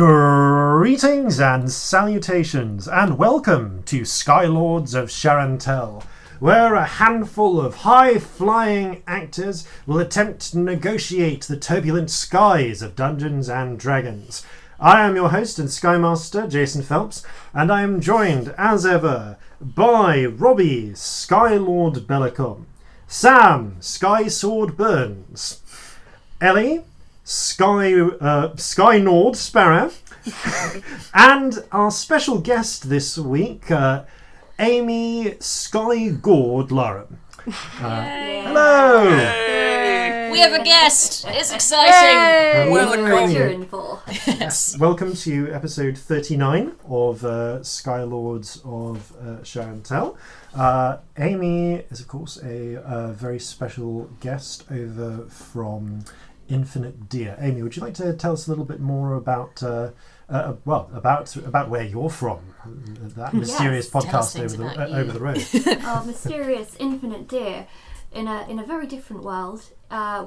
Greetings and salutations, and welcome to Skylords of Sharan'Tel, where a handful of high-flying actors will attempt to negotiate the turbulent skies of Dungeons and Dragons. I am your host and Sky Master Jason Phelps, and I am joined, as ever, by Robbie Skylord Bellekom, Sam Sky Sword Burns, Ellie Sky Nord Sparrow, and our special guest this week, Amy Sky Gord Larham. Hello! Yay. We have a guest! It's exciting! Yes. Welcome to episode 39 of Skylords of Sharan'Tel. Amy is, of course, a very special guest over from Infinite Deer. Amy, would you like to tell us a little bit more about about where you're from? That mysterious podcast over the road. Our mysterious Infinite Deer, in a very different world. Our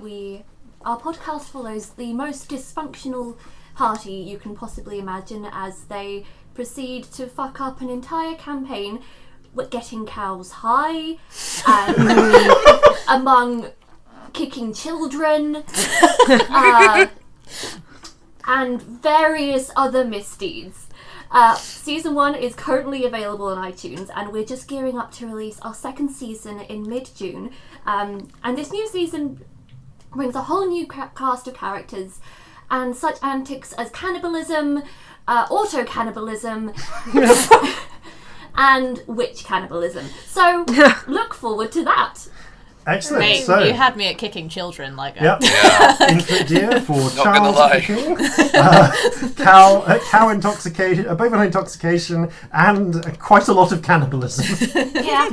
podcast follows the most dysfunctional party you can possibly imagine as they proceed to fuck up an entire campaign with getting cows high and among kicking children and various other misdeeds. Season 1 is currently available on iTunes, and we're just gearing up to release our second season in mid-June. And this new season brings a whole new cast of characters and such antics as cannibalism, auto-cannibalism, and witch cannibalism. So look forward to that. Excellent. Mate, so, you had me at kicking children, like yep. Infinite Deer for child kicking, cow intoxication, bovine intoxication, and quite a lot of cannibalism. Yeah,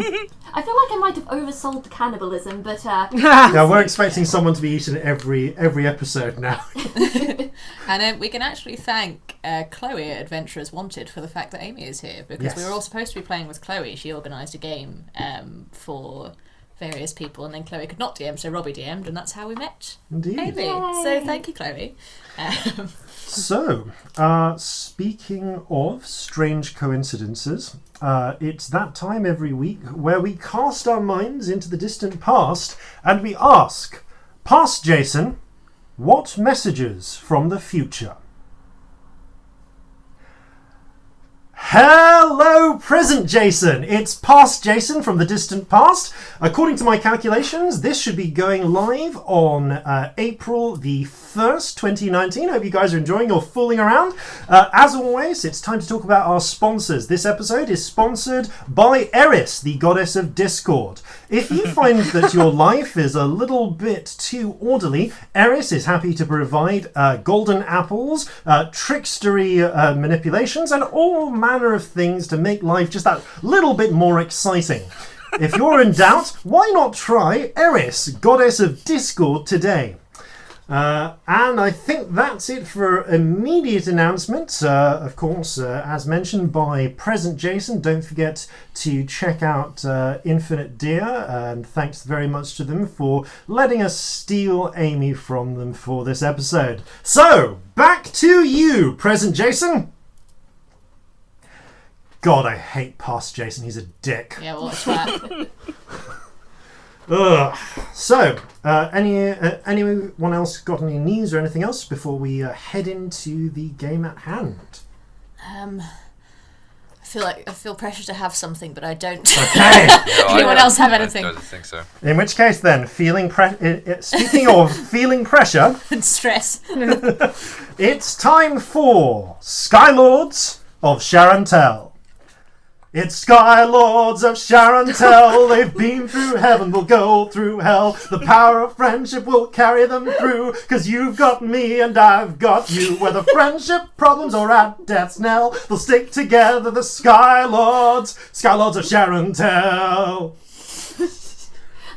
I feel like I might have oversold the cannibalism, but yeah, we're expecting someone to be eaten every episode now. And we can actually thank Chloe at Adventurers Wanted for the fact that Amy is here, because we were all supposed to be playing with Chloe. She organised a game for various people, and then Chloe could not DM, so Robbie DM'd, and that's how we met. Indeed. Amy. Yay. So thank you, Chloe. So, speaking of strange coincidences, it's that time every week where we cast our minds into the distant past and we ask, Past Jason, what messages from the future? Hello, present Jason! It's Past Jason from the distant past. According to my calculations, this should be going live on April the 1st, 2019. Hope you guys are enjoying your fooling around. As always, it's time to talk about our sponsors. This episode is sponsored by Eris, the goddess of Discord. If you find that your life is a little bit too orderly, Eris is happy to provide golden apples, trickstery manipulations, and all manner of things to make life just that little bit more exciting. If you're in doubt, why not try Eris, goddess of Discord, today? And I think that's it for immediate announcements. Of course, as mentioned by present Jason, don't forget to check out Infinite Deer, and thanks very much to them for letting us steal Amy from them for this episode. So, back to you, present Jason. God, I hate Past Jason. He's a dick. Yeah, watch that. Ugh. So, anyone else got any news or anything else before we head into the game at hand? I feel pressure to have something, but I don't. Okay. Anyone else have anything? I don't think so. In which case, then, speaking of feeling pressure And stress. it's time for Skylords of Sharan'Tel. It's Skylords of Sharan'Tel. They've been through heaven, they'll go through hell. The power of friendship will carry them through, 'cause you've got me and I've got you. Whether friendship problems are at death's knell, they'll stick together, the Skylords of Sharan'Tel.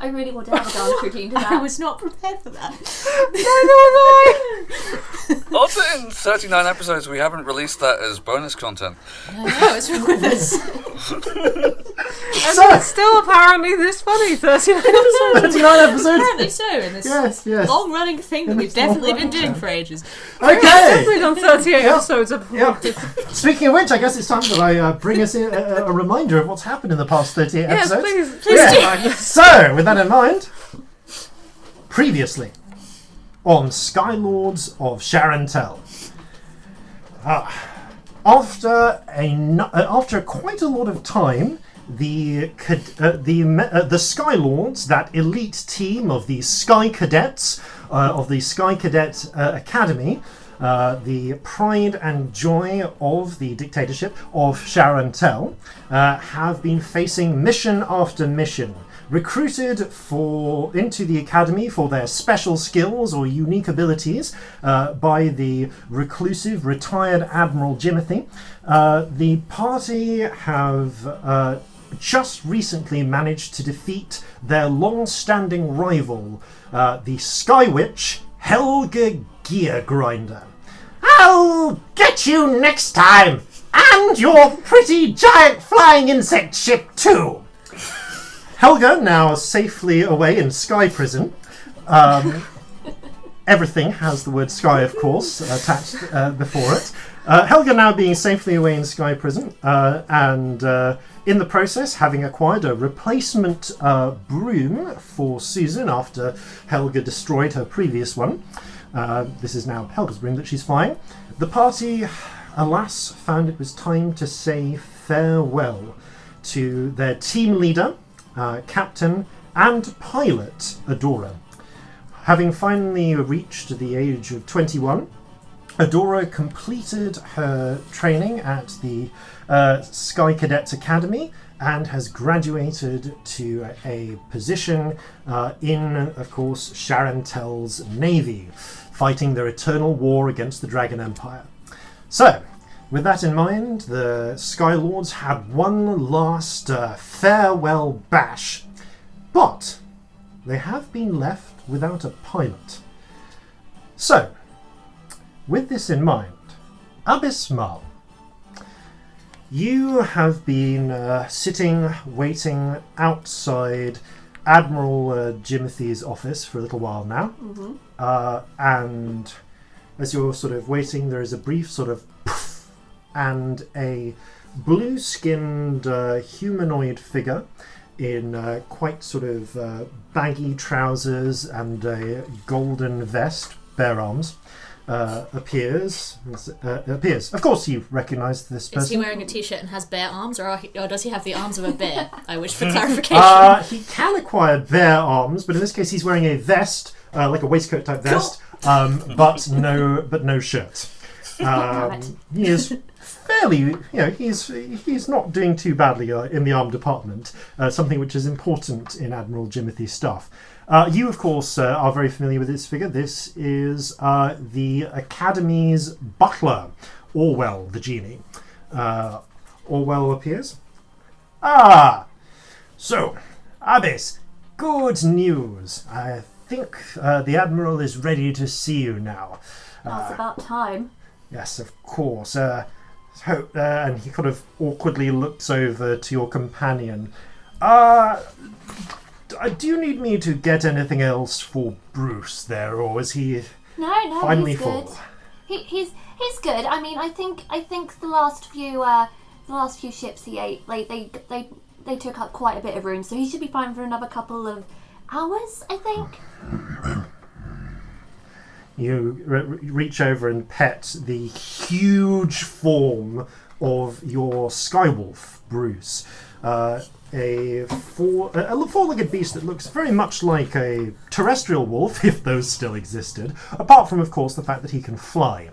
I really want to have a dance routine to I that. was not prepared for that. Also, in 39 episodes, we haven't released that as bonus content. I know, what's wrong with us? And it's still apparently this funny, 39 episodes. 39 episodes. Apparently so, in this Yes. long-running thing that we've definitely been doing for ages. Okay. Definitely done 38 episodes of Yep. Speaking of which, I guess it's time that I bring us in a reminder of what's happened in the past 38 Yes, episodes. please Yeah. remind us. So, with that in mind, previously on Skylords of Sharan'Tel, after quite a lot of time, the Skylords, that elite team of the Sky Cadets of the Sky Cadet Academy, the pride and joy of the dictatorship of Sharan'Tel, have been facing mission after mission. Recruited into the academy for their special skills or unique abilities by the reclusive retired Admiral Jimothy, the party have just recently managed to defeat their long-standing rival, the Sky Witch Helga Geargrinder. I'll get you next time, and your pretty giant flying insect ship too. Helga, now safely away in Sky Prison. Everything has the word Sky, of course, attached before it. Helga now being safely away in Sky Prison, and in the process having acquired a replacement broom for Susan after Helga destroyed her previous one. This is now Helga's broom that she's flying. The party, alas, found it was time to say farewell to their team leader, captain and pilot Adora. Having finally reached the age of 21, Adora completed her training at the Sky Cadets Academy and has graduated to a position in, of course, Sharan'Tel's navy, fighting their eternal war against the Dragon Empire. So, with that in mind, the Skylords had one last farewell bash, but they have been left without a pilot. So, with this in mind, Abysmal, you have been sitting, waiting outside Admiral Jimothy's office for a little while now, and as you're sort of waiting, there is a brief sort of poof, and a blue-skinned humanoid figure in quite sort of baggy trousers and a golden vest, bare arms, appears. Of course, you recognise this person. Is he wearing a t-shirt and has bare arms, or does he have the arms of a bear? I wish for clarification. He can acquire bare arms, but in this case, he's wearing a vest, like a waistcoat type vest, but no shirt. He is fairly, he's not doing too badly in the arm department. Something which is important in Admiral Jimothy's staff. You, of course, are very familiar with this figure. This is the Academy's butler, Orwell the genie. Orwell appears. So, Abyss, good news. I think the Admiral is ready to see you now. It's about time. Yes, of course. And he kind of awkwardly looks over to your companion. Do you need me to get anything else for Bruce there, or is he finally he's full? good. He's good. I mean, I think the last few ships he ate, they took up quite a bit of room, so he should be fine for another couple of hours, I think. You reach over and pet the huge form of your Skywolf, Bruce. A four-legged beast that looks very much like a terrestrial wolf, if those still existed, apart from, of course, the fact that he can fly.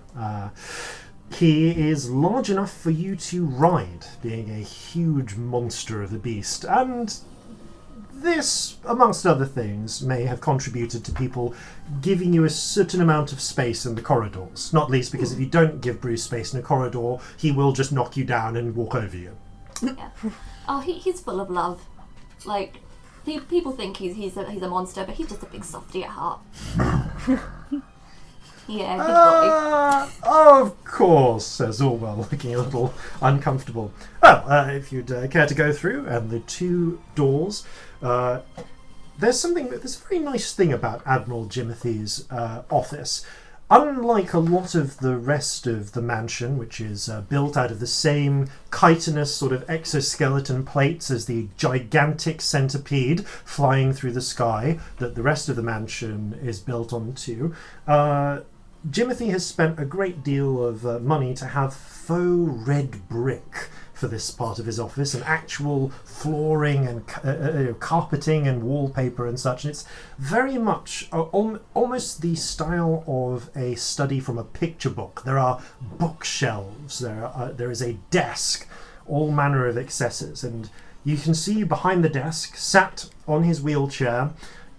He is large enough for you to ride, being a huge monster of a beast, and this, amongst other things, may have contributed to people giving you a certain amount of space in the corridors. Not least because if you don't give Bruce space in a corridor, he will just knock you down and walk over you. Yeah. Oh, he's full of love. People think he's a monster, but he's just a big softy at heart. Yeah, good boy. Of course, says Orwell, looking a little uncomfortable. Well, if you'd care to go through, and the 2 doors, there's a very nice thing about Admiral Jimothy's office. Unlike a lot of the rest of the mansion, which is built out of the same chitinous sort of exoskeleton plates as the gigantic centipede flying through the sky that the rest of the mansion is built onto, Jimothy has spent a great deal of money to have faux red brick for this part of his office, and actual flooring and carpeting and wallpaper and such. And it's very much almost the style of a study from a picture book. There are bookshelves, there is a desk, all manner of accessories, and you can see behind the desk, sat on his wheelchair,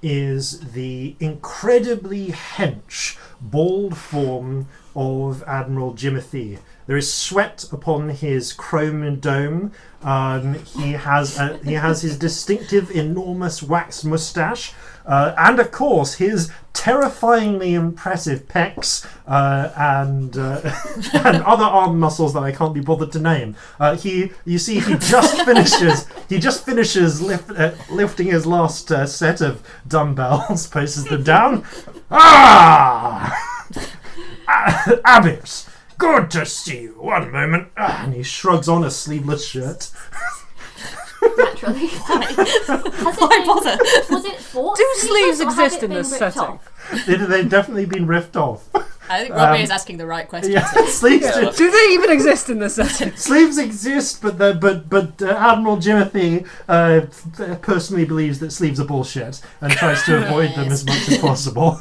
is the incredibly hench, bald form of Admiral Jimothy. There is sweat upon his chrome dome. He has his distinctive, enormous waxed moustache, and of course his terrifyingly impressive pecs and other arm muscles that I can't be bothered to name. He just finishes lifting his last set of dumbbells, places them down. Abbott, good to see you. One moment. And he shrugs on a sleeveless shirt. Naturally. Why bother? Was it bought? Do sleeves or exist had it in this been ripped setting? off? They've definitely been ripped off. I think Robbie is asking the right question. Yeah, sleeves Do they even exist in this setting? sleeves exist, but Admiral Jimothy personally believes that sleeves are bullshit and tries to avoid them as much as possible.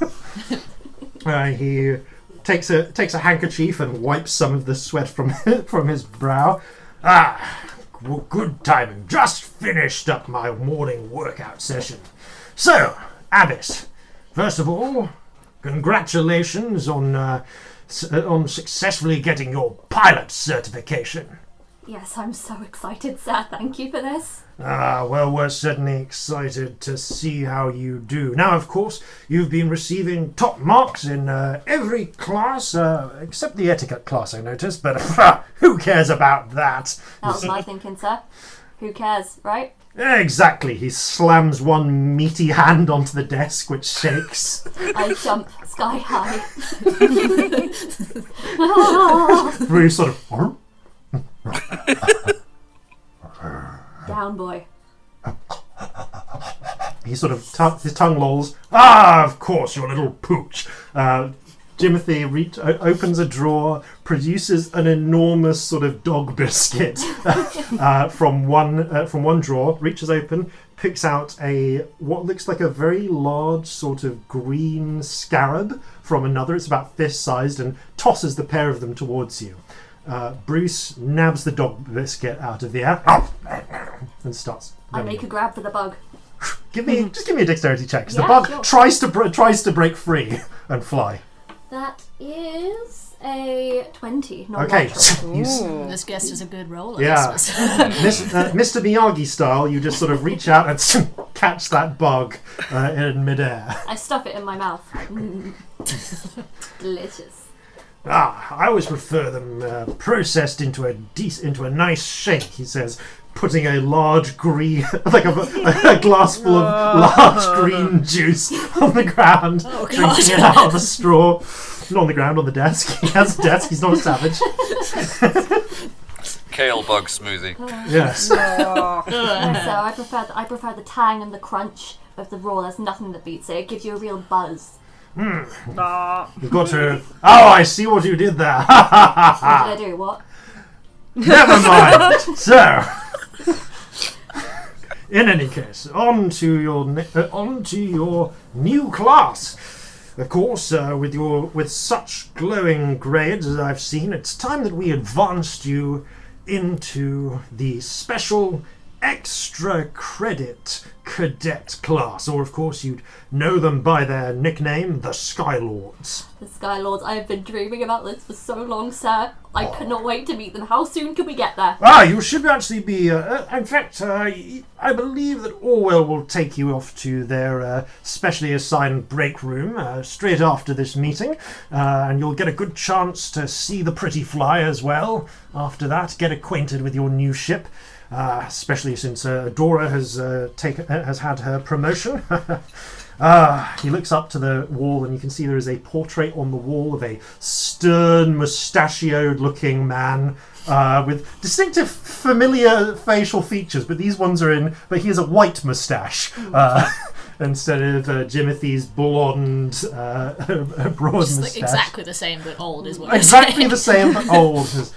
He takes a handkerchief and wipes some of the sweat from his brow. Well, good timing. Just finished up my morning workout session. So, Abbott, first of all, congratulations on successfully getting your pilot certification. Yes, I'm so excited, sir. Thank you for this. Well, we're certainly excited to see how you do. Now, of course, you've been receiving top marks in every class, except the etiquette class, I noticed, but who cares about that? That was my thinking, sir. Who cares, right? Exactly. He slams one meaty hand onto the desk, which shakes. I jump sky high. Really sort of... Down, boy. He sort of his tongue lolls. Of course, your little pooch. Jimothy opens a drawer, produces an enormous sort of dog biscuit from one drawer, reaches open, picks out what looks like a very large sort of green scarab from another. It's about fist-sized, and tosses the pair of them towards you. Bruce nabs the dog biscuit out of the air and starts. I make a grab for the bug. Give me a dexterity check. 'Cause Yeah, the bug sure. tries to break free and fly. That is a 20. Not Okay, natural. This guest is a good roller. Yeah. This was. Mr. Miyagi style, you just sort of reach out and catch that bug in midair. I stuff it in my mouth. Delicious. I always prefer them processed into a nice shake, he says, putting a large green, like a glass full of large green juice on the ground, drinking it out of a straw. Not on the ground, on the desk. He has a desk, he's not a savage. Kale bug smoothie. Yes. So I prefer the tang and the crunch of the raw. There's nothing that beats it. It gives you a real buzz. You've got to... Oh, I see what you did there. What did I do? What? Never mind. So, in any case, on to your new class. Of course, with such glowing grades as I've seen, it's time that we advanced you into the special extra credit cadet class, or of course you'd know them by their nickname, the Skylords. The Skylords, I have been dreaming about this for so long, sir. I cannot wait to meet them. How soon can we get there? You should actually be, in fact, I believe that Orwell will take you off to their specially assigned break room straight after this meeting, and you'll get a good chance to see the pretty fly as well. After that, get acquainted with your new ship, especially since Adora has had her promotion. He looks up to the wall, and you can see there is a portrait on the wall of a stern, mustachioed-looking man with distinctive, familiar facial features. But these ones are in. But he has a white mustache instead of Jimothy's blonde, broad Just mustache. exactly the same, but old is what Exactly the same, but old.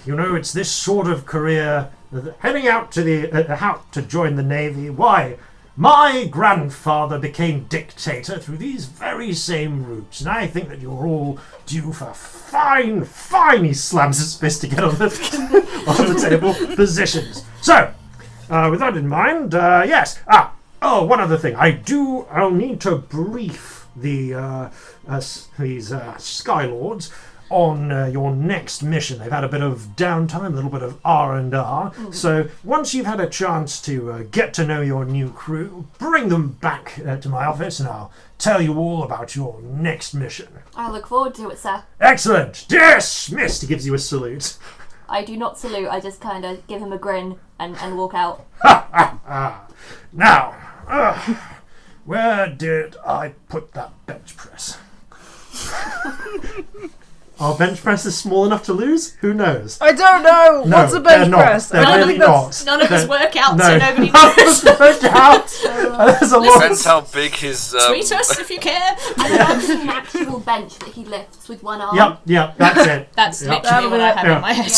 It's this sort of career. Heading out to join the Navy. Why? My grandfather became dictator through these very same routes, and I think that you're all due for fine, he slams his fist to get on the table, positions. So, with that in mind, yes. One other thing. I'll need to brief these Skylords on your next mission. They've had a bit of downtime, a little bit of R&R. So once you've had a chance to get to know your new crew, bring them back to my office and I'll tell you all about your next mission. I look forward to it, sir. Excellent! Dismissed! He gives you a salute. I do not salute, I just kind of give him a grin and walk out. Now, where did I put that bench press? Our bench press is small enough to lose? Who knows? I don't know. No, What's a bench they're not. press? They're really not. None of us work out, No, so nobody none of knows. us work out. There's a lot. Depends how big his. Tweet us if you care. I'm imagining an actual bench that he lifts with one arm. Yep, that's it. That's Yep. literally what I have Yeah. in my head.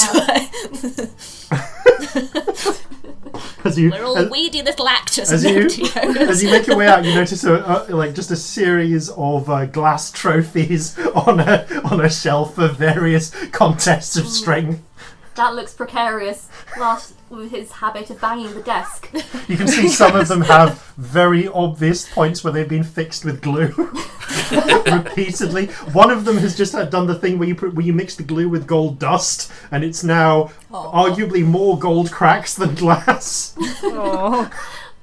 We're all weedy little actors. As and you nobody knows. as you make your way out, you notice just a series of glass trophies on a shelf of various contests of strength. That looks precarious. Last with his habit of banging the desk. You can see some of them have very obvious points where they've been fixed with glue repeatedly. One of them has just done the thing where you mix the glue with gold dust, and it's now arguably more gold cracks than glass. Oh.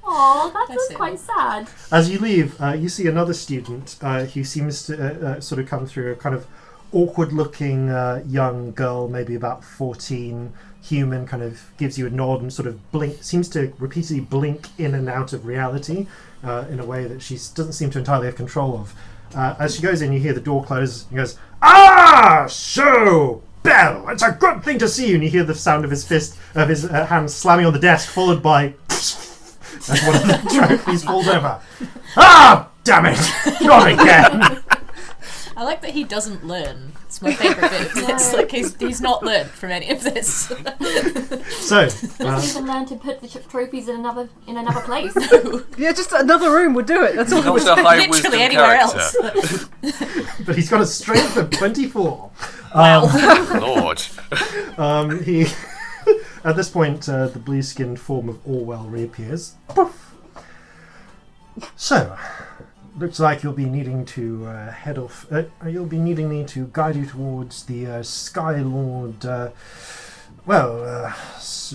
Aw, that That's was it. quite sad. As you leave, you see another student who seems to sort of come through, a kind of awkward-looking young girl, maybe about 14, human, kind of gives you a nod and sort of seems to repeatedly blink in and out of reality in a way that she doesn't seem to entirely have control of. As she goes in, you hear the door close, and goes, so, Belle, it's a good thing to see you, and you hear the sound of his hand slamming on the desk, followed by as one of the trophies falls over. Damn it! Not again! I like that he doesn't learn. It's my favourite bit of this. Like he's not learned from any of this. So, Doesn't even learn to put the trophies in another place. Yeah, just another room would do it. That's all. Not a high wisdom Literally anywhere character. else. but he's got a strength of 24. Lord. He, at this point, the blue-skinned form of Orwell reappears. Poof. So, looks like you'll be needing to head off. You'll be needing me to guide you towards the Skylord,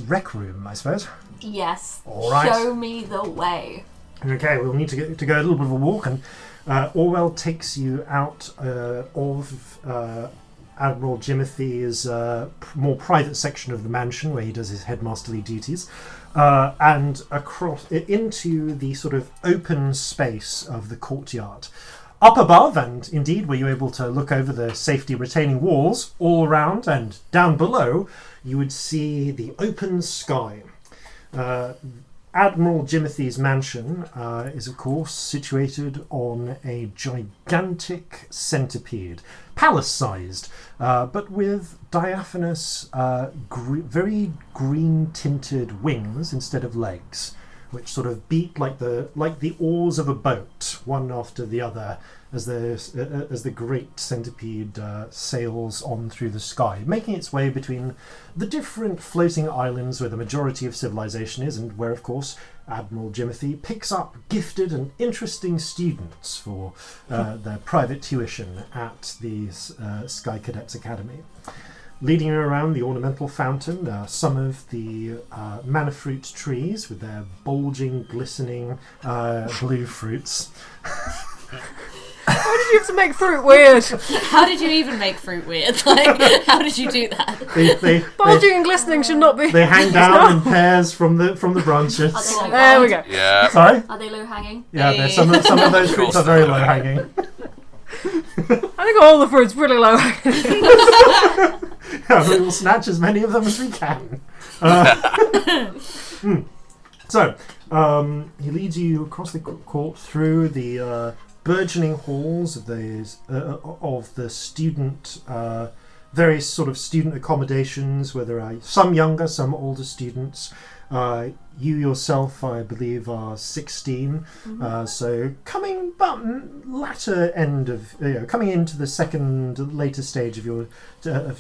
rec room, I suppose. Yes. All right. Show me the way. Okay, we'll need to go a little bit of a walk, and Orwell takes you out of Admiral Jimothy's more private section of the mansion where he does his headmasterly duties, and across into the sort of open space of the courtyard. Up above, and indeed were you able to look over the safety retaining walls all around, and down below you would see the open sky. Admiral Jimothy's mansion is, of course, situated on a gigantic centipede, palace-sized, but with diaphanous, very green-tinted wings instead of legs, which sort of beat like the oars of a boat, one after the other, as the great centipede sails on through the sky, making its way between the different floating islands where the majority of civilization is, and where, of course, Admiral Jimothy picks up gifted and interesting students for their private tuition at the Sky Cadets Academy. Leading her around the ornamental fountain, some of the manna-fruit trees with their bulging, glistening blue fruits. Why did you have to make fruit weird? How did you even make fruit weird? Like, how did you do that? Bulging and glistening should not be. They hang down in pairs from the branches. Are they There we go. Yeah. Sorry? Are they low hanging? Yeah, some of those fruits are very low hanging. I think all the fruit's pretty low. We will snatch as many of them as we can. So, he leads you across the court through the burgeoning halls of the student, various sort of student accommodations, where there are some younger, some older students. You yourself, I believe, are 16, so coming latter end of, coming into the later stage of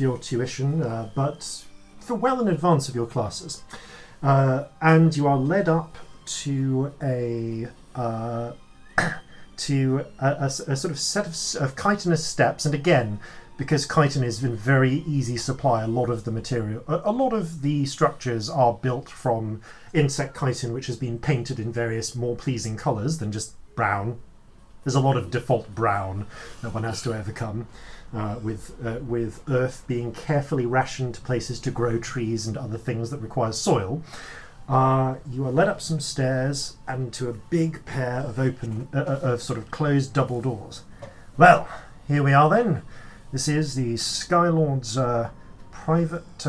your tuition, but for well in advance of your classes, and you are led up to a sort of set of chitinous steps, and again, because chitin is in very easy supply, a lot of the structures are built from insect chitin, which has been painted in various more pleasing colours than just brown. There's a lot of default brown that one has to overcome, with earth being carefully rationed to places to grow trees and other things that require soil. You are led up some stairs and to a big pair of sort of closed double doors. Well, here we are then. This is the Skylords' private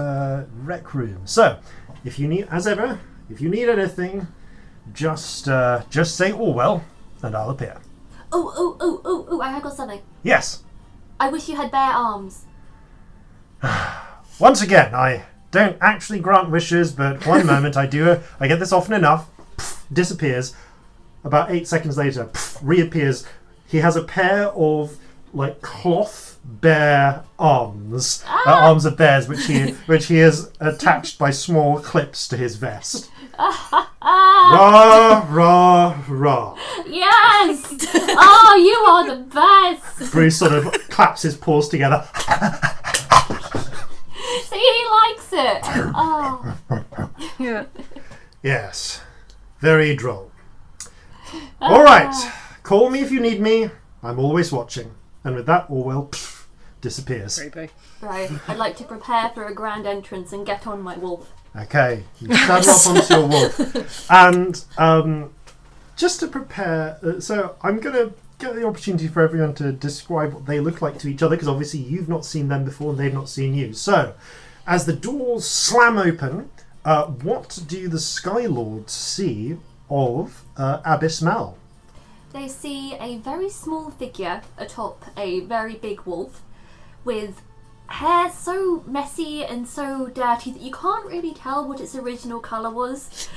rec room. So, if you need anything, just say Orwell, and I'll appear. Oh, I have got something. Yes. I wish you had bare arms. Once again, I don't actually grant wishes, but one moment I do. I get this often enough. Pff, disappears. About 8 seconds later, pff, reappears. He has a pair of cloth bear arms, arms of bears, which he has attached by small clips to his vest. Rah, rah, rah. Yes! Oh, you are the best! Bruce sort of claps his paws together. See, he likes it. Oh. Yeah. Yes, very droll. All right, call me if you need me. I'm always watching. And with that, Orwell disappears. Creepy. Right, I'd like to prepare for a grand entrance and get on my wolf. Okay, you saddle up onto your wolf. And just to prepare, so I'm going to get the opportunity for everyone to describe what they look like to each other, because obviously you've not seen them before and they've not seen you. So, as the doors slam open, what do the Skylords see of Abyss Mal? They see a very small figure atop a very big wolf with hair so messy and so dirty that you can't really tell what its original colour was,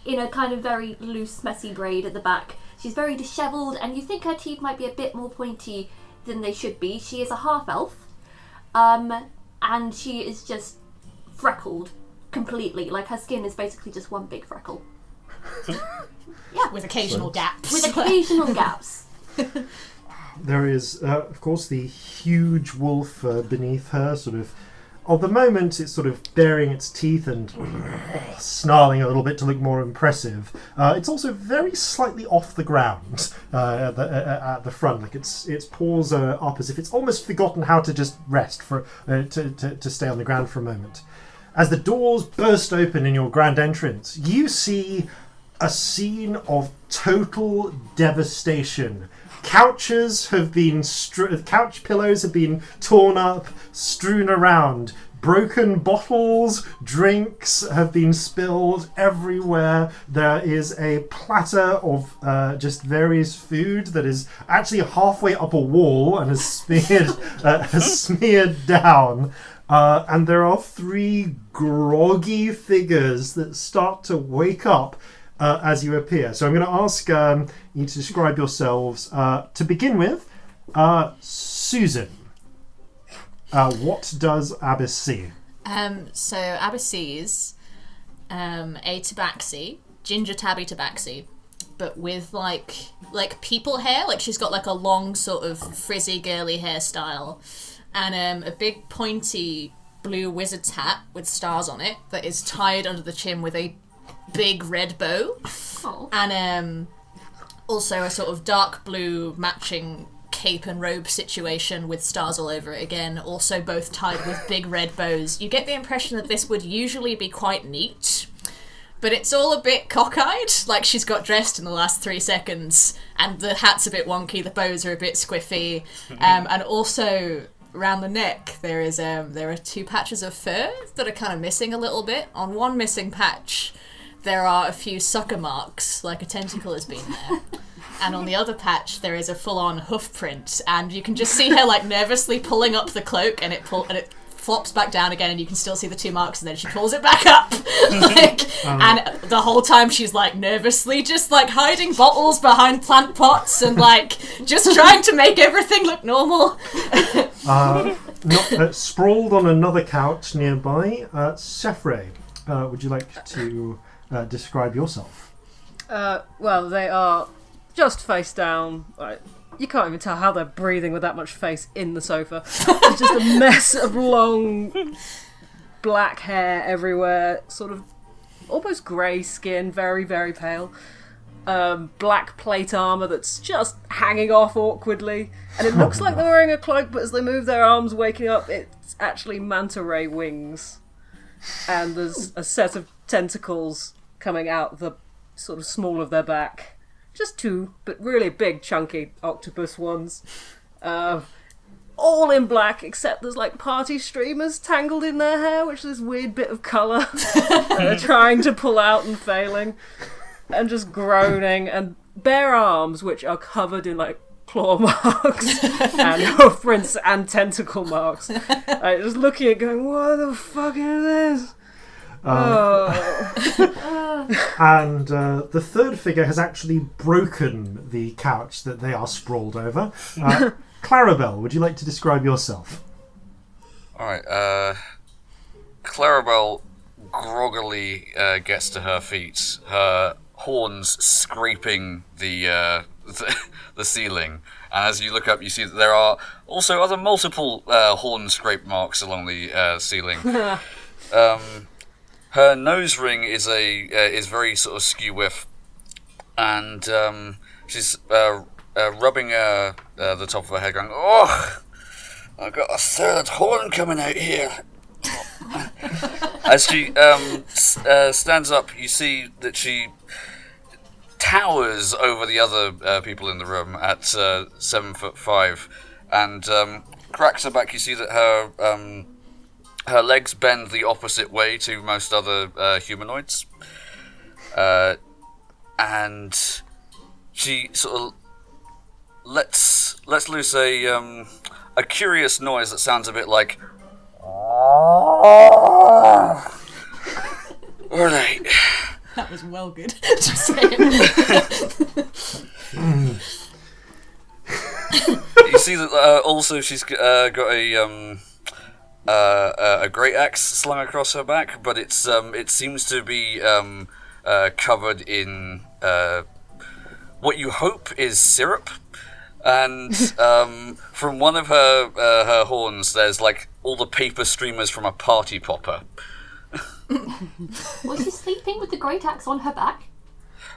in a kind of very loose, messy braid at the back. She's very dishevelled, and you think her teeth might be a bit more pointy than they should be. She is a half-elf, and she is just freckled completely. Like, her skin is basically just one big freckle. Yeah. With occasional gaps. With occasional gaps. There is, of course, the huge wolf beneath her, sort of. At the moment, it's sort of baring its teeth and snarling a little bit to look more impressive. It's also very slightly off the ground at the front, like its paws are up as if it's almost forgotten how to just rest to stay on the ground for a moment. As the doors burst open in your grand entrance, you see a scene of total devastation. Couches have been couch pillows have been torn up, strewn around. Broken bottles, drinks have been spilled everywhere. There is a platter of just various food that is actually halfway up a wall and has smeared down. And there are 3 groggy figures that start to wake up as you appear. So I'm going to ask you to describe yourselves. To begin with, Susan, what does Abyss see? So Abyss sees a tabaxi, ginger tabby tabaxi, but with like people hair. Like she's got like a long sort of frizzy girly hairstyle, and a big pointy blue wizard's hat with stars on it that is tied under the chin with a big red bow. Oh. And also a sort of dark blue matching cape and robe situation with stars all over it again, also both tied with big red bows. You get the impression that this would usually be quite neat, but it's all a bit cockeyed, like she's got dressed in the last 3 seconds, and the hat's a bit wonky, the bows are a bit squiffy, and also around the neck there are 2 patches of fur that are kind of missing a little bit. On one missing patch there are a few sucker marks, like a tentacle has been there. And on the other patch, there is a full-on hoof print, and you can just see her like nervously pulling up the cloak, and it flops back down again, and you can still see the 2 marks, and then she pulls it back up, and the whole time she's like nervously just like hiding bottles behind plant pots and like just trying to make everything look normal. Sprawled on another couch nearby, Cephray, would you like to describe yourself? Well, they are just face down. Like, you can't even tell how they're breathing with that much face in the sofa. It's just a mess of long black hair everywhere, sort of almost grey skin, very, very pale. Black plate armour that's just hanging off awkwardly. And it looks like they're wearing a cloak, but as they move their arms waking up, it's actually manta ray wings. And there's a set of tentacles coming out the sort of small of their back. Just 2, but really big, chunky octopus ones. All in black, except there's like party streamers tangled in their hair, which is this weird bit of colour they're trying to pull out and failing. And just groaning, and bare arms, which are covered in like claw marks and hoof prints and tentacle marks. Just looking at it going, what the fuck is this? And the third figure has actually broken the couch that they are sprawled over. Clarabelle, would you like to describe yourself? Alright, Clarabelle groggily gets to her feet, her horns scraping the ceiling. And as you look up, you see that there are also other multiple horn scrape marks along the ceiling. Her nose ring is very sort of skew whiff, and she's rubbing the top of her head, going, "Oh, I've got a 3rd horn coming out here." As she stands up, you see that she towers over the other people in the room at 7'5", and cracks her back. You see that her legs bend the opposite way to most other humanoids, and she sort of lets loose a curious noise that sounds a bit like. Alright. That was well good. Just saying. You see that also she's got a great axe slung across her back, but it seems to be covered in what you hope is syrup. And from one of her horns, there's like all the paper streamers from a party popper. Was she sleeping with the great axe on her back?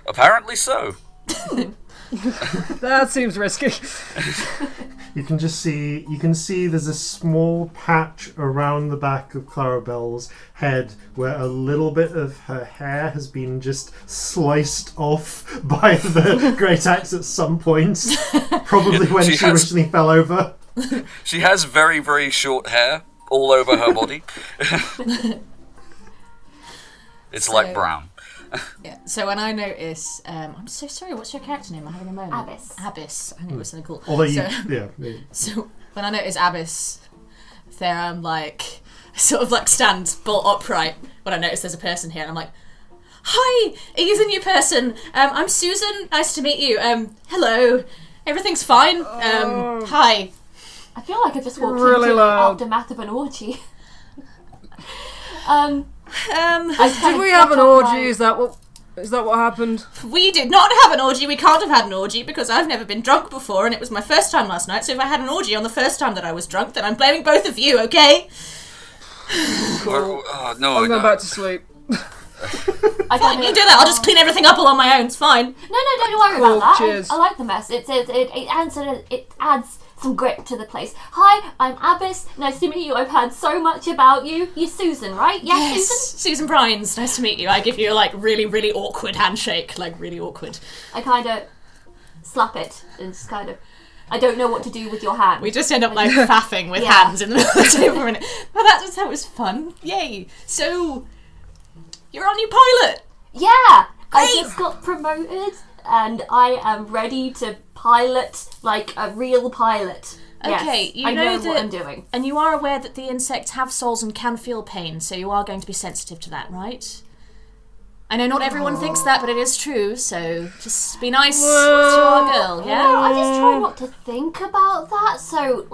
Apparently so. That seems risky. You can see there's a small patch around the back of Clarabelle's head where a little bit of her hair has been just sliced off by the great axe at some point, probably when she originally fell over. She has very, very short hair all over her body. It's light brown. Yeah. So when I notice, I'm so sorry. What's your character name? I'm having a moment. Abyss. I knew it was something cool. Although yeah. So when I notice Abyss, there I'm like, sort of like stand bolt upright when I notice there's a person here, and I'm like, Hi, are you the new person? I'm Susan. Nice to meet you. Hello. Everything's fine. Hi. I feel like I just walked Really into the loud. aftermath of an orgy. Did we have an orgy? Is that what happened? We did not have an orgy. We can't have had an orgy because I've never been drunk before and it was my first time last night. So if I had an orgy on the first time that I was drunk, then I'm blaming both of you, okay? No, I'm going back to sleep. Fine, you do that. I'll just clean everything up all on my own. It's fine. No, don't worry about that. Cheers. I like the mess. It adds some grit to the place. Hi, I'm Abbas. Nice to meet you. I've heard so much about you. You're Susan, right? Yes, Susan? Susan Bryans. Nice to meet you. I give you a really, really awkward handshake. Really awkward. I kind of slap it and just kind of... I don't know what to do with your hand. We just end up faffing with hands in the middle of the table for a minute. Well, that was fun. Yay. So, you're our new pilot. Yeah! I Great. just got promoted and I am ready to pilot like a real pilot. Okay, yes, I know what I'm doing. And you are aware that the insects have souls and can feel pain, so you are going to be sensitive to that, right? I know not everyone thinks that, but it is true, so just be nice to our girl, yeah? No, I just try not to think about that, so,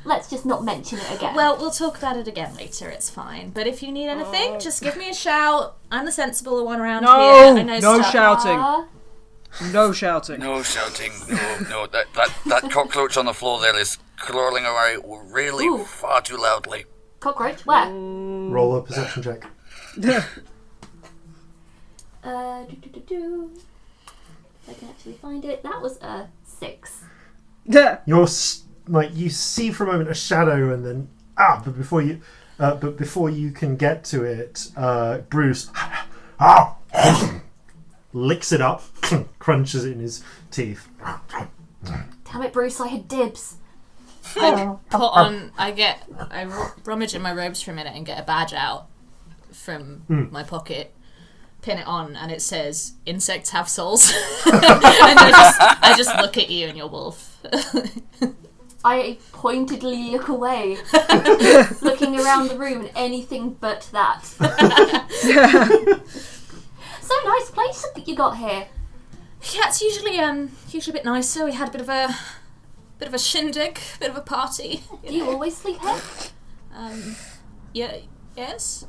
let's just not mention it again. Well, we'll talk about it again later, it's fine. But if you need anything, just give me a shout. I'm the sensible one around here. I know No stuff. shouting. No shouting. No shouting. No. That cockroach on the floor there is crawling away really far too loudly. Cockroach? Where? Roll a perception check. If I can actually find it. That was a 6. You're you see for a moment a shadow, and then but before you can get to it, Bruce licks it up, crunches it in his teeth. Damn it, Bruce, I had dibs. I rummage in my robes for a minute and get a badge out from my pocket, pin it on, and it says, "Insects have souls." And I just look at you and your wolf. I pointedly look away, looking around the room and anything but that. So nice place that you got here. Yeah, it's usually a bit nicer. We had a bit of a shindig, a bit of a party. Do you always sleep here? Yeah, yes.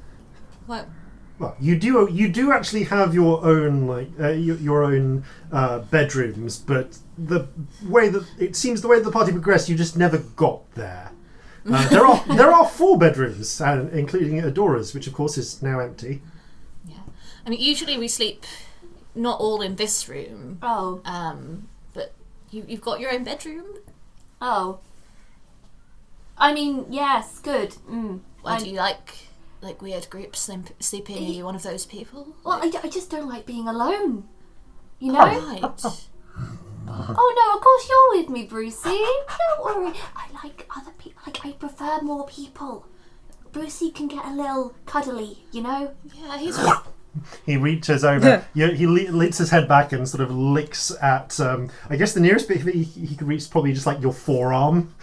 What? Well, you do actually have your own your own bedrooms, but the way that the party progressed, you just never got there. There are 4 bedrooms, including Adora's, which of course is now empty. Yeah, I mean, usually we sleep not all in this room. Oh. But you've got your own bedroom. Oh. I mean, yes, good. Why do you like weird groups sleeping? Are you one of those people? Well, I just don't like being alone. You know? Right. Oh no, of course you're with me, Brucey. Don't worry. I like other people. I prefer more people. Brucey can get a little cuddly, you know? Yeah, he's... He reaches over. He leans his head back and sort of licks at. I guess the nearest bit he could reach is probably just your forearm.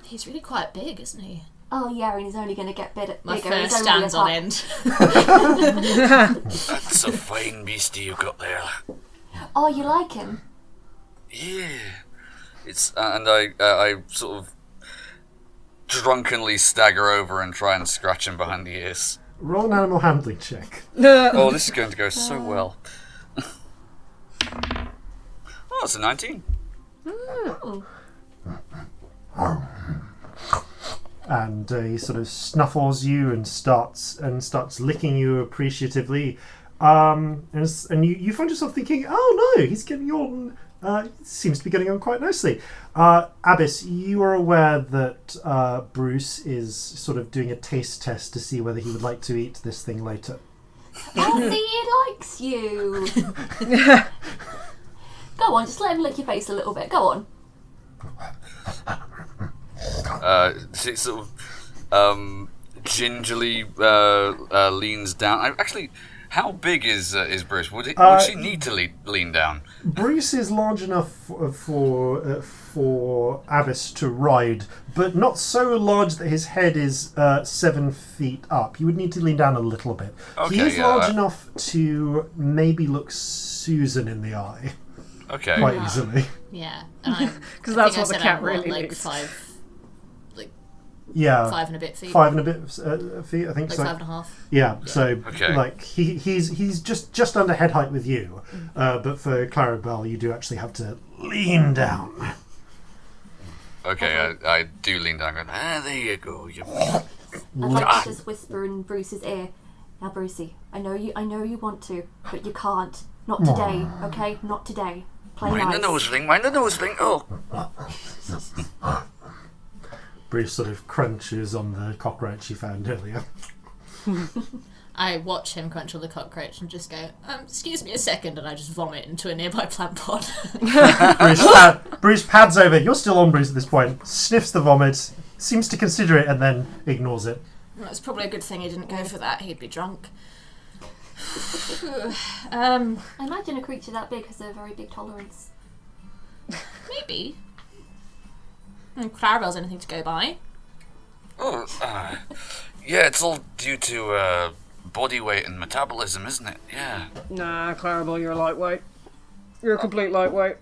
He's really quite big, isn't he? Oh yeah, and he's only going to get bigger. My fur stands on end. That's a fine beastie you got there. Oh, you like him? Yeah. It's and I sort of drunkenly stagger over and try and scratch him behind the ears. Roll an animal handling check. Oh, this is going to go so well. Oh, it's a 19. Ooh. And he sort of snuffles you and starts licking you appreciatively. And you find yourself thinking, oh no, he's getting on. Seems to be getting on quite nicely. Abbas, you are aware that Bruce is sort of doing a taste test to see whether he would like to eat this thing later. Oh, see, he likes you. Go on, just let him lick your face a little bit. Go on. She sort of gingerly leans down. Actually, how big is Bruce? Would she need to lean down? Bruce is large enough for Abyss to ride, but not so large that his head is 7 feet up. You would need to lean down a little bit. Okay, he is yeah, large enough to maybe look Susan in the eye Okay. quite easily. Yeah, Because that's what the cat really like needs. Yeah, 5 and a bit feet. 5 and a bit feet, I think Like so. 5.5. Yeah, so Okay. like he's just under head height with you, but for Clarabelle, you do actually have to lean down. Okay, I do lean down and there you go. I'd like to just whisper in Bruce's ear. Now, Brucey, I know you want to, but you can't. Not today, okay? Not today. Play Mind the nice. nose ring, mind the nose ring. Oh. Bruce sort of crunches on the cockroach you found earlier. I watch him crunch on the cockroach and just go, excuse me a second, and I just vomit into a nearby plant pot. Bruce pads over. You're still on Bruce at this point. Sniffs the vomit, seems to consider it, and then ignores it. Well, it's probably a good thing he didn't go for that. He'd be drunk. I I imagine a creature that big has a very big tolerance. maybe. Clarabelle's anything to go by. Oh, yeah, it's all due to body weight and metabolism, isn't it? Yeah. Nah, Clarabelle, you're a lightweight. You're a complete lightweight.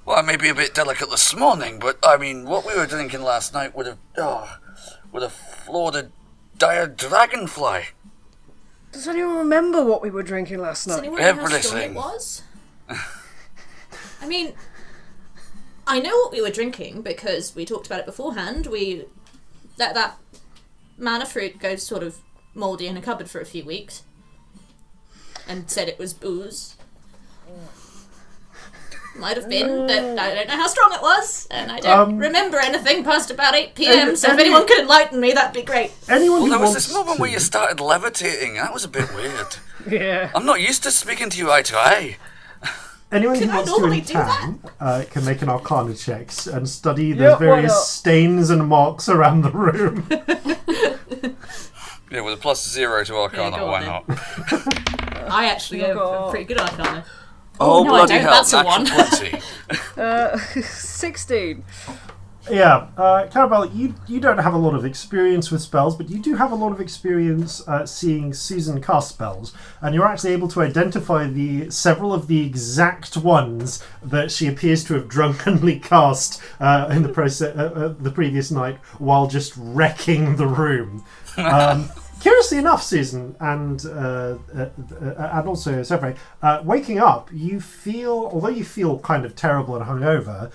Well, I may be a bit delicate this morning, but I mean, what we were drinking last night would have floored a dire dragonfly. Does anyone remember what we were drinking last Does night? anyone know how strong it Everything. was? I mean, I know what we were drinking because we talked about it beforehand. That mana fruit goes sort of mouldy in a cupboard for a few weeks, and said it was booze. Might have been, but I don't know how strong it was, and I don't remember anything past about 8 p.m. So if anyone could enlighten me, that'd be great. Anyone Well, who there was wants this moment to, where you started levitating. That was a bit weird. Yeah. I'm not used to speaking to you eye to eye. anyone who Can I wants to normally in do town can make an Arcana checks and study the Yeah, why various not? stains and marks around the room. Yeah, with a +0 to Arcana, go on why then. not? I actually Oh, have God. a pretty good Arcana. Oh, no, I bloody don't. hell, That's a natural 1. 20. 16. Yeah, Clarabelle, you don't have a lot of experience with spells, but you do have a lot of experience seeing Susan cast spells, and you're actually able to identify several of the exact ones that she appears to have drunkenly cast in the previous night while just wrecking the room. Curiously enough, Susan and also Cephray, waking up, you feel, although you feel kind of terrible and hungover,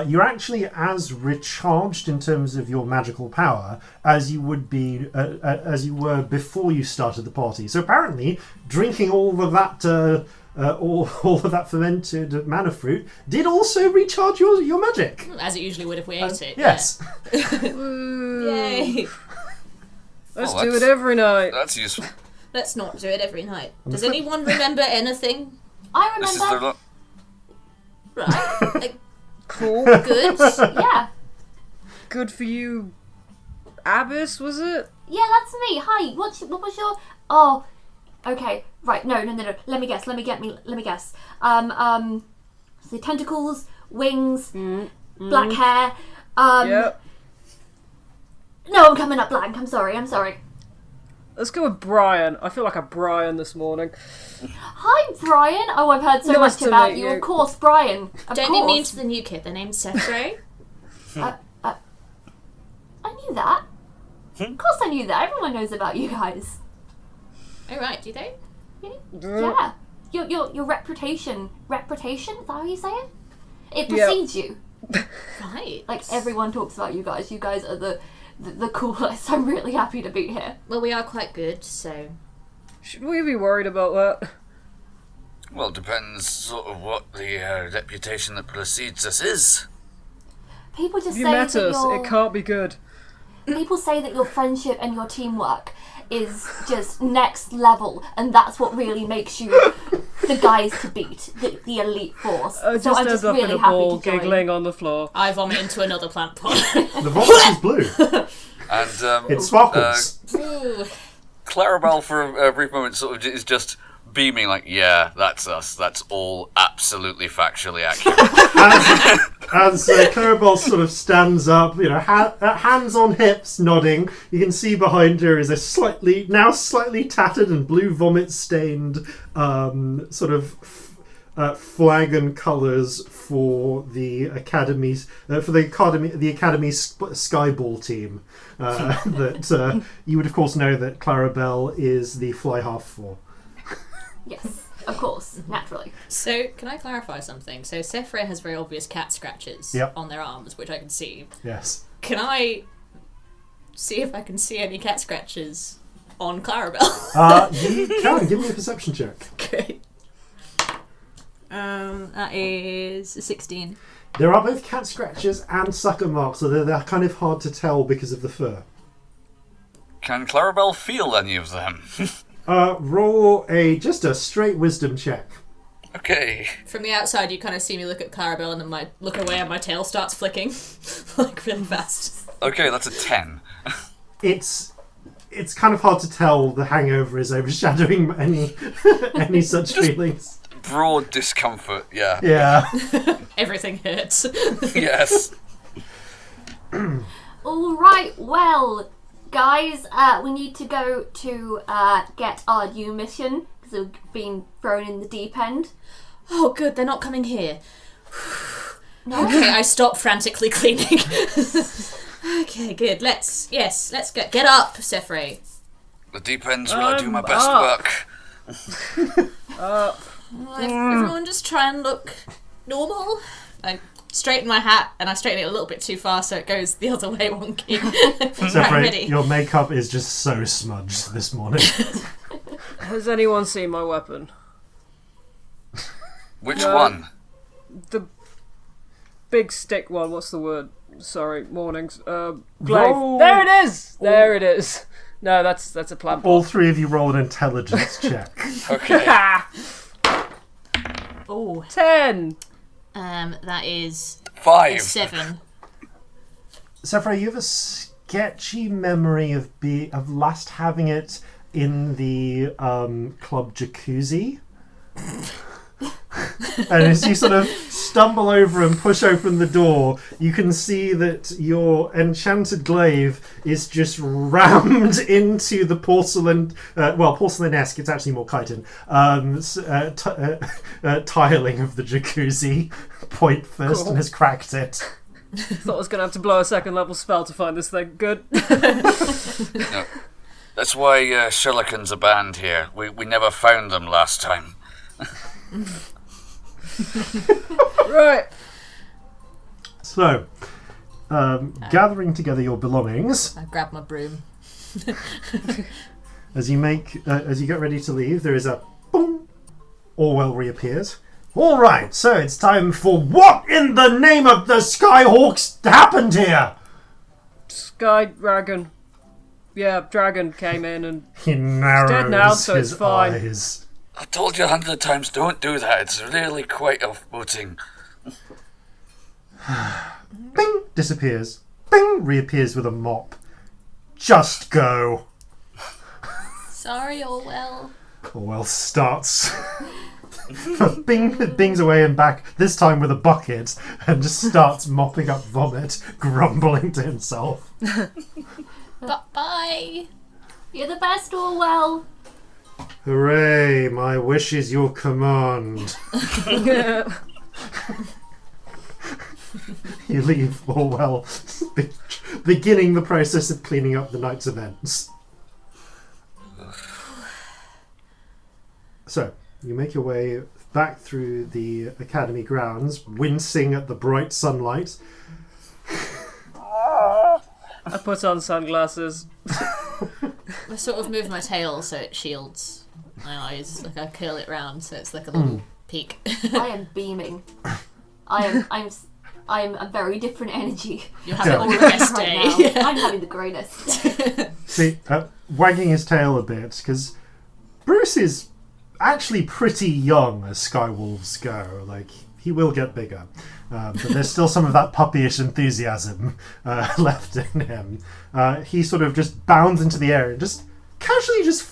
you're actually as recharged in terms of your magical power as you would be, as you were before you started the party. So apparently, drinking all of that. All of that fermented mana fruit did also recharge your magic. As it usually would if we ate it. Yes. Yay. Let's Oh, do it that's- every night. That's useful. Let's not do it every night. Does anyone remember anything? I This is remember. the Right. Like, Cool. good. Yeah. Good for you. Abyss, was it? Yeah, that's me. Hi. What was your? Oh, okay. Right. No. Let me guess. Let me guess. So tentacles, wings, black hair. Yep. No, I'm coming up blank. I'm sorry. Let's go with Brian. I feel like a Brian this morning. Hi, Brian. Oh, I've heard so Nice much to about meet you. you. Of course, Brian. Of Don't be course. mean to the new kid. Their name's Cephray. I knew that. Of course, I knew that. Everyone knows about you guys. Oh, right. Do they? Yeah. Your reputation. Reputation? Is that how you say it? It Yeah. precedes you. Right. Like everyone talks about you guys. You guys are the coolest. I'm really happy to be here. Well, we are quite good, so... Should we be worried about that? Well, it depends sort of what the reputation that precedes us is. People just If you say met that us, it can't be good. people say that your friendship and your teamwork is just next level, and that's what really makes you the guys to beat, the elite force. I So just I'm end just up really in a happy ball, to join. giggling on the floor. I vomit into another plant pot. The vomit is blue. And It sparkles. Ooh. Clarabelle, for a brief moment, sort of is just beaming like, yeah, that's us. That's all absolutely factually accurate. As Clarabelle sort of stands up, hands on hips, nodding, you can see behind her is a slightly tattered and blue vomit-stained flag and colours for the Academy's Skyball team. That you would of course know that Clarabelle is the fly half for. Yes, of course, naturally. So, can I clarify something? So, Cephray has very obvious cat scratches on their arms, which I can see. Yes. Can I see if I can see any cat scratches on Clarabelle? You can. Give me a perception check. Great. That is a 16. There are both cat scratches and sucker marks, so they're kind of hard to tell because of the fur. Can Clarabelle feel any of them? Roll just a straight wisdom check. Okay. From the outside, you kind of see me look at Clarabelle and then look away and my tail starts flicking, like really fast. Okay, that's a 10. It's kind of hard to tell the hangover is overshadowing any such feelings. Broad discomfort, yeah. Yeah. Everything hurts. Yes. All right, well, guys, we need to go to get our new mission because we've been thrown in the deep end. Oh, good, they're not coming here. No? Okay, I stop frantically cleaning. Okay, good. Let's get up, Cephray. The deep end's where I do my best work. Everyone just try and look normal. I straighten my hat and I straighten it a little bit too far so it goes the other way wonky. Cephray, your makeup is just so smudged this morning. Has anyone seen my weapon? Which one? The big stick one. What's the word? Sorry, mornings. Glaive. Roll. There it is! There it is. No, that's a plant. All three of you roll an intelligence check. Okay. Oh. 10! That is 5. 7. Cephray, you have a sketchy memory of last having it in the club jacuzzi. And as you sort of stumble over and push open the door, you can see that your enchanted glaive is just rammed into the porcelain, porcelain-esque, it's actually more chitin, tiling of the jacuzzi point first. Cool. And has cracked it. Thought I was going to have to blow a second level spell to find this thing. Good. No. That's why Shurlikan's are banned here. We never found them last time. Right. So, gathering together your belongings, I grab my broom. as you get ready to leave, there is a boom. Orwell reappears. All right, so it's time for what in the name of the Skyhawks happened here? Sky Dragon. Yeah, dragon came in and He narrows dead now, so his it's fine. eyes. I told you 100 times, don't do that. It's really quite off-putting. Bing, disappears. Bing, reappears with a mop. Just go. Sorry, Orwell. Orwell starts. Bings away and back, this time with a bucket, and just starts mopping up vomit, grumbling to himself. Bye. You're the best, Orwell. Hooray, my wish is your command. You leave Orwell beginning the process of cleaning up the night's events. So, you make your way back through the academy grounds, wincing at the bright sunlight. I put on sunglasses. I sort of move my tail so it shields my eyes. Like I curl it round so it's like a little peak. I am beaming. I'm a very different energy. You're having the best right day. now. Yeah. I'm having the greatest day. See, wagging his tail a bit, because Bruce is actually pretty young as Skywolves go. Like, he will get bigger. But there's still some of that puppyish enthusiasm left in him. He sort of just bounds into the air and just casually just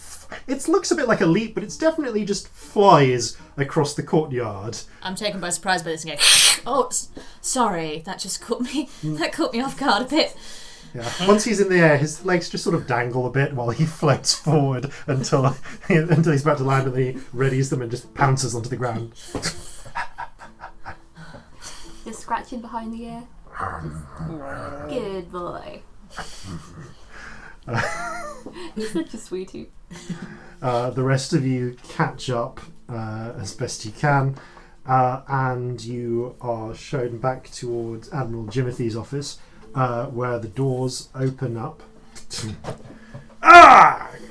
It looks a bit like a leap, but it's definitely just flies across the courtyard. I'm taken by surprise by this and go, sorry, that just caught me. That caught me off guard a bit. Yeah. Once he's in the air, his legs just sort of dangle a bit while he floats forward until he's about to land, and then he readies them and just pounces onto the ground. Just scratching behind the ear. Good boy. You're such a sweetie. The rest of you catch up as best you can, and you are shown back towards Admiral Jimothy's office, where the doors open up.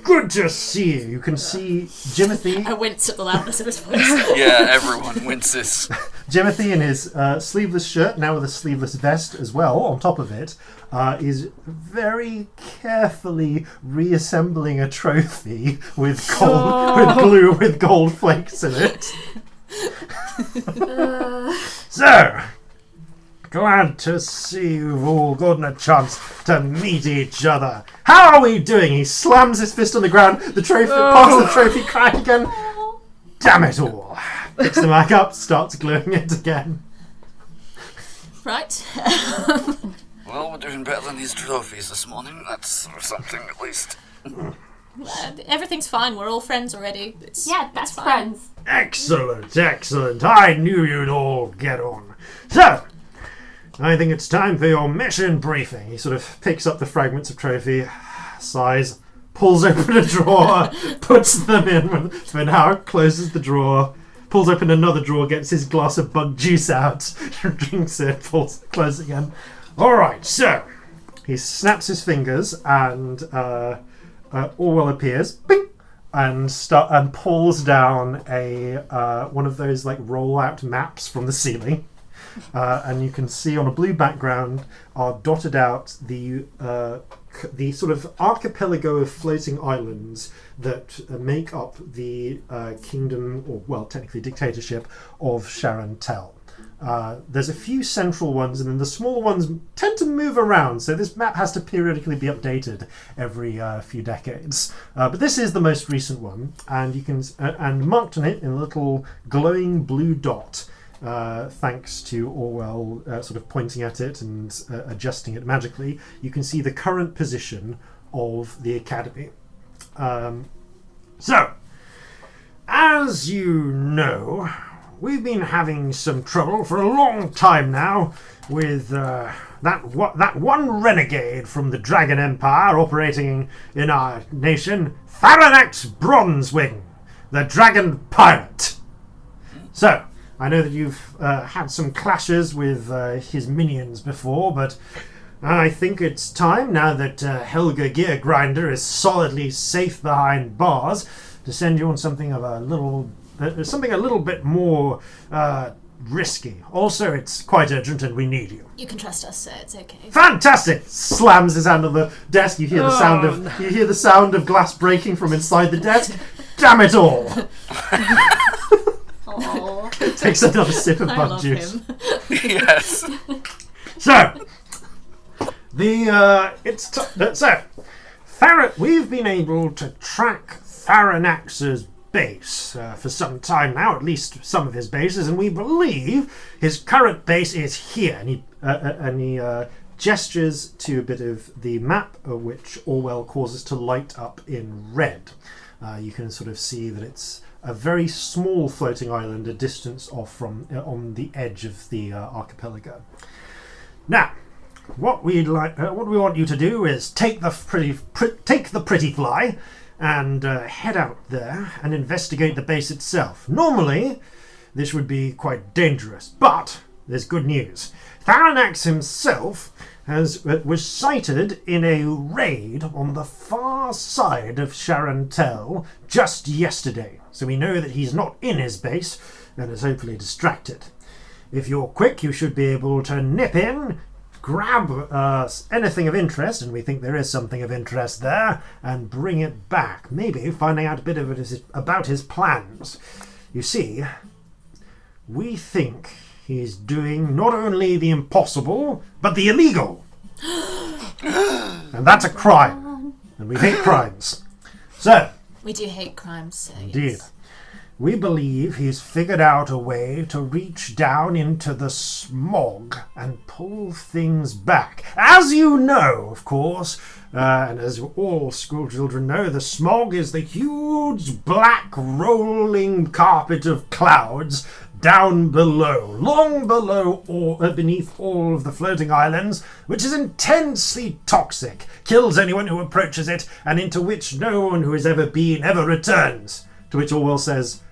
Good to see you. You can see Jimothy. I wince at the loudness of his voice. Yeah, everyone winces. Jimothy in his sleeveless shirt, now with a sleeveless vest as well on top of it, is very carefully reassembling a trophy with glue with gold flakes in it. So, glad to see you've all gotten a chance to meet each other. How are we doing? He slams his fist on the ground. The trophy, parts of the trophy crack again. Damn it all. Picks them back up, starts gluing it again. Right. Well, we're doing better than these trophies this morning. That's something, at least. Everything's fine. We're all friends already. Yeah, best friends. Excellent, excellent. I knew you'd all get on. So, I think it's time for your mission briefing. He sort of picks up the fragments of trophy, sighs, pulls open a drawer, puts them in for now, closes the drawer, pulls open another drawer, gets his glass of bug juice out, drinks it, closes it again. Alright, so he snaps his fingers and Orwell appears, bing, and pulls down a one of those like roll-out maps from the ceiling. And you can see on a blue background are dotted out the sort of archipelago of floating islands that make up the kingdom, or well, technically dictatorship, of Sharan'Tel. There's a few central ones, and then the smaller ones tend to move around, so this map has to periodically be updated every few decades. But this is the most recent one, and you can and marked on it in a little glowing blue dot. Thanks to Orwell sort of pointing at it and adjusting it magically, you can see the current position of the Academy. So, as you know, we've been having some trouble for a long time now with that one renegade from the Dragon Empire operating in our nation, Faranax Bronzewing, the Dragon Pirate. So, I know that you've had some clashes with his minions before, but I think it's time, now that Helga Geargrinder is solidly safe behind bars, to send you on something a little bit more risky. Also, it's quite urgent and we need you. You can trust us, sir. It's okay. Fantastic! Slams his hand on the desk. You hear the sound of glass breaking from inside the desk. Damn it all! Takes another sip of bug juice. Yes. So, we've been able to track Faranax's base for some time now, at least some of his bases, and we believe his current base is here. And he gestures to a bit of the map, which Orwell causes to light up in red. You can sort of see that it's a very small floating island, a distance off from on the edge of the archipelago. Now, what we want you to do is take the pretty fly and head out there and investigate the base itself. Normally, this would be quite dangerous, but there's good news. Faranax himself was sighted in a raid on the far side of Sharan'Tel just yesterday, so we know that he's not in his base and is hopefully distracted. If you're quick, you should be able to nip in, grab anything of interest, and we think there is something of interest there, and bring it back, maybe finding out a bit about his plans. You see, we think he's doing not only the impossible, but the illegal. And that's a crime. And we hate crimes. So, We do hate crimes, so Indeed. yes. We believe he's figured out a way to reach down into the smog and pull things back. As you know, of course, and as all schoolchildren know, the smog is the huge black rolling carpet of clouds down below, long below or beneath all of the floating islands, which is intensely toxic, kills anyone who approaches it, and into which no one who has ever been ever returns. To which Orwell says,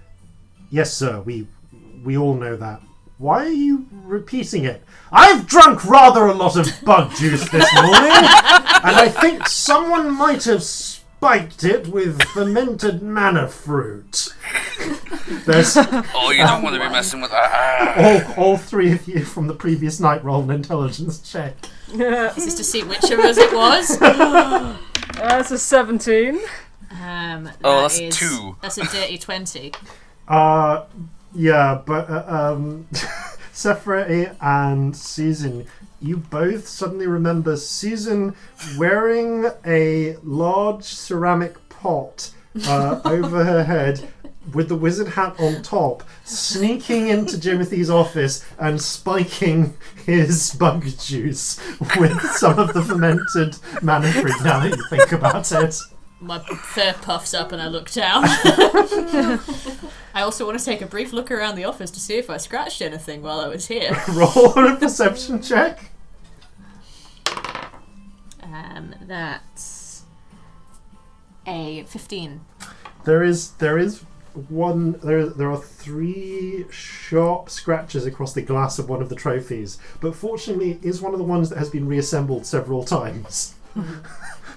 "Yes, sir, we all know that. Why are you repeating it? I've drunk rather a lot of bug juice this morning, and I think someone might have spiked it with fermented manna fruit." There's Oh, you don't want to be messing with that. all three of you from the previous night roll an intelligence check. Is this to see which of us it was? That's a 17. That's 2. That's a dirty 20. Yeah, but Cephray and Susan, you both suddenly remember Susan wearing a large ceramic pot over her head with the wizard hat on top, sneaking into Jimothy's office and spiking his bug juice with some of the fermented mana fruit, now that you think about it. My fur puffs up and I look down. I also want to take a brief look around the office to see if I scratched anything while I was here. Roll a perception check. That's a 15. There are 3 sharp scratches across the glass of one of the trophies, but fortunately it is one of the ones that has been reassembled several times.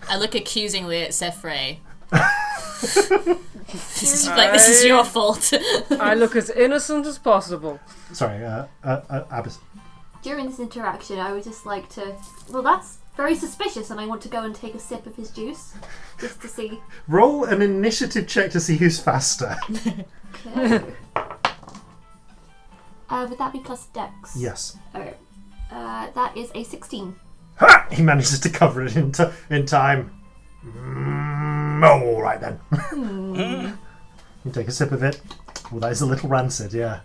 I look accusingly at Cephray. This is your fault. I look as innocent as possible. Sorry, Abbas. During this interaction, I would just like to... Well, that's very suspicious, and I want to go and take a sip of his juice, just to see. Roll an initiative check to see who's faster. Okay. Would that be plus dex? Yes. Okay. That is a 16. Ha! He manages to cover it in time. All right then. You take a sip of it. Well, that is a little rancid, yeah.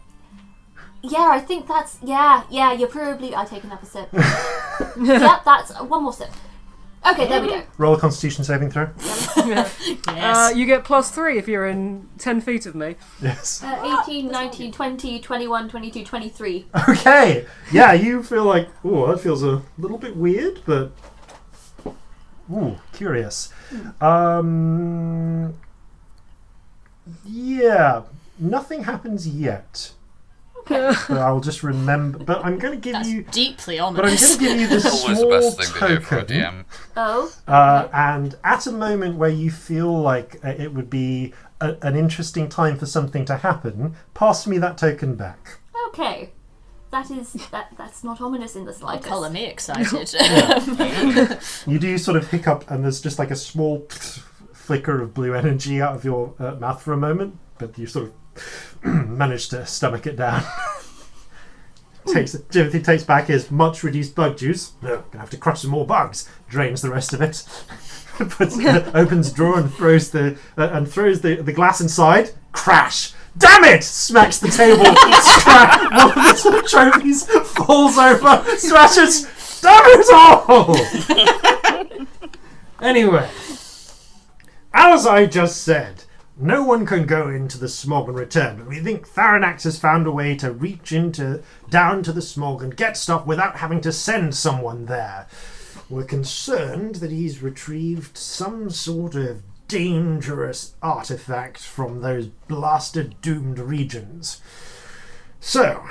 Yeah, I think that's... Yeah, you're probably... I take another sip. Yep, that's... One more sip. Okay, there we go. Roll a Constitution saving throw. Yes. You get +3 if you're in 10 feet of me. Yes. 18, 19, 20, 21, 22, 23. Okay. Yeah, you feel like, oh, that feels a little bit weird, but... Ooh, curious. Yeah, nothing happens yet. Okay. But I'll just remember. But I'm going to give That's you. deeply But I'm ominous. going to give you this Always the small best thing to do for a token. DM. Oh. And at a moment where you feel like it would be an interesting time for something to happen, pass me that token back. Okay. That's not ominous in the Like, slightest. colour me excited. You do sort of hiccup, and there's just like a small flicker of blue energy out of your mouth for a moment, but you sort of manage to stomach it down. Timothy takes back his much reduced bug juice. No, gonna have to crush some more bugs. Drains the rest of it. Opens the drawer and throws the glass inside. Crash! Damn it! Smacks the table. One of the trophies falls over. Smashes. Damn it all! Anyway, as I just said, no one can go into the smog and return, but we think Tharanax has found a way to reach down to the smog and get stuff without having to send someone there. We're concerned that he's retrieved some sort of dangerous artifact from those blasted doomed regions. So,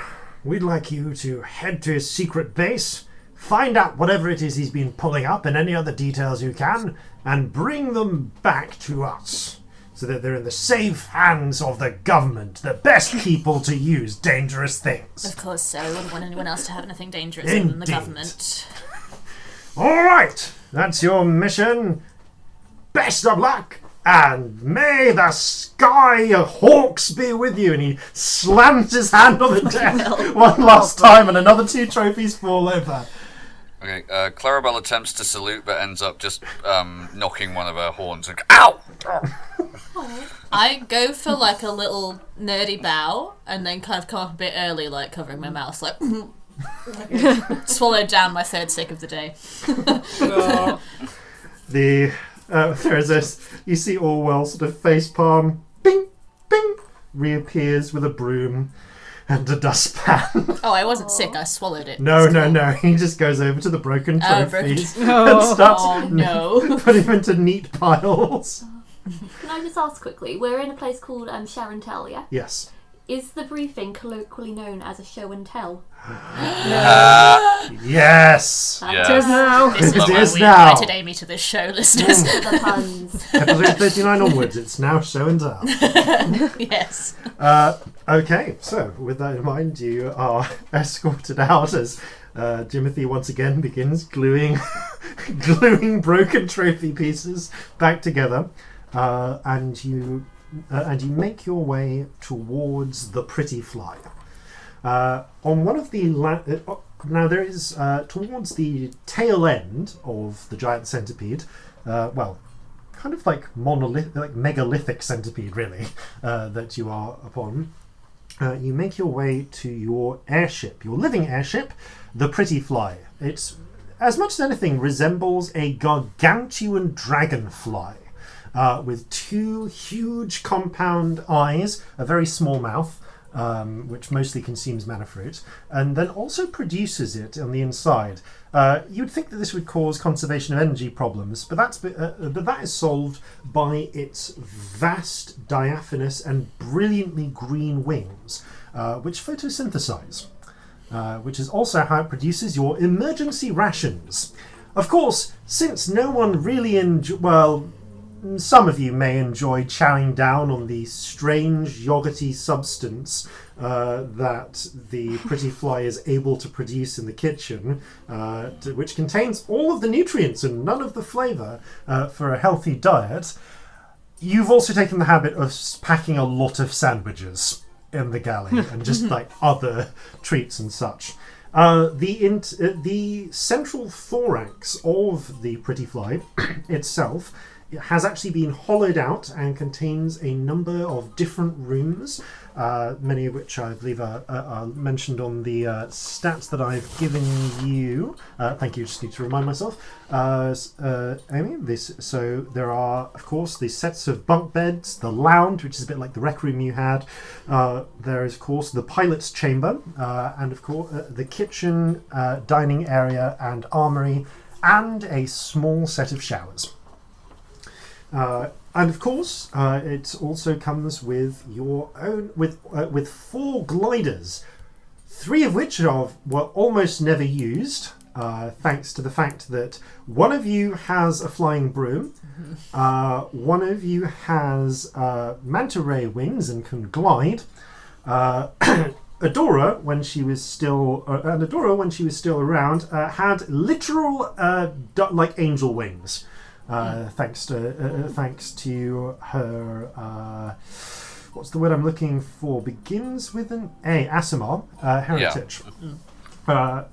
we'd like you to head to his secret base, find out whatever it is he's been pulling up and any other details you can, and bring them back to us, so that they're in the safe hands of the government, the best people to use dangerous things. Of course, so. I wouldn't want anyone else to have anything dangerous other than the Indeed. government. All right, that's your mission. Best of luck, and may the sky hawks be with you. And he slams his hand on the desk one last time, and another 2 trophies fall over. Okay, Clarabelle attempts to salute but ends up just knocking one of her horns. Ow! I go for like a little nerdy bow and then kind of come up a bit early, like covering my mouth, like swallowed down my third stick of the day. There's this. You see Orwell sort of face palm, bing, bing, reappears with a broom and a dustpan. Oh, I wasn't sick. I swallowed it. No. He just goes over to the broken trophy broken and starts putting them into neat piles. Can I just ask quickly? We're in a place called Sharan'Tel, yeah? Yes. Is the briefing colloquially known as a show and tell? Yes. Yeah. It is now. This is It why is we now. invited Amy to this show, listeners. The puns. Episode 39 onwards, it's now show and tell. Yes. Okay, so with that in mind, you are escorted out as Timothy once again begins gluing broken trophy pieces back together, and you make your way towards the pretty fly. On one of the now there is towards the tail end of the giant centipede, kind of like megalithic centipede, really, that you are upon. You make your way to your airship, your living airship, the Pretty Fly. It's, as much as anything, resembles a gargantuan dragonfly with two huge compound eyes, a very small mouth, which mostly consumes mana fruit, and then also produces it on the inside. You'd think that this would cause conservation of energy problems, but that is solved by its vast, diaphanous, and brilliantly green wings, which photosynthesize, which is also how it produces your emergency rations. Of course, since no one really some of you may enjoy chowing down on the strange yogurty substance that the Pretty Fly is able to produce in the kitchen, which contains all of the nutrients and none of the flavour for a healthy diet. You've also taken the habit of packing a lot of sandwiches in the galley and just like other treats and such. The central thorax of the Pretty Fly itself has actually been hollowed out and contains a number of different rooms, many of which I believe are mentioned on the stats that I've given you. Thank you, just need to remind myself. Amy, so there are, of course, the sets of bunk beds, the lounge, which is a bit like the rec room you had. There is, of course, the pilot's chamber, and, of course, the kitchen, dining area and armoury, and a small set of showers. And of course, it also comes with your own with 4 gliders, 3 of which were almost never used, thanks to the fact that one of you has a flying broom, one of you has manta ray wings and can glide. Adora, when she was still around, had literal like angel wings. Thanks to her, what's the word I'm looking for? Begins with an A. Asimar heritage. Yeah.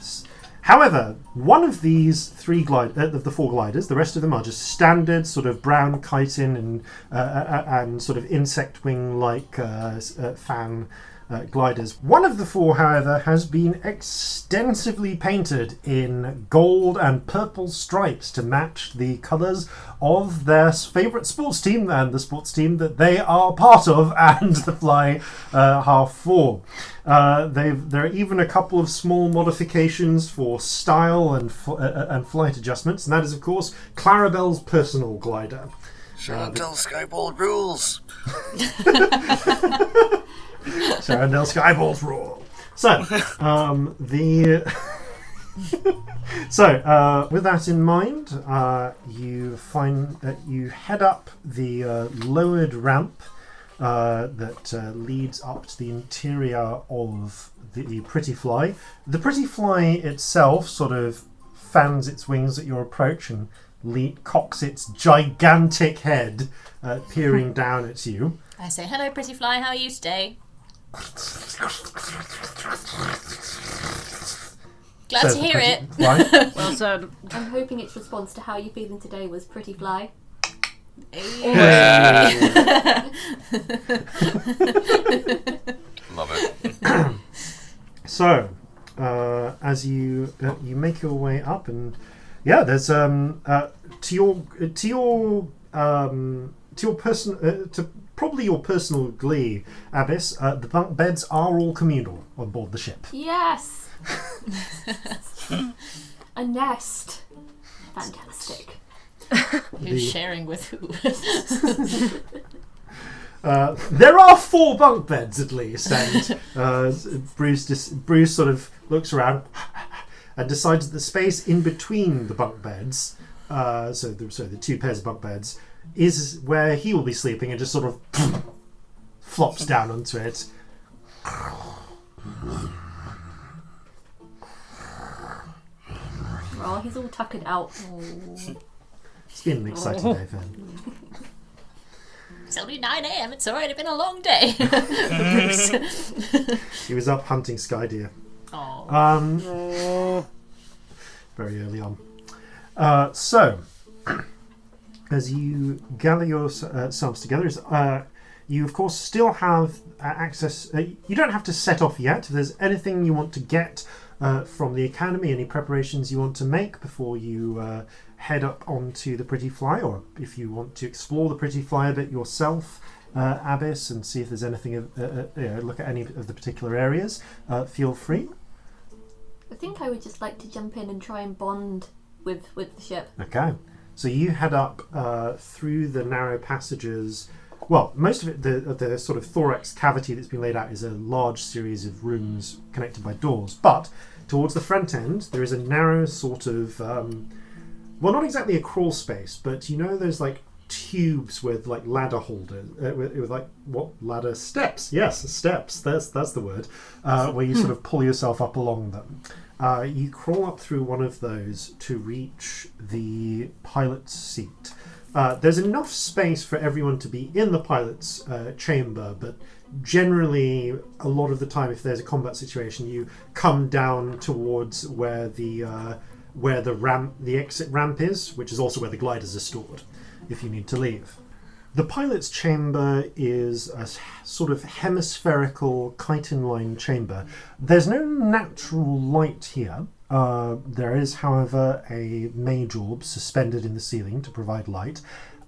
However, one of these 3 of the 4 gliders, the rest of them are just standard sort of brown chitin and sort of insect wing like fan gliders. One of the 4, however, has been extensively painted in gold and purple stripes to match the colours of their favourite sports team and the sports team that they are part of and the Fly half 4. There are even a couple of small modifications for style and flight adjustments, and that is, of course, Clarabelle's personal glider. Sharan'Tel Skyball rules. Sharan'Tel Skyballs rule. So, with that in mind, you find that you head up the lowered ramp that leads up to the interior of the Pretty Fly. The Pretty Fly itself sort of fans its wings at your approach and cocks its gigantic head, peering down at you. I say, hello, Pretty Fly, how are you today? Glad to hear it. Well said. I'm hoping its response to how you feeling today was Pretty Fly. Love it. So, as you make your way up, and there's to probably your personal glee, Abyss. The bunk beds are all communal on board the ship. Yes. A nest. Fantastic. Who's sharing with who? There are 4 bunk beds at least, and Bruce sort of looks around and decides that the space in between the bunk beds, so the 2 pairs of bunk beds, is where he will be sleeping, and just sort of flops down onto it. Oh, he's all tuckered out. It's been an exciting day for him. It's only 9 a.m. It's already been a long day for Bruce. He was up hunting sky deer. Very early on. So, as you gather yourselves together, you of course still have access. You don't have to set off yet. If there's anything you want to get from the academy, any preparations you want to make before you head up onto the Pretty Fly, or if you want to explore the Pretty Fly a bit yourself, Abyss, and see if there's anything, look at any of the particular areas, feel free. I think I would just like to jump in and try and bond with the ship. Okay. So you head up through the narrow passages. Well, most of it, the sort of thorax cavity that's been laid out is a large series of rooms connected by doors. But towards the front end, there is a narrow sort of, well, not exactly a crawl space, but you know those like tubes with like ladder holders, with like what ladder steps? Yes, steps. That's the word. Where you sort of pull yourself up along them. You crawl up through one of those to reach the pilot's seat. There's enough space for everyone to be in the pilot's chamber, but generally, a lot of the time, if there's a combat situation, you come down towards where the exit ramp is, which is also where the gliders are stored, if you need to leave. The pilot's chamber is a sort of hemispherical chitin-lined chamber. There's no natural light here. There is, however, a mage orb suspended in the ceiling to provide light,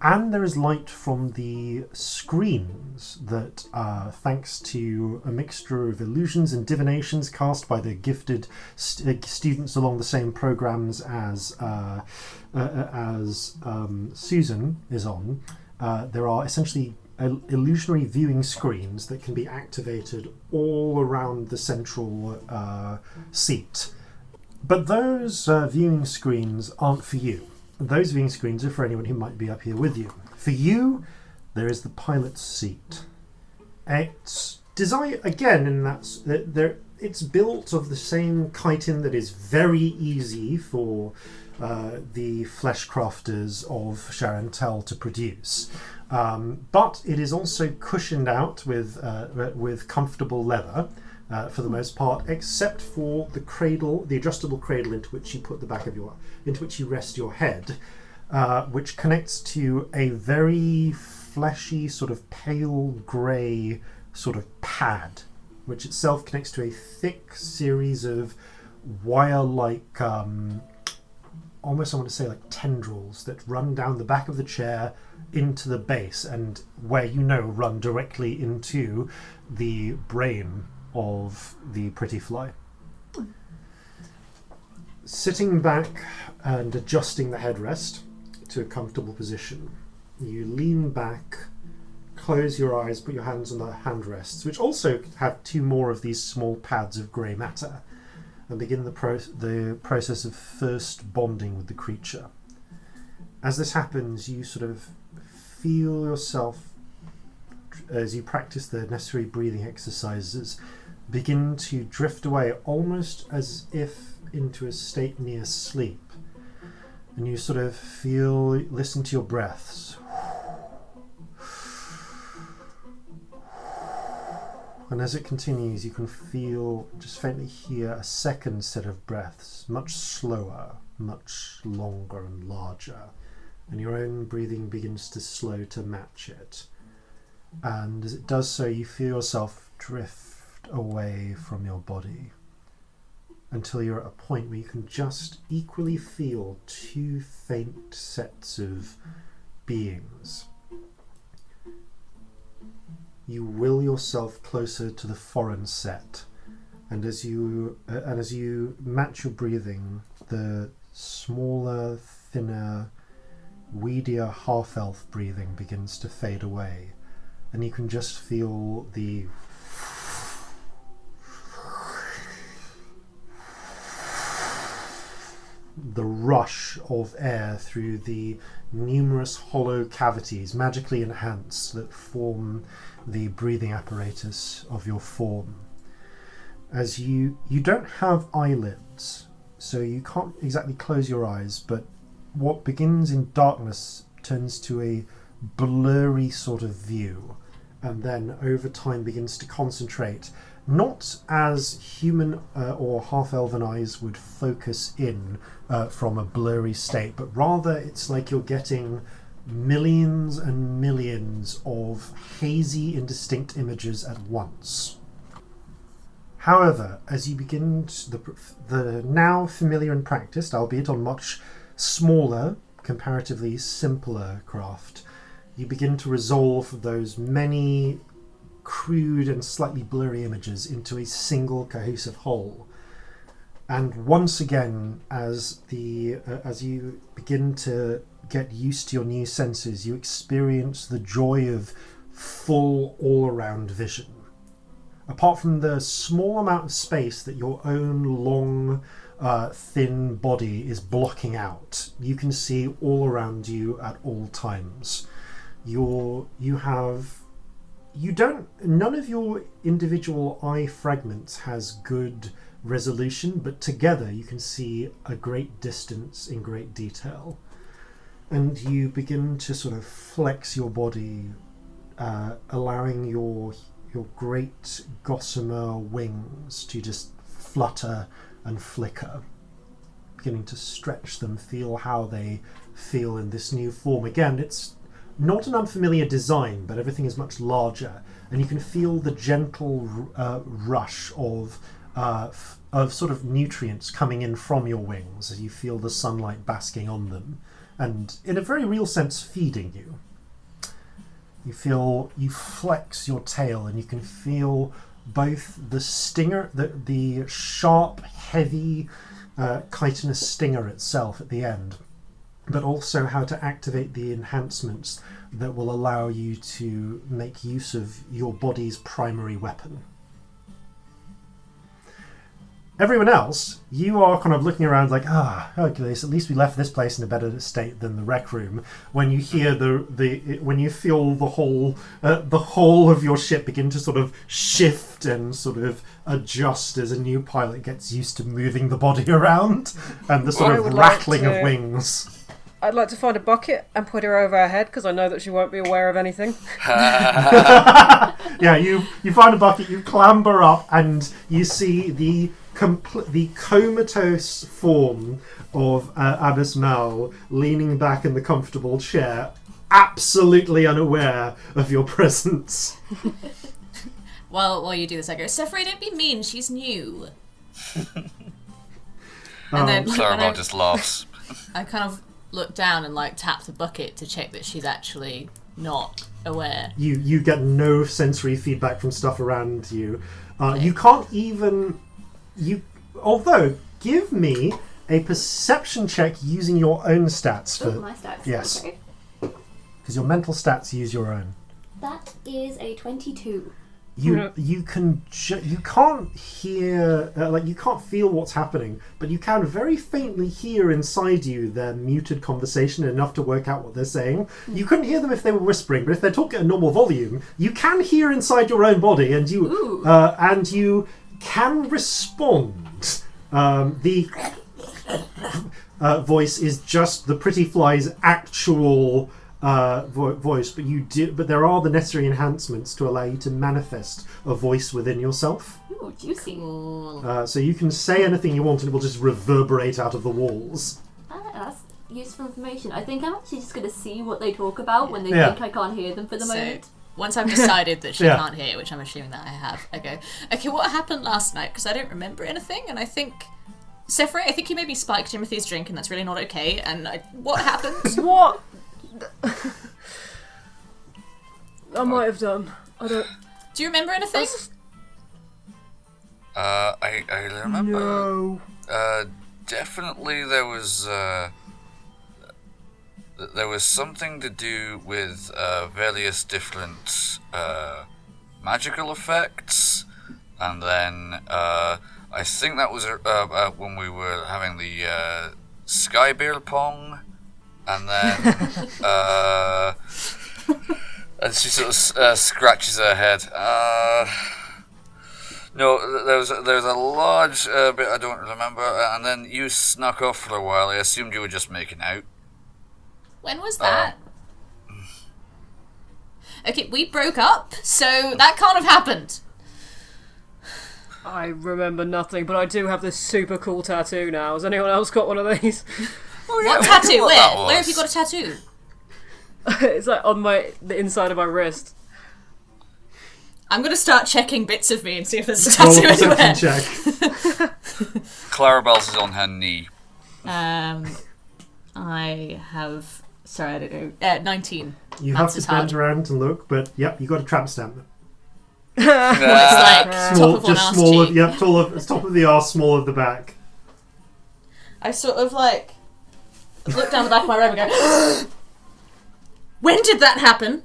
and there is light from the screens that, thanks to a mixture of illusions and divinations cast by the gifted students along the same programs as Susan is on, there are essentially illusionary viewing screens that can be activated all around the central seat. But those viewing screens aren't for you. Those viewing screens are for anyone who might be up here with you. For you, there is the pilot's seat. It's designed, again, in that it's built of the same chitin that is very easy for the flesh crafters of Sharan'Tel to produce. But it is also cushioned out with comfortable leather. For the most part, except for the cradle, the adjustable cradle into which you rest your head, which connects to a very fleshy, sort of pale grey sort of pad, which itself connects to a thick series of wire-like, almost I want to say like tendrils that run down the back of the chair into the base, and where run directly into the brain of the Pretty Fly. Sitting back and adjusting the headrest to a comfortable position, you lean back, close your eyes, put your hands on the handrests, which also have 2 more of these small pads of grey matter, and begin the process of first bonding with the creature. As this happens, you sort of feel yourself, as you practice the necessary breathing exercises, begin to drift away, almost as if into a state near sleep. And you sort of listen to your breaths. And as it continues, you can just faintly hear a second set of breaths, much slower, much longer and larger, and your own breathing begins to slow to match it. And as it does so, you feel yourself drift away from your body until you're at a point where you can just equally feel two faint sets of beings. You will yourself closer to the foreign set, and as you match your breathing, the smaller, thinner, weedier half-elf breathing begins to fade away, and you can just feel the rush of air through the numerous hollow cavities, magically enhanced, that form the breathing apparatus of your form. As you don't have eyelids, so you can't exactly close your eyes, but what begins in darkness turns to a blurry sort of view, and then over time begins to concentrate, not as human or half-elven eyes would focus in from a blurry state, but rather it's like you're getting millions and millions of hazy, indistinct images at once. However, as you begin the now familiar and practiced, albeit on much smaller, comparatively simpler craft, you begin to resolve those many crude and slightly blurry images into a single cohesive whole. And once again, as you begin to get used to your new senses, you experience the joy of full all-around vision. Apart from the small amount of space that your own long, thin body is blocking out, you can see all around you at all times. None of your individual eye fragments has good resolution, but together you can see a great distance in great detail. And you begin to sort of flex your body, allowing your great gossamer wings to just flutter and flicker, beginning to stretch them, feel how they feel in this new form. Again, it's not an unfamiliar design, but everything is much larger, and you can feel the gentle rush of sort of nutrients coming in from your wings as you feel the sunlight basking on them, and in a very real sense feeding you. You flex your tail, and you can feel both the stinger, the sharp, heavy, chitinous stinger itself at the end, but also how to activate the enhancements that will allow you to make use of your body's primary weapon. Everyone else, you are kind of looking around like, okay, so at least we left this place in a better state than the rec room. When you hear when you feel the whole of your ship begin to sort of shift and sort of adjust as a new pilot gets used to moving the body around, and the sort of rattling of wings. I'd like to find a bucket and put her over her head, because I know that she won't be aware of anything. Yeah, you find a bucket, you clamber up, and you see the comatose form of Abbess Mel leaning back in the comfortable chair, absolutely unaware of your presence. While you do this, I go, Cephray, don't be mean, she's new. And then Clarabelle just laughs. I kind of look down and tap the bucket to check that she's actually not aware. You get no sensory feedback from stuff around you. You can't even... Although, give me a perception check using your own stats. My stats? Yes. Okay. Because your mental stats use your own. That is a 22. You can't hear, you can't feel what's happening, but you can very faintly hear inside you their muted conversation enough to work out what they're saying. You couldn't hear them if they were whispering, but if they're talking at a normal volume, you can hear inside your own body, and you can respond. The voice is just the pretty fly's actual voice, but there are the necessary enhancements to allow you to manifest a voice within yourself. Ooh, juicy. So you can say anything you want, and it will just reverberate out of the walls. useful information. I think I'm actually just going to see what they talk about when they Yeah. think I can't hear them for the moment. Once I've decided that she Yeah. can't hear, which I'm assuming that I have, I go, okay, what happened last night? Because I don't remember anything, and I think... Cephray, I think you maybe spiked Timothy's drink, and that's really not okay, and what happened? What? I might have done. I don't... Do you remember anything? I remember. No. Definitely there was something to do with various different magical effects, and then I think that was when we were having the Sky Beer Pong, and then and she sort of scratches her head. No, there was a large bit I don't remember, and then you snuck off for a while. I assumed you were just making out. When was that? Okay, we broke up, so that can't have happened. I remember nothing, but I do have this super cool tattoo now. Has anyone else got one of these? Oh, What tattoo? Where have you got a tattoo? It's like on the inside of my wrist. I'm gonna start checking bits of me and see if there's a Roll a tattoo anywhere. perception check. Clarabelle's is on her knee. I have... Sorry, I don't know. 19. You Maths have is to bend hard. around and look, but yep, you got a tramp stamp. It's like Small, top of one just arse small. cheek. Yep, it's top of the arse, small of the back. I sort of like look down the back of my robe and go, when did that happen?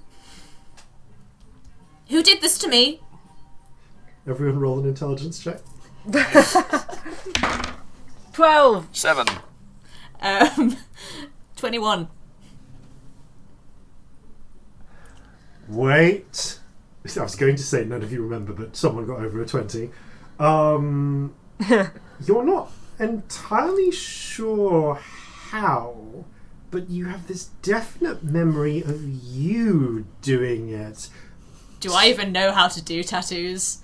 Who did this to me? Everyone roll an intelligence check. 12. 7. 21. Wait. I was going to say none of you remember, but someone got over a 20. You're not entirely sure how, but you have this definite memory of you doing it. Do I even know how to do tattoos?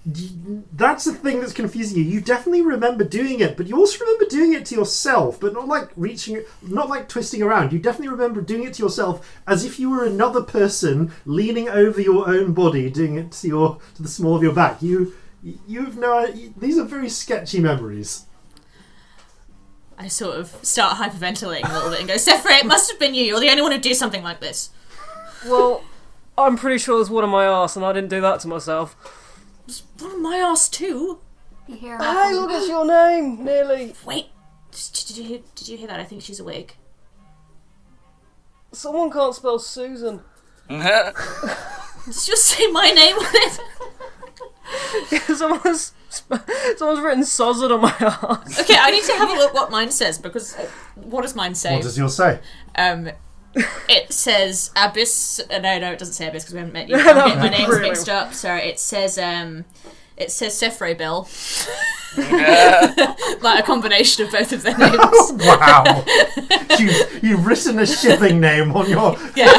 That's the thing that's confusing you. You definitely remember doing it, but you also remember doing it to yourself, but not like not like twisting around. You definitely remember doing it to yourself as if you were another person leaning over your own body, doing it to the small of your back. You've these are very sketchy memories. I sort of start hyperventilating a little bit and go, Cephray, it must have been you. You're the only one who'd do something like this. Well, I'm pretty sure there's one on my arse, and I didn't do that to myself. It's one of my ass too. You hear Hey, look, it's your name, nearly. Wait, did you hear that? I think she's awake. Someone can't spell Susan. Did you just say my name on it? Someone's written Sozzard on my arse. Okay, I need to have a look what mine says, because what does mine say? What does yours say? It says Abyss. No, it doesn't say Abyss because we haven't met you. No, I'm getting my names really. mixed up. Sorry, it says Cephray Bell. Like a combination of both of their names. Wow. You've written a shipping name on your... Yeah.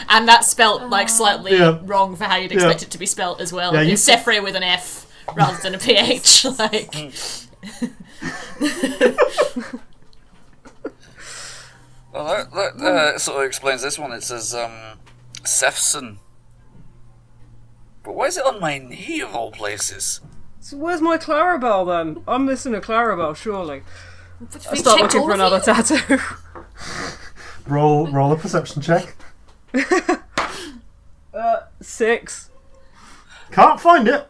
And that's spelt like slightly wrong for how you'd expect it to be spelt as well. Yeah, It's Cephray with an F rather than a PH. Like. Well, that sort of explains this one. It says, Sefson. But why is it on my knee, of all places? So where's my Clarabelle then? I'm missing a Clarabelle, surely. I We start checked looking all for of another you. tattoo. Roll a perception check. 6. Can't find it.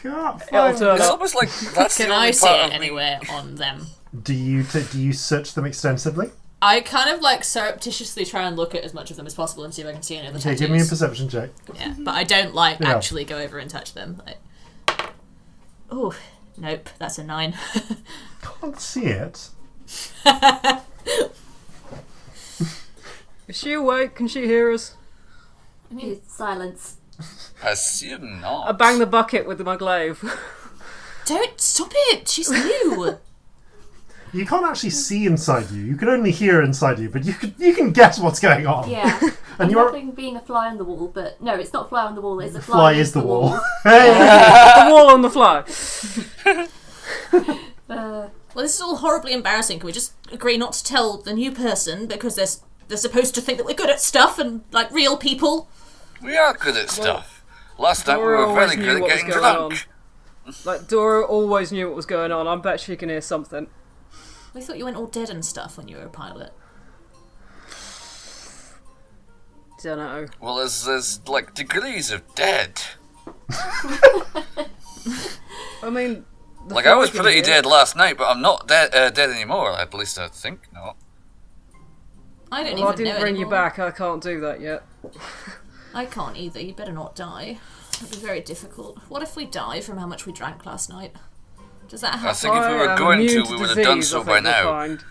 Can't find It'll turn It's it. almost like that's Can the I only see part it of me. anywhere on them? Do you search them extensively? I kind of like surreptitiously try and look at as much of them as possible and see if I can see any of the Okay, tattoos. give me a perception check. Yeah, but I don't like Yeah. actually go over and touch them. Like... Oh, nope, that's a 9. Can't see it. Is she awake? Can she hear us? Silence. Assume I not. bang the bucket with my glaive. Don't stop it. She's new. You can't actually see inside you. You can only hear inside you, but you can guess what's going on. Yeah. And I'm you're loving being a fly on the wall, but no, it's not a fly on the wall, it's a fly is the wall. The wall on the fly. Uh, Well, this is all horribly embarrassing. Can we just agree not to tell the new person because they're supposed to think that we're good at stuff and like real people? We are good at stuff. Last time we Dora were always very knew good at what was getting going drunk. Like, Dora always knew what was going on. I bet she can hear something. We thought you went all dead and stuff when you were a pilot. Dunno. Well, there's like degrees of dead. I mean... Like, I was pretty dead last night, but I'm not dead anymore. At least I think not. I don't Well, even I know didn't bring you anymore. back. I can't do that yet. I can't either. You better not die. That'd be very difficult. What if we die from how much we drank last night? Does that I happen? think if we were am going immune to, we would have done disease, so I by think we'll now. find.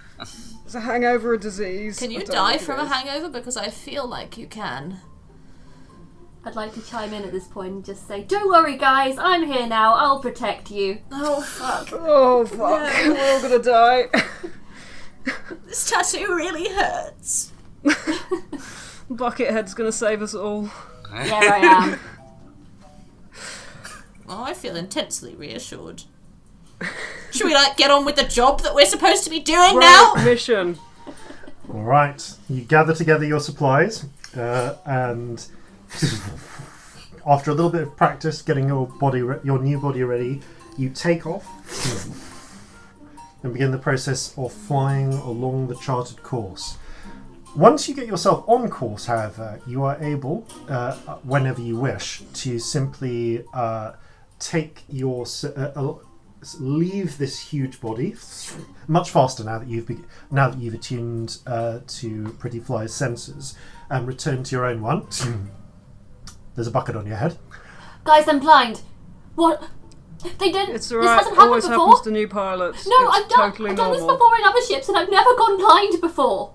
Is a hangover a disease? Can you I don't die think from it a is. hangover? Because I feel like you can. I'd like to chime in at this point and just say, don't worry guys, I'm here now, I'll protect you. Oh, fuck. Oh, fuck. We're all gonna die. This tattoo really hurts. Buckethead's gonna save us all. There I am. Well, I feel intensely reassured. Should we, get on with the job that we're supposed to be doing now? Right, mission. All right, you gather together your supplies, and after a little bit of practice getting your new body ready, you take off and begin the process of flying along the charted course. Once you get yourself on course, however, you are able, whenever you wish, to simply take your leave this huge body much faster now that you've attuned to Pretty Fly's senses, and return to your own one. There's a bucket on your head. Guys, I'm blind. What? They didn't. It's This alright. hasn't happened Always before. happens to new pilots. No, It's I've done totally this normal. before in other ships, and I've never gone blind before.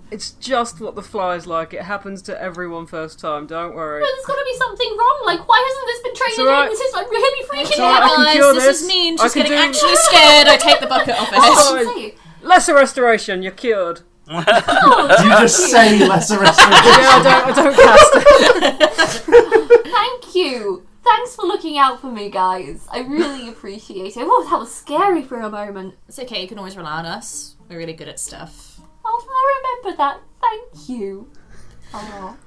It's just what the fly's like. It happens to everyone first time. Don't worry. No, there's got to be something wrong. Like, why hasn't this been trained It's in? alright. This is like really freaking alright, out. I can Guys, cure this this. is mean. I She's can getting do- actually scared. I take the bucket off her head. Oh, Say, Lesser restoration. You're cured. oh, You just say lesser restoration. Yeah, I don't cast it. thank you. Thanks for looking out for me, guys. I really appreciate it. Oh, that was scary for a moment. It's okay. You can always rely on us. We're really good at stuff. I'll remember that. Thank you. Oh.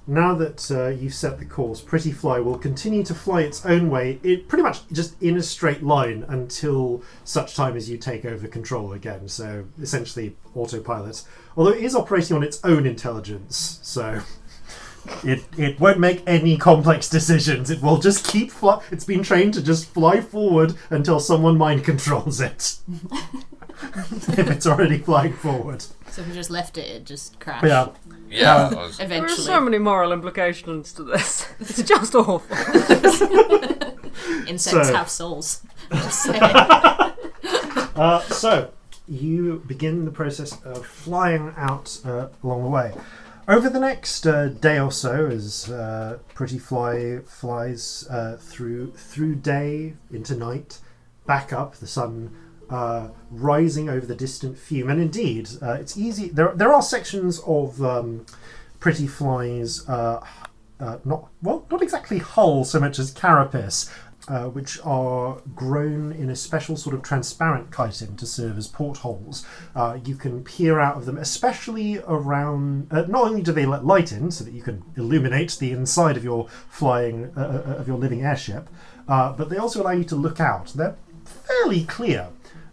Now that you've set the course, Pretty Fly will continue to fly its own way, pretty much just in a straight line until such time as you take over control again. So essentially autopilot. Although it is operating on its own intelligence, so it won't make any complex decisions. It will just keep it's been trained to just fly forward until someone mind controls it. If it's already flying forward. So if we just left it, it'd just crash. Yeah. Yeah. There are Eventually. so many moral implications to this. It's just awful. Insects So- have souls. Just saying. So you begin the process of flying out along the way. Over the next day or so, as Pretty Fly flies through day into night, back up, the sun rising over the distant fume, and indeed, it's easy. There are sections of Pretty Fly's not exactly hull so much as carapace, which are grown in a special sort of transparent chitin to serve as portholes. You can peer out of them, especially around. Not only do they let light in, so that you can illuminate the inside of your living airship, but they also allow you to look out. They're fairly clear.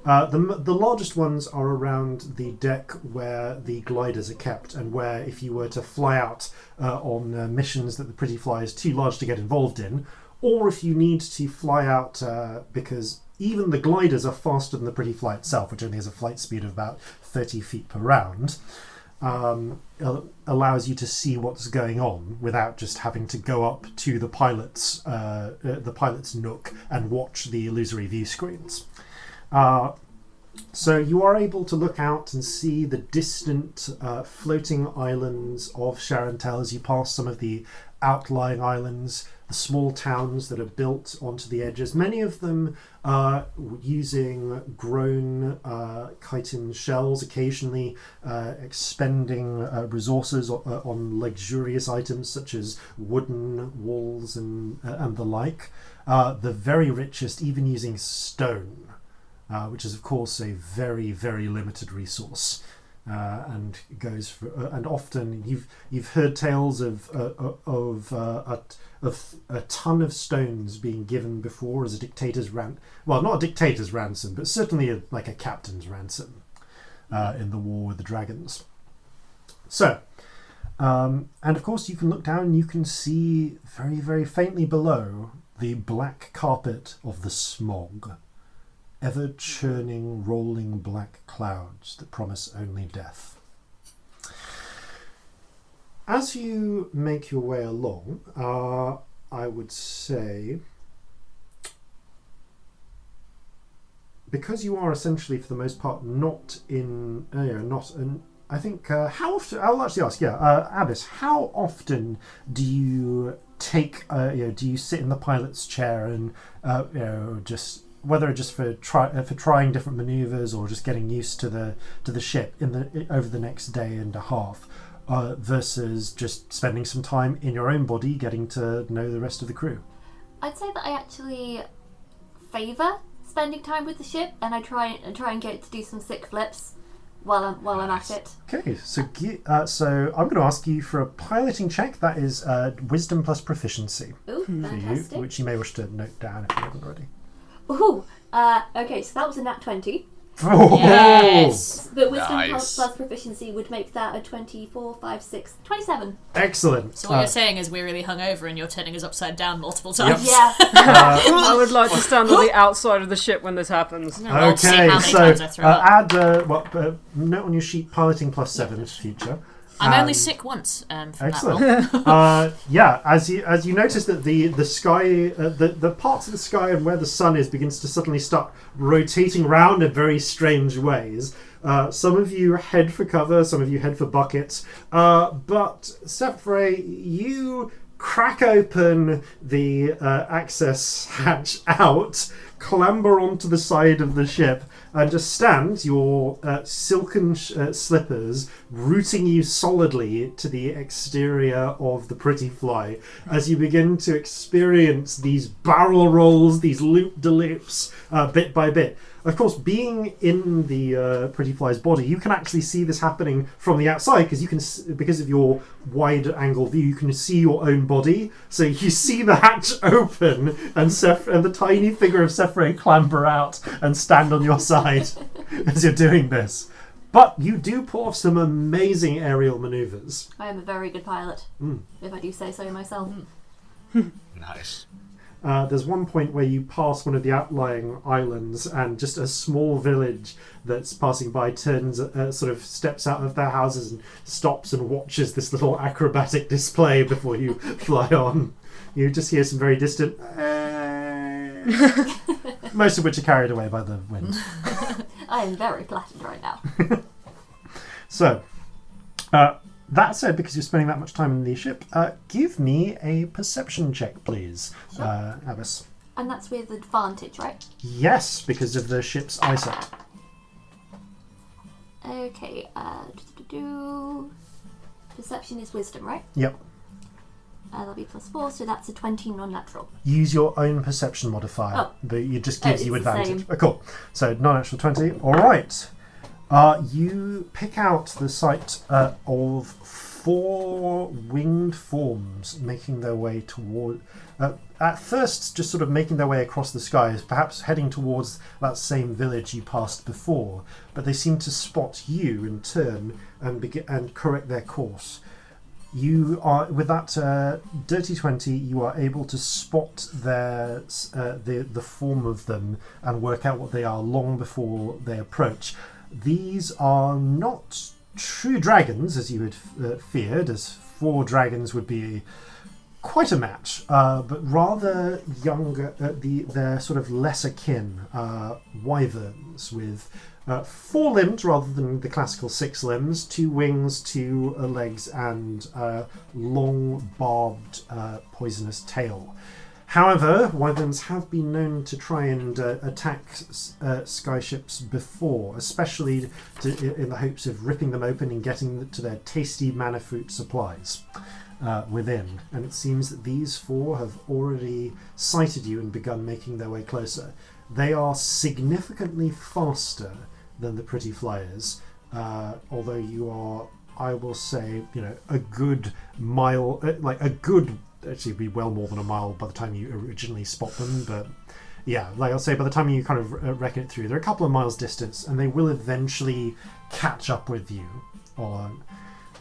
The largest ones are around the deck where the gliders are kept, and where if you were to fly out on missions that the Pretty Fly is too large to get involved in, or if you need to fly out because even the gliders are faster than the Pretty Fly itself, which only has a flight speed of about 30 feet per round, allows you to see what's going on without just having to go up to the pilot's nook and watch the illusory view screens. So you are able to look out and see the distant floating islands of Sharan'Tel as you pass some of the outlying islands, the small towns that are built onto the edges, many of them using grown chitin shells, occasionally expending resources on luxurious items such as wooden walls and the like. The very richest even using stone. which is of course a very, very limited resource, and goes for, and often you've heard tales of a ton of stones being given before as a dictator's well, not a dictator's ransom, but certainly like a captain's ransom in the war with the dragons. So, and of course you can look down and you can see very, very faintly below the black carpet of the smog, ever churning, rolling black clouds that promise only death. As you make your way along, I would say, because you are essentially for the most part not in, I think, how often, I'll actually ask, Abyss, how often do you take, do you sit in the pilot's chair and, just, whether just for trying different maneuvers or just getting used to the ship over the next day and a half, versus just spending some time in your own body getting to know the rest of the crew? I'd say that I actually favour spending time with the ship, and I try and get it to do some sick flips while I'm at it. Okay, so I'm going to ask you for a piloting check. That is wisdom plus proficiency. Ooh, for fantastic. you, which you may wish to note down if you haven't already. Ooh, okay, so that was a nat 20. Oh! Yes. But wisdom Nice. plus proficiency would make that a 24, 5, 6, 27. Excellent. So what you're saying is we're really hungover and you're turning us upside down multiple Yep. times. Yeah. I would like to stand on the outside of the ship when this happens. We'll see how Okay, many so times I throw up. add note on your sheet piloting plus 7 for future. I'm only And- sick once from that roll. Excellent. As you notice that the sky, the parts of the sky and where the sun is begins to suddenly start rotating round in very strange ways. Some of you head for cover, some of you head for buckets, but Cephray, you crack open the access hatch out, clamber onto the side of the ship, and just stand, your silken slippers rooting you solidly to the exterior of the Pretty Fly as you begin to experience these barrel rolls, these loop-de-loops, bit by bit. Of course, being in the Pretty Fly's body, you can actually see this happening from the outside because of your wide-angle view, you can see your own body. So you see the hatch open and the tiny figure of Cephray clamber out and stand on your side as you're doing this. But you do pull off some amazing aerial maneuvers. I am a very good pilot, if I do say so myself. Nice. There's one point where you pass one of the outlying islands and just a small village that's passing by turns, sort of steps out of their houses and stops and watches this little acrobatic display before you fly on. You just hear some very distant most of which are carried away by the wind. I am very flattered right now. So, that said, because you're spending that much time in the ship, give me a perception check, please, Abyss. And that's with advantage, right? Yes, because of the ship's eyesight. Okay, perception is wisdom, right? Yep. That'll be +4, so that's a 20 non-natural. Use your own perception modifier. Oh. But it just gives you it's the advantage. same. Oh, cool. So non-natural 20. All right. You pick out the sight of 4 winged forms making their way toward... at first, just sort of making their way across the skies, perhaps heading towards that same village you passed before. But they seem to spot you and turn and correct their course. You are, with that dirty 20, you are able to spot the form of them and work out what they are long before they approach. These are not true dragons, as you had feared, as 4 dragons would be quite a match, but rather younger, they're sort of lesser kin, wyverns with 4 limbs rather than the classical 6 limbs, 2 wings, 2 legs, and long, barbed, poisonous tail. However, wyverns have been known to try and attack skyships before, especially in the hopes of ripping them open and getting to their tasty mana fruit supplies within. And it seems that these 4 have already sighted you and begun making their way closer. They are significantly faster than the pretty flyers, although you are, I will say, a good mile, actually be well more than a mile by the time you originally spot them, but yeah, like I'll say, by the time you kind of reckon it through, they're a couple of miles distance, and they will eventually catch up with you.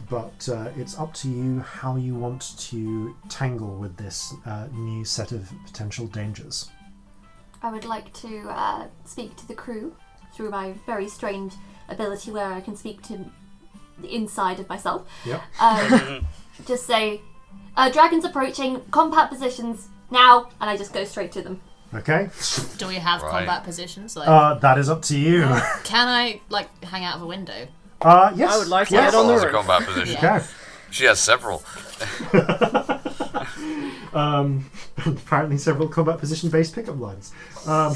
But it's up to you how you want to tangle with this new set of potential dangers. I would like to speak to the crew through my very strange ability where I can speak to the inside of myself. Yep. Just say, dragons approaching, combat positions, now, and I just go straight to them. Okay. Do we have Right. combat positions? Like, That is up to you. can I hang out of a window? Yes. I would like to yes. get on the Well, that's a roof. combat position. Okay. She has several. Apparently several combat position based pickup lines. All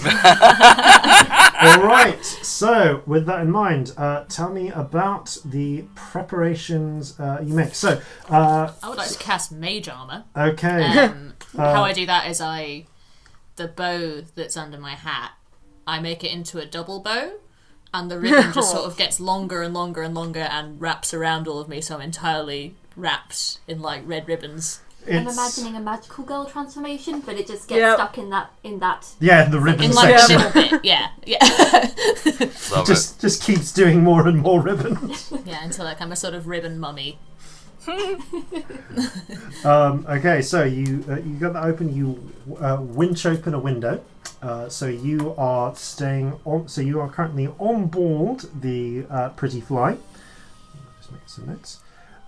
right, so with that in mind, tell me about the preparations you make. So I would like to cast mage armor. okay. How I do that is the bow that's under my hat, I make it into a double bow, and the ribbon just sort of gets longer and longer and longer and wraps around all of me, so I'm entirely wrapped in like red ribbons. I'm imagining a magical girl transformation, but it just gets stuck in that. Yeah, the ribbon In like section. a little bit, yeah. Love it. just keeps doing more and more ribbons. Yeah, until like I'm a sort of ribbon mummy. Okay, so you got that open. You winch open a window. So you are staying on. So you are currently on board the Pretty Fly. Just make some notes.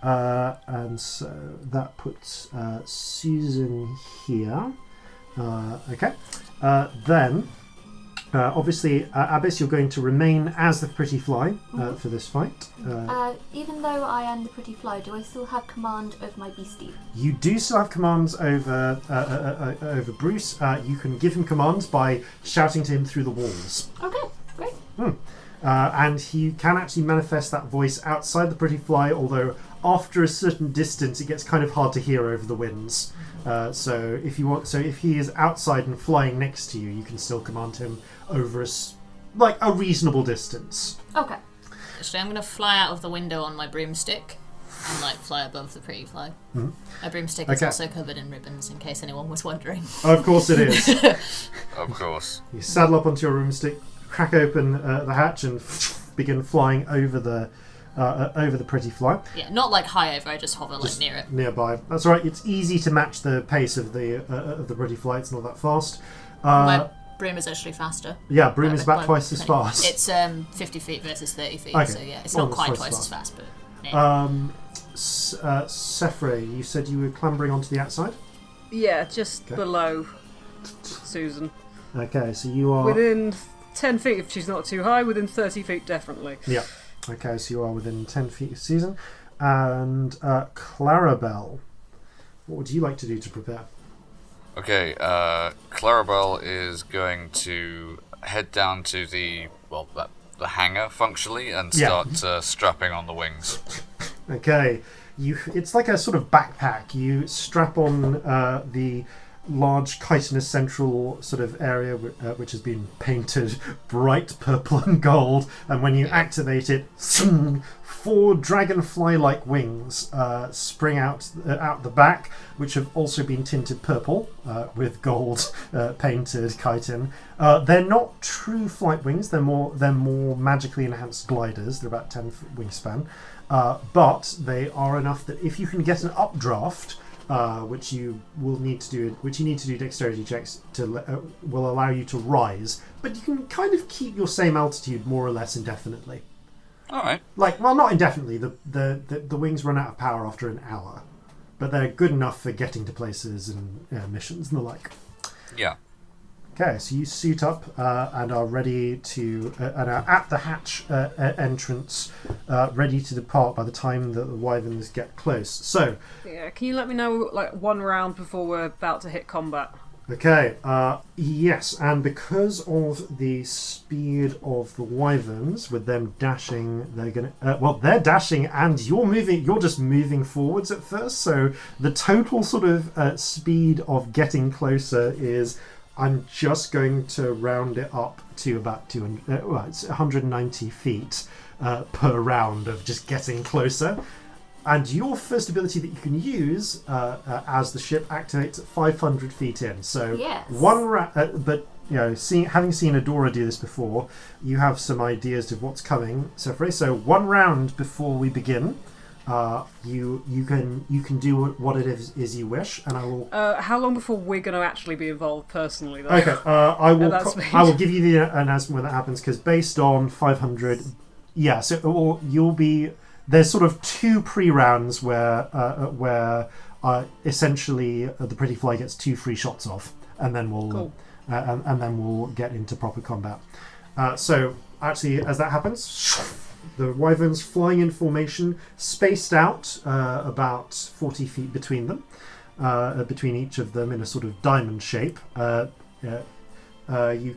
And so that puts Susan here. Okay. Then, obviously, Abyss, you're going to remain as the Pretty Fly for this fight. Even though I am the Pretty Fly, do I still have command of my beastie? You do still have commands over Bruce. You can give him commands by shouting to him through the walls. Okay, great. And he can actually manifest that voice outside the Pretty Fly, although after a certain distance it gets kind of hard to hear over the winds. So if he is outside and flying next to you, you can still command him over a reasonable distance. Okay. Actually, I'm going to fly out of the window on my broomstick and fly above the Pretty Fly. Mm-hmm. My broomstick is Okay. also covered in ribbons, in case anyone was wondering. Of course it is. Of course. You saddle up onto your broomstick, crack open the hatch, and begin flying over the Pretty Fly. Yeah, not high over, I just hover near it. Nearby. That's right. It's easy to match the pace of the Pretty Fly. It's not that fast. My broom is actually faster. Yeah, broom is about By- twice as fast. It's 50 feet versus 30 feet, Okay. so yeah, it's Well, not that's quite twice twice as as fast, but... Yeah. Cephray, you said you were clambering onto the outside? Yeah, just Okay. below Susan. Okay, so you are... Within 10 feet if she's not too high, within 30 feet definitely. Yeah. Okay, so you are within 10 feet of Susan. And Clarabelle, what would you like to do to prepare? Okay, Clarabelle is going to head down to the hangar, functionally, and Yeah. start strapping on the wings. Okay, it's like a sort of backpack. You strap on the large chitinous central sort of area which has been painted bright purple and gold, and when you activate it, 4 dragonfly-like wings spring out the back, which have also been tinted purple with gold painted chitin. They're not true flight wings. They're more magically enhanced gliders. They're about 10 foot wingspan, but they are enough that if you can get an updraft, which you need to do dexterity checks to will allow you to rise, but you can kind of keep your same altitude more or less indefinitely. All right. Not indefinitely. The wings run out of power after an hour, but they're good enough for getting to places and missions and the like. Yeah. Okay, so you suit up and are ready to and are at the hatch entrance, ready to depart by the time that the wyverns get close. So, Yeah, can you let me know one round before we're about to hit combat? okay, yes, and because of the speed of the wyverns, with them dashing, they're dashing, and you're moving. You're just moving forwards at first. So the total sort of speed of getting closer is I'm just going to round it up to about 200. Well, it's 190 feet per round of just getting closer. And your first ability that you can use as the ship activates at 500 feet in. So Yes. one round, but having seen Adora do this before, you have some ideas of what's coming, Cephray. So one round before we begin, you can do what it is you wish, and I will. How long before we're going to actually be involved personally, though? Okay, I will give you the announcement when that happens, because based on 500, so you'll be. There's sort of 2 pre-rounds where essentially the Pretty Fly gets 2 free shots off, and then we'll Cool. and then we'll get into proper combat. So actually, as that happens, the wyverns flying in formation, spaced out about 40 feet between them, between each of them in a sort of diamond shape. You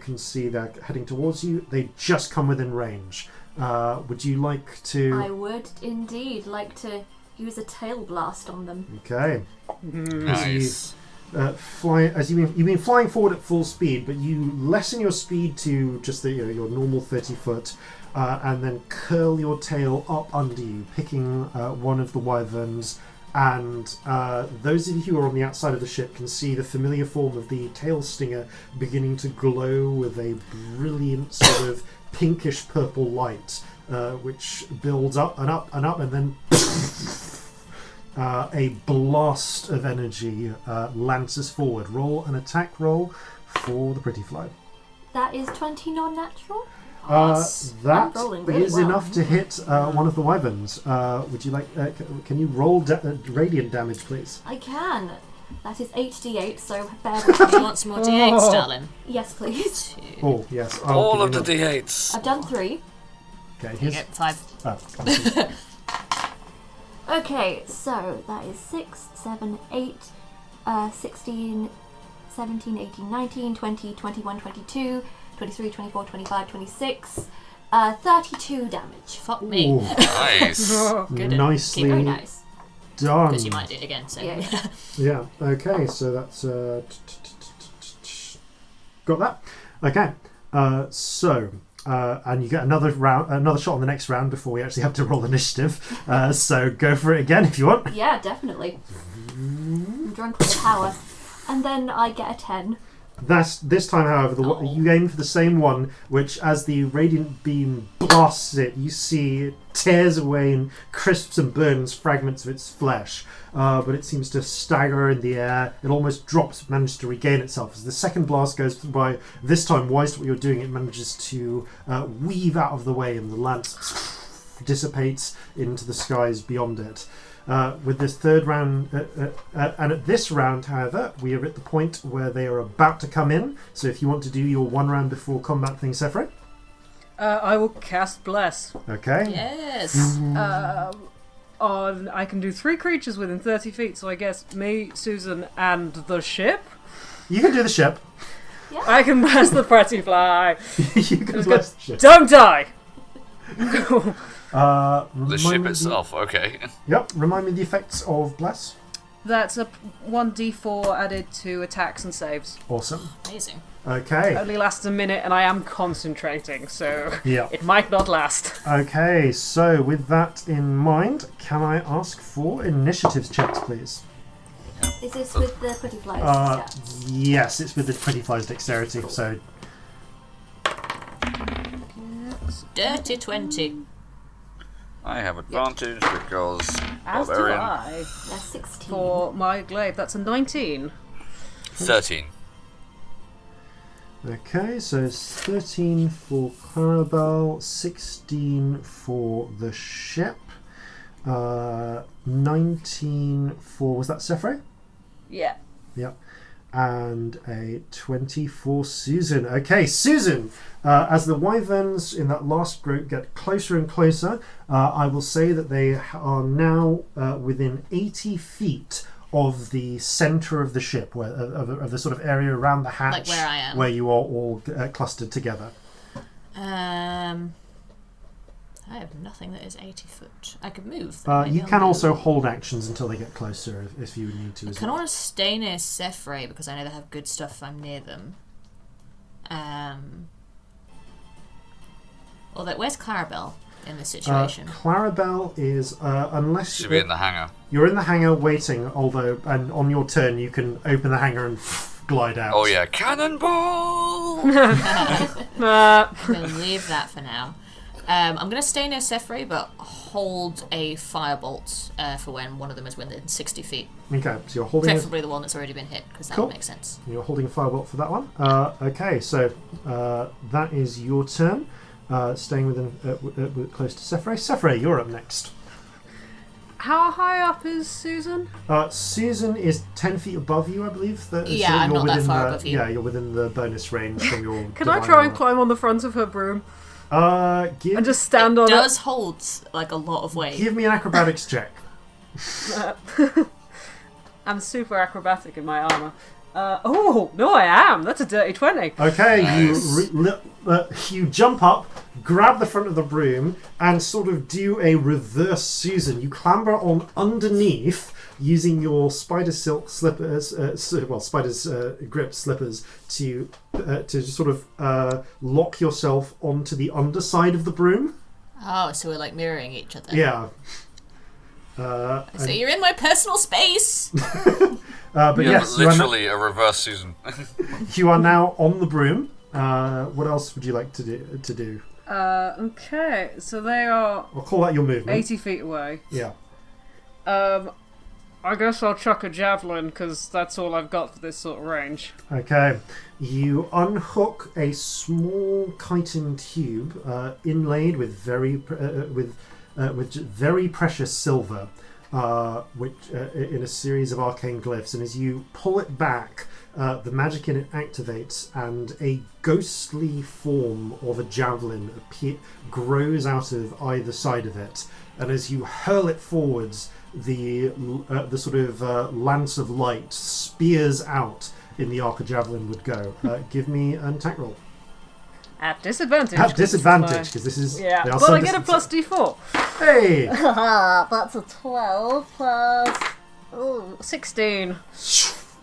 can see they're heading towards you. They just come within range. Would you like to? I would indeed like to use a tail blast on them. Okay. Nice. You've been flying forward at full speed, but you lessen your speed to just your normal 30 foot, and then curl your tail up under you, picking one of the wyverns. And those of you who are on the outside of the ship can see the familiar form of the tail stinger beginning to glow with a brilliant sort of pinkish purple light, which builds up and up and up, and then a blast of energy lances forward. Roll an attack roll for the Pretty Fly. That is 20 non-natural. That rolling really is well. enough to hit one of the wyverns. Would you like? Can you roll radiant damage, please? I can. That is 8d8, so bear with me. You want some more D8s, darling? Yes, please. Oh, yes. All of the D8s. I've done 3. Okay, You here's. get 5. Oh, Okay, so that is 6, 7, 8, 16, 17, 18, 19, 20, 21, 22, 23, 24, 25, 26, 32 damage. Fuck me. Ooh, Nice. Good. nicely Very nice. done. Because you might do it again, so. Yeah. Yeah. Okay. So that's got that. Okay. And you get another shot on the next round before we actually have to roll initiative. So go for it again if you want. Yeah, definitely. I'm drunk with the power. And then I get a 10. This time, however, you aim for the same one, which, as the radiant beam blasts it, you see it tears away and crisps and burns fragments of its flesh. But it seems to stagger in the air. It almost drops, manages to regain itself. As the second blast goes by, this time, wise to what you're doing, it manages to weave out of the way, and the lance dissipates into the skies beyond it. With this third round, and at this round, however, we are at the point where they are about to come in. So if you want to do your one round before combat thing, Cephray. I will cast Bless. Okay. Yes. I can do 3 creatures within 30 feet, so I guess me, Susan, and the ship. You can do the ship. Yeah. I can bless the Pretty Fly. You can bless the ship. Don't die! The ship itself, okay. Yep. Remind me the effects of bless. That's a 1d4 added to attacks and saves. Awesome. Amazing. Okay. Only lasts a minute, and I am concentrating, so Yeah. it might not last. Okay. So with that in mind, can I ask for initiatives checks, please? Is this with the Pretty Flies? Yes, it's with the Pretty Fly's dexterity. So Dirty 20. I have advantage because As do barbarian. I. That's 16. For my glaive, that's a 19. 13. okay, so it's 13 for Clarabelle, 16 for the ship, 19 for, was that Cephray? Yeah. Yep. And a 20 for Susan. Okay, Susan, as the wyverns in that last group get closer and closer, I will say that they are now within 80 feet of the center of the ship, of the sort of area around the hatch, Like where I am. where you are all clustered together. I have nothing that is 80 foot. I could move. You can also hold actions until they get closer if you need to. I kind of want to stay near Cephray because I know they have good stuff if I'm near them. Although, where's Clarabelle in this situation? Clarabelle is, unless Should be in the hangar. you're in the hangar waiting, although, and on your turn you can open the hangar and glide out. Oh yeah, cannonball! I'm going to leave that for now. I'm going to stay near Cephray, but hold a firebolt for when one of them is within 60 feet. Okay, so you're holding. Preferably the one that's already been hit, because that Cool. would make sense. You're holding a firebolt for that one. Okay, so that is your turn. Staying within close to Cephray. Cephray, you're up next. How high up is Susan? Susan is 10 feet above you, I believe. Yeah, I'm you're not that within far the, above you. Yeah, you're within the bonus range from your. Can I divine try and armor. climb on the front of her broom Give and just stand It on does hold, like, a lot of weight. me an acrobatics check. it? I'm super acrobatic in my armour. Oh, no, I am. That's a dirty 20. Okay, Nice. you jump up, grab the front of the broom, and sort of do a reverse Susan. You clamber on underneath using your spider silk slippers, spider's grip slippers, to sort of lock yourself onto the underside of the broom. Oh, so we're, like, mirroring each other. Yeah. So you're in my personal space! But Yeah, yes, literally a reverse Susan. you are now on the broom. What else would you like to do? Okay, so they are I'll call that your movement. 80 feet away. Yeah. I guess I'll chuck a javelin, because that's all I've got for this sort of range. Okay. You unhook a small chitin tube inlaid with very precious silver, which in a series of arcane glyphs, and as you pull it back, the magic in it activates, and a ghostly form of a javelin grows out of either side of it. And as you hurl it forwards, the sort of lance of light spears out in the arc a javelin would go. Give me an attack roll. At disadvantage. At disadvantage, because this is... Yeah, they are well, I some get a distance- plus d4. Hey! That's a 12 plus... Ooh, 16.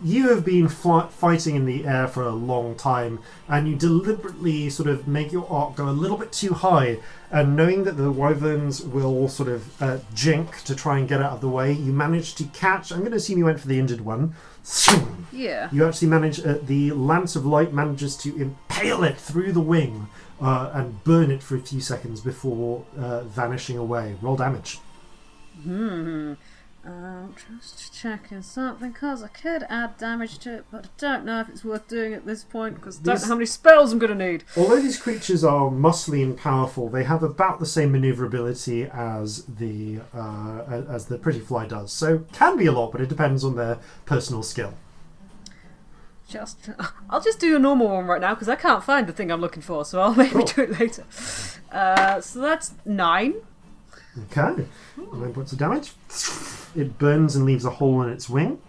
You have been fighting in the air for a long time, and you deliberately sort of make your arc go a little bit too high, and knowing that the wyverns will sort of jink to try and get out of the way, you manage to catch... I'm going to assume you went for the injured one. Yeah. You actually manage... the Lance of Light manages to impale it through the wing and burn it for a few seconds before vanishing away. Roll damage. Just checking something, because I could add damage to it, but I don't know if it's worth doing at this point, because I don't know how many spells I'm going to need. Although these creatures are muscly and powerful, they have about the same maneuverability as the pretty fly does. So can be a lot, but it depends on their personal skill. I'll just do a normal one right now, because I can't find the thing I'm looking for, so I'll maybe do it later. So that's 9. Okay, 9 points of damage. It burns and leaves a hole in its wing,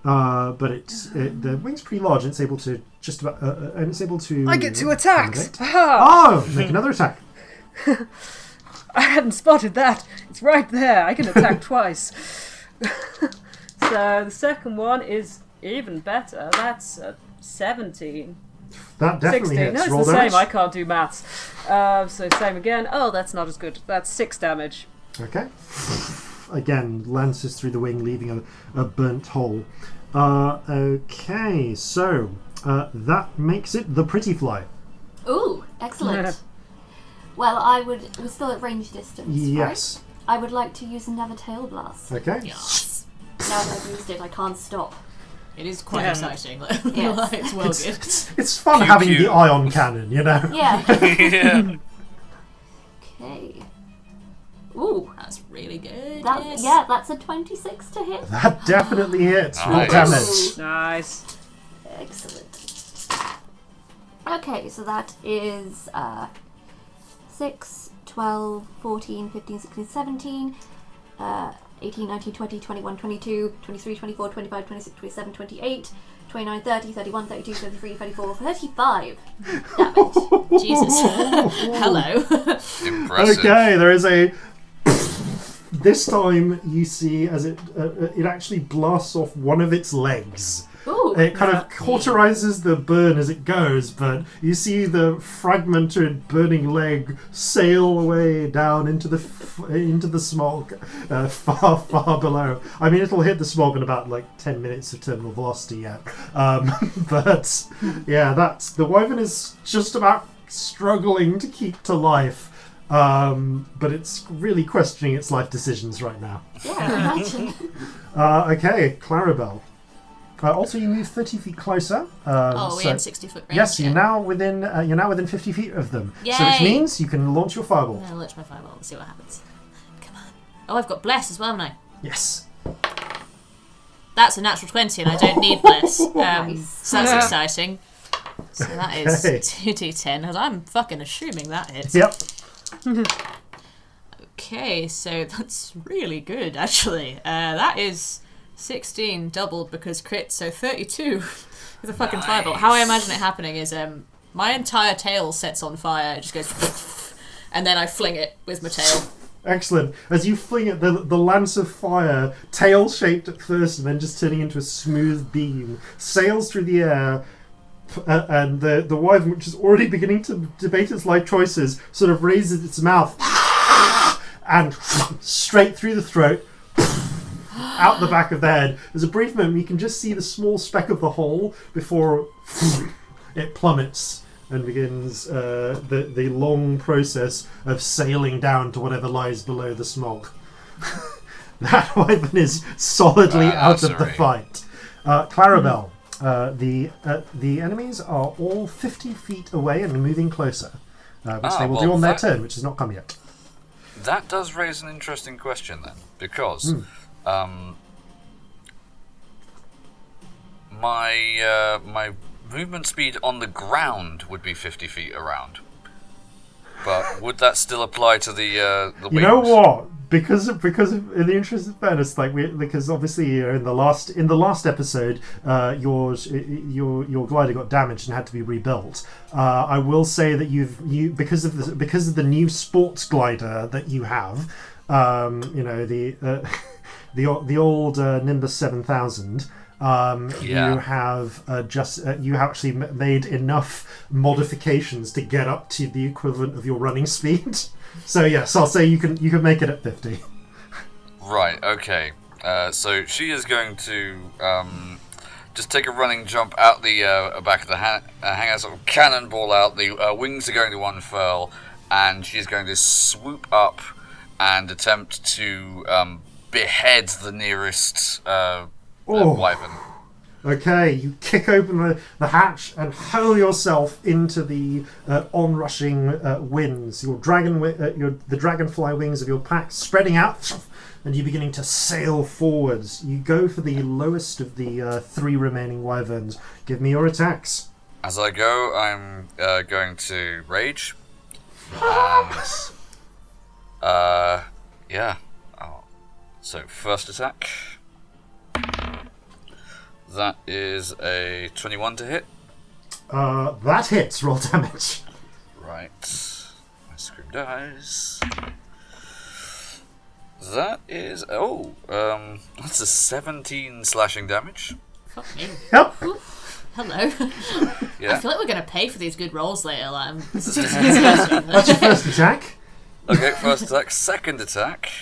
but the wing's pretty large. And it's able to just about, and it's able to. I get 2 attacks! accommodate. Ha! Oh, make another attack. I hadn't spotted that. It's right there. I can attack twice. So the second one is even better. That's 17. That definitely 16. hits. No, it's Roll the damage. same. I can't do maths. So same again. Oh, that's not as good. That's 6 damage. Okay. Again, lances through the wing, leaving a burnt hole. Okay, so that makes it the pretty fly. Ooh, excellent. Well, we're still at range distance, Yes. right? I would like to use another tail blast. Okay. Yes. Now that I've used it, I can't stop. It is quite Yeah. exciting. Yes. It's well good. It's fun Pew, having pew. the ion cannon, you know. Yeah. Yeah. Okay. Ooh. That's really good. That, yes. Yeah, that's a 26 to hit. That definitely hits. Roll Nice. damage. Nice. Excellent. Okay, so that is 6, 12, 14, 15, 16, 17, 18, 19, 20, 21, 22, 23, 24, 25, 26, 27, 28, 29, 30, 31, 32, 33, 34, 35 damage. Jesus. Hello. Impressive. Okay, there is a. This time you see as it actually blasts off one of its legs, Ooh, It kind of cauterizes the burn as it goes, but you see the fragmented, burning leg sail away down into the smog, far below. I mean, it'll hit the smog in about 10 minutes of terminal velocity yet. But yeah, the wyvern is just about struggling to keep to life. But it's really questioning its life decisions right now. Yeah, imagine. Okay, Clarabelle. Also, you move 30 feet closer. We're in 60-foot range. Yes, you're now within 50 feet of them. Yay! So which means you can launch your fireball. I'm going to launch my fireball and see what happens. Come on. Oh, I've got Bless as well, haven't I? Yes. That's a natural 20 and I don't need Bless. Nice. So that's exciting. So that is Okay. 2d10, and I'm fucking assuming that hits. Yep. Okay, so that's really good, actually. That is 16 doubled because crit, so 32 with a fucking fireball. How I imagine it happening is my entire tail sets on fire. It just goes, and then I fling it with my tail. Excellent. As you fling it, the lance of fire, tail-shaped at first and then just turning into a smooth beam, sails through the air, and the wyvern, which is already beginning to debate its life choices, sort of raises its mouth and straight through the throat, out the back of the head. There's a brief moment you can just see the small speck of the hole before it plummets and begins the long process of sailing down to whatever lies below the smog. That wyvern is solidly out of the fight. Clarabelle, the enemies are all 50 feet away and moving closer, which they will do on their turn, which has not come yet. That does raise an interesting question then, because my movement speed on the ground would be 50 feet around. But would that still apply to the wings? You know what? Because of in the interest of fairness, because obviously in the last episode, your glider got damaged and had to be rebuilt. I will say that because of the new sports glider that you have, the old Nimbus 7000. You have you have actually made enough modifications to get up to the equivalent of your running speed. So yes, I'll say you can make it at 50. Right. Okay. So she is going to just take a running jump out the back of the hangar, sort of cannonball out. The wings are going to unfurl, and she's going to swoop up and attempt to behead the nearest wyvern. Okay, you kick open the hatch and hurl yourself into the onrushing winds. Your the dragonfly wings of your pack spreading out, and you're beginning to sail forwards. You go for the lowest of the 3 remaining wyverns. Give me your attacks. As I go, I'm going to rage. And yeah. So first attack. That is a 21 to hit. That hits. Roll damage. Right. My scream dies. That is that's a 17 slashing damage. Fuck me. Yep. Hello. Yeah. I feel like we're going to pay for these good rolls later. That's your first attack. Okay, first attack. Second attack.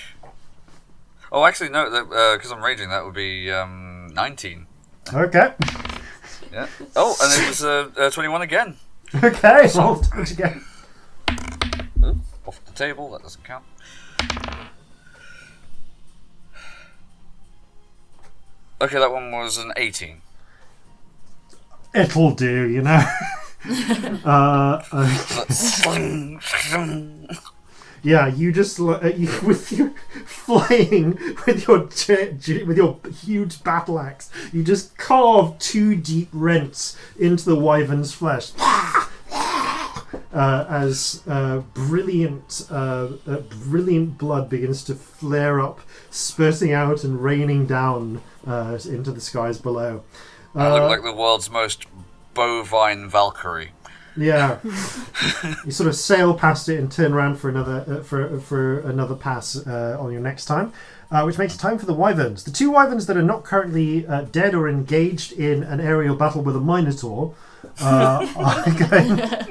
Oh, actually, no, because I'm raging, that would be 19. Okay. Yeah. Oh, and it was 21 again. Okay, roll damage again. Ooh, off the table, that doesn't count. Okay, that one was an 18. It'll do, you know. Yeah, you just with your flying with your huge battle axe, you just carve 2 deep rents into the wyvern's flesh. As brilliant blood begins to flare up, spurting out and raining down into the skies below. I look like the world's most bovine Valkyrie. Yeah. You sort of sail past it and turn around for another for another pass on your next time, which makes it time for the wyverns. The two wyverns that are not currently dead or engaged in an aerial battle with a minotaur are going to.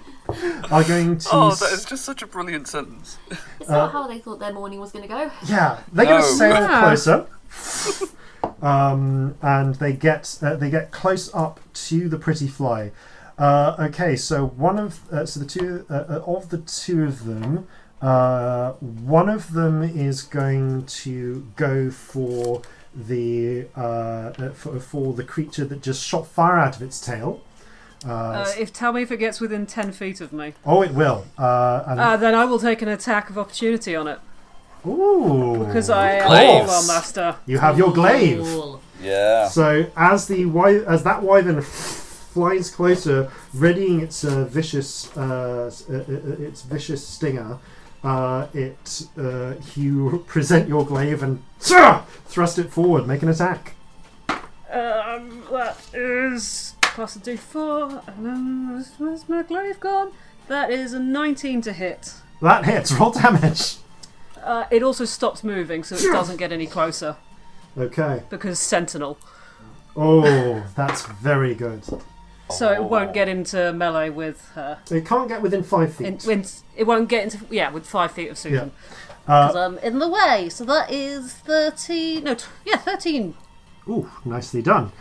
Oh, that is just such a brilliant sentence. Is that how they thought their morning was going to go? Yeah, they're going to No. sail closer, and they get close up to the pretty fly. Okay, so the two of them, one of them is going to go for the for the creature that just shot fire out of its tail. Tell me if it gets within 10 feet of me. Oh, it will. Then I will take an attack of opportunity on it. Ooh, Because I am Glaive. a master. you have your glaive. Cool. Yeah. So as that wyvern flies closer, readying its vicious stinger, you present your glaive and thrust it forward. Make an attack. That is plus a d4, and then where's my glaive gone? That is a 19 to hit. That hits. Roll damage. It also stops moving, so it doesn't get any closer, Okay. because Sentinel. Oh, that's very good. So it won't get into melee with her. It can't get within 5 feet. It won't get into, with 5 feet of Susan. Yeah. Because I'm in the way, so that is 13. 13. Ooh, nicely done.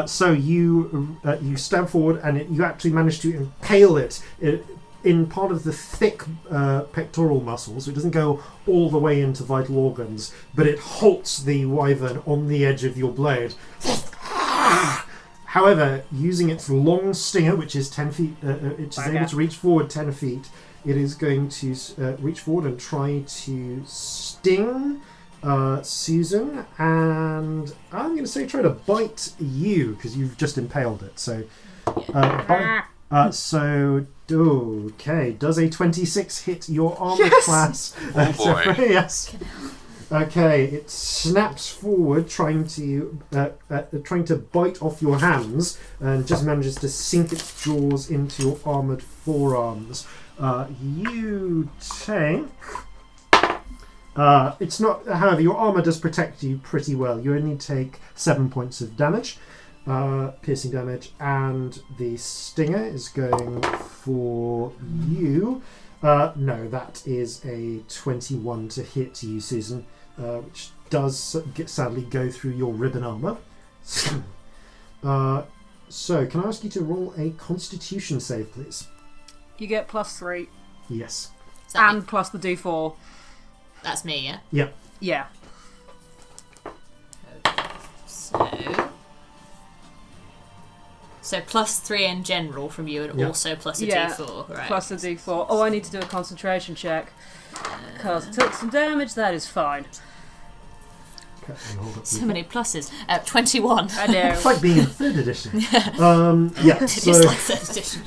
So you stab forward and you actually manage to impale it in part of the thick pectoral muscles. It doesn't go all the way into vital organs, but it halts the wyvern on the edge of your blade. However, using its long stinger, which is 10 feet, it is able to reach forward 10 feet. It is going to reach forward and try to sting Susan, and I'm going to say try to bite you because you've just impaled it. So, okay, does a 26 hit your armor class? Oh boy. Yes. Okay, it snaps forward, trying to bite off your hands, and just manages to sink its jaws into your armored forearms. You take. It's not. However, your armor does protect you pretty well. You only take 7 points of damage, piercing damage, and the stinger is going for you. No, that is a 21 to hit you, Susan, which does sadly go through your ribbon armor. So, can I ask you to roll a Constitution save, please? You get +3, Yes. Is that me? and plus the d4. That's me, yeah? Yep. Yeah. So +3 in general from you, and Yeah. also plus a Yeah, d4, right? plus the d4. Oh, I need to do a concentration check. Because I took some damage, that is fine. Okay, and hold up. So many pluses. 21. I know. It's like being in 3rd edition. Yeah, It so is like 3rd edition.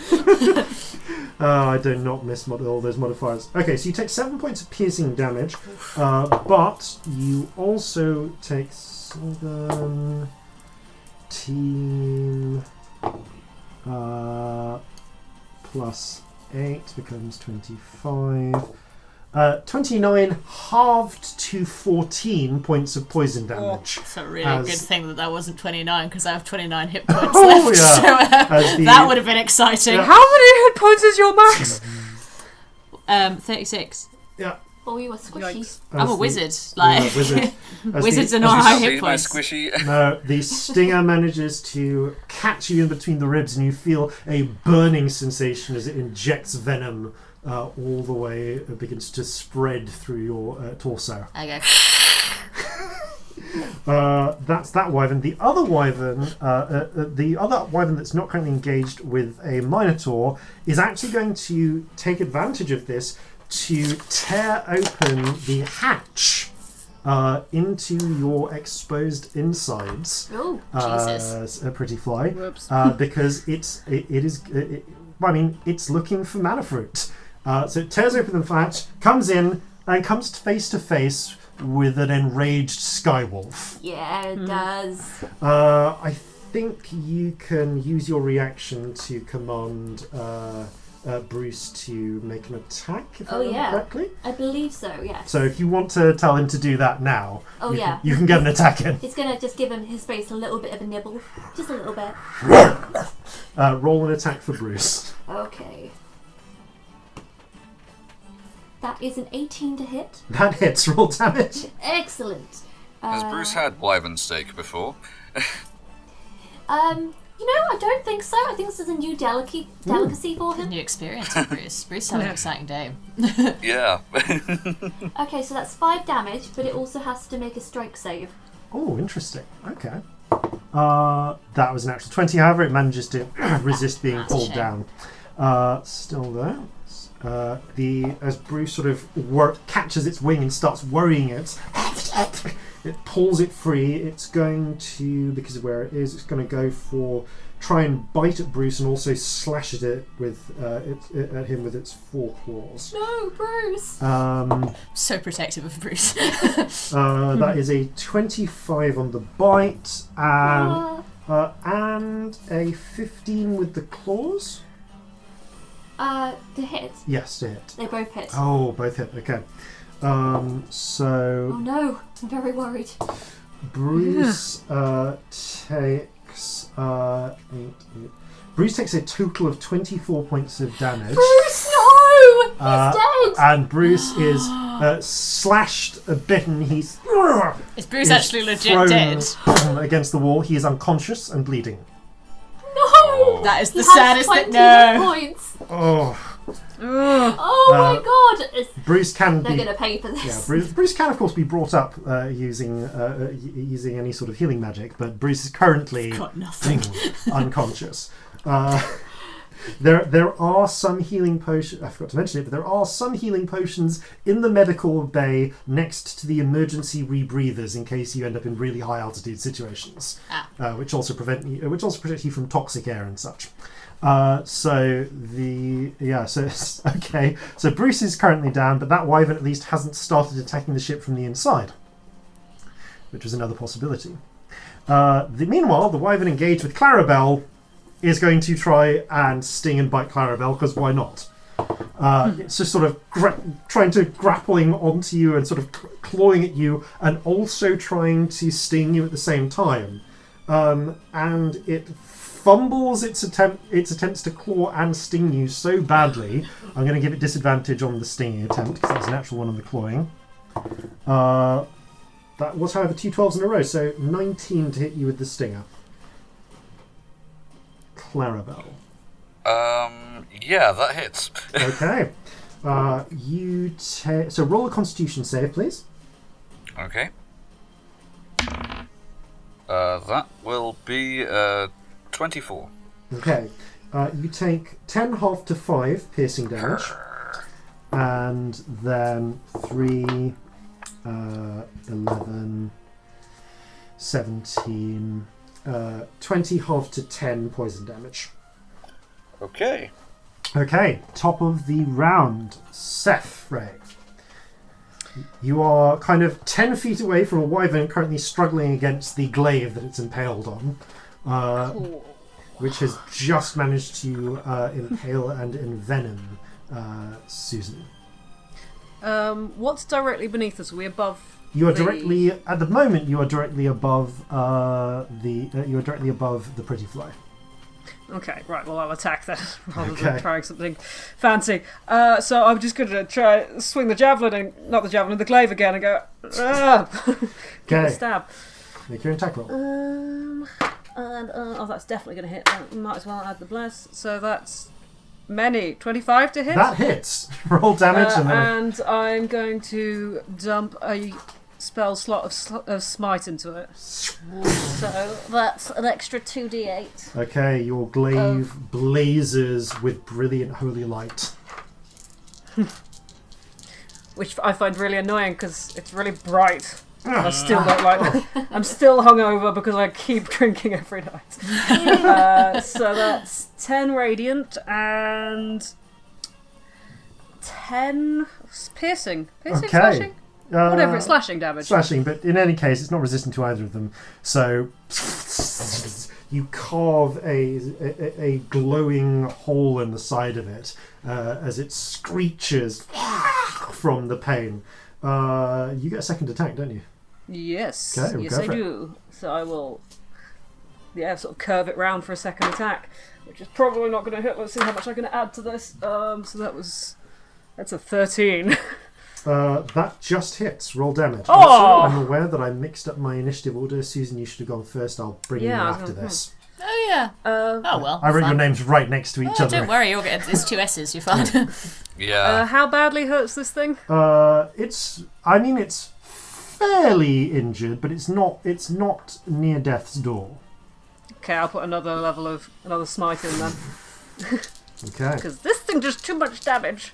I do not miss all those modifiers. Okay, so you take 7 points of piercing damage, but you also take 7 plus 8 becomes 25. 29 halved to 14 points of poison damage. It's a really As- good thing that wasn't 29, because I have 29 hit points Oh, left. yeah. So, As the- that would have been exciting. Yeah. How many hit points is your max? 36. Yeah. Oh, you were squishy. Yikes. I'm as a the- wizard. Like, yeah, wizard. As wizards the- are not as high the- hit My points. squishy. No, the stinger manages to catch you in between the ribs, and you feel a burning sensation as it injects venom all the way. It begins to spread through your torso. I go, That's that wyvern. The other wyvern that's not currently engaged with a minotaur is actually going to take advantage of this to tear open the hatch into your exposed insides. Oh, Jesus. A pretty fly, Whoops. because it's looking for mana fruit. So it tears open the hatch, comes in, and comes face to face with an enraged skywolf. yeah, it does. I think you can use your reaction to command Bruce to make an attack, if I Oh, remember yeah. correctly. I believe so, yes. So if you want to tell him to do that now, Oh, you, yeah. you can get an attack in. It's going to just give him his face a little bit of a nibble. Just a little bit. Roll an attack for Bruce. Okay. That is an 18 to hit. That hits. Roll damage. Excellent. Has Bruce had wyvern steak before? I don't think so. I think this is a new delicacy for him. New experience for Bruce. Bruce had an exciting day. Yeah. Okay, so that's 5 damage, but it also has to make a strength save. Oh, interesting. Okay. That was an actual 20, however, it manages to resist being That's a pulled shame. down. Still there. As Bruce sort of catches its wing and starts worrying it, it pulls it free. It's going to, because of where it is, it's going to go for try and bite at Bruce and also slash at it with at him with its 4 claws. No, Bruce! So protective of Bruce. That is a 25 on the bite and a 15 with the claws. To hit. Yes, to hit. They both hit. Oh, both hit. Okay. Oh no, I'm very worried. Bruce takes 8. Bruce takes a total of 24 points of damage. Bruce, no! He's dead! And Bruce is slashed, bitten. He's Is Bruce actually legit dead? against the wall. He is unconscious and bleeding. No! That is the He saddest has thing. 20 hit No. points. Oh, Oh my god! Bruce can They're be. gonna pay for this. Yeah, Bruce can of course be brought up using any sort of healing magic, but Bruce is currently Got nothing. unconscious. There are some healing potions. I forgot to mention it, but there are some healing potions in the medical bay next to the emergency rebreathers in case you end up in really high altitude situations, which also protect you from toxic air and such. So Bruce is currently down, but that wyvern at least hasn't started attacking the ship from the inside, which was another possibility. Meanwhile, the wyvern engaged with Clarabelle is going to try and sting and bite Clarabelle, because why not? It's just sort of trying to grappling onto you and sort of clawing at you, and also trying to sting you at the same time. And it fumbles its attempts to claw and sting you so badly. I'm going to give it disadvantage on the stinging attempt because that's a natural one on the clawing. That was, however, 2 12s in a row, so 19 to hit you with the stinger. Clarabelle. Yeah, that hits. Okay. So roll a Constitution save, please. Okay. That will be 24. Okay. You take 10 half to 5 piercing damage, and then 3, 11, 17, 20 half to 10 poison damage. Okay. Okay, top of the round, Cephray. You are kind of 10 feet away from a wyvern currently struggling against the glaive that it's impaled on, which has just managed to impale and envenom Susan. What's directly beneath us? Are we above? You are directly at the moment. You are directly above you are directly above the pretty fly. Okay, right. Well, I'll attack then rather Okay. than trying something fancy. So I'm just going to try swing the javelin and not the javelin, the glaive again, and go. Give it a stab. Make your attack roll. That's definitely going to hit. Might as well add the bless. So that's 25 to hit. That hits. Roll damage and then. And I'm going to dump a spell slot of smite into it. So that's an extra 2d8. Okay, your glaive blazes with brilliant holy light. Which I find really annoying because it's really bright. I still don't like it. I'm still hungover because I keep drinking every night. So that's 10 radiant and 10 piercing. Okay. Slashing? Whatever, it's slashing damage. Slashing, but in any case, it's not resistant to either of them. So you carve a glowing hole in the side of it as it screeches from the pain. You get a second attack, don't you? Yes. Okay, yes, I do. So I will, sort of curve it round for a second attack, which is probably not going to hit. Let's see how much I'm going to add to this. So that's a 13. That just hits. Roll damage. Oh! Also, I'm aware that I mixed up my initiative order. Susan, you should have gone first. I'll bring you after this. Oh yeah. Oh well. I wrote your names right next to each other. Don't worry, you'll get it's 2 S's. You're fine. Yeah. How badly hurts this thing? It's fairly injured, but it's not near death's door. Okay, I'll put another smite in then. Okay. Because this thing does too much damage.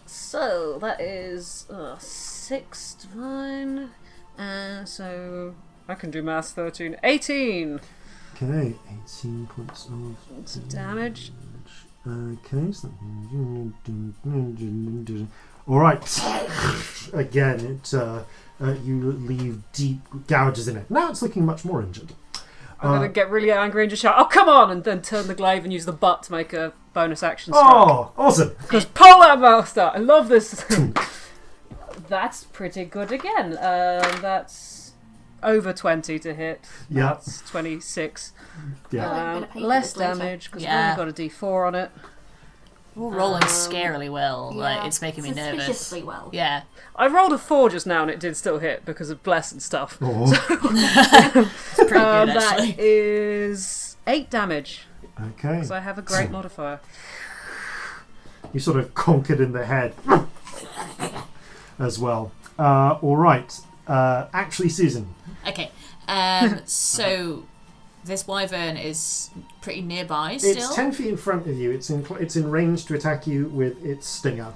So that is 6 divine, so I can do maths. 13, 18. Okay, 18 points of damage. Okay, so all right. Again, you leave deep gouges in it. Now it's looking much more injured. I'm going to get really angry and just shout, "Oh, come on!" and then turn the glaive and use the butt to make a bonus action strike. Oh, awesome! Because Polar Master, I love this. That's pretty good again. That's over 20 to hit. Yeah. That's 26. Yeah. Less damage because I've only got a D4 on it. We're rolling scarily well. Yeah, like it's making me nervous. Suspiciously well. Yeah. I rolled a 4 just now and it did still hit because of bless and stuff. Oh. It's pretty good actually. That is 8 damage. Okay. So I have a great modifier. You sort of conquered in the head as well. All right. Actually, Susan. Okay. So this wyvern is pretty nearby still. It's 10 feet in front of you. It's in range to attack you with its stinger.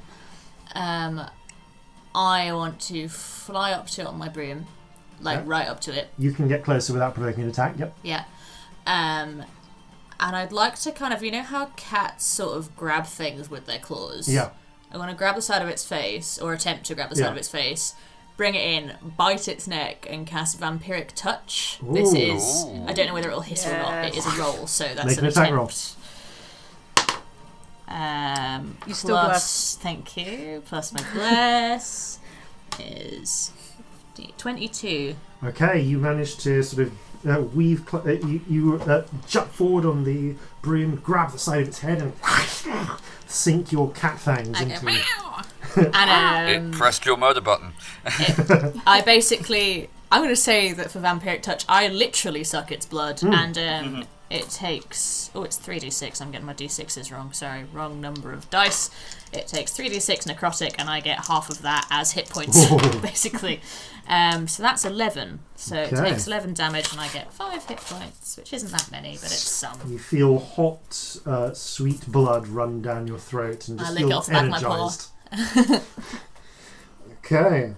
I want to fly up to it on my broom, right up to it. You can get closer without provoking an attack. Yep. Yeah. And I'd like to kind of, you know how cats sort of grab things with their claws? Yeah. I want to grab the side of its face, or attempt to grab the side of its face, bring it in, bite its neck, and cast Vampiric Touch. Ooh. This is... I don't know whether it'll hit or not. It is a roll, so that's Make an attack attempt. You still Plus, thank you, plus my bless is 22. Okay, you managed to sort of weave. You jump forward on the broom, grab the side of its head, and sink your cat fangs into it. And it pressed your murder button. I basically, I'm going to say that for Vampiric Touch, I literally suck its blood, and it takes, it's 3d6, I'm getting my d6s wrong, sorry, wrong number of dice. It takes 3d6 necrotic, and I get half of that as hit points, basically. So that's 11, so it takes 11 damage, and I get 5 hit points, which isn't that many, but it's some. You feel hot, sweet blood run down your throat, and just feel energized. Okay,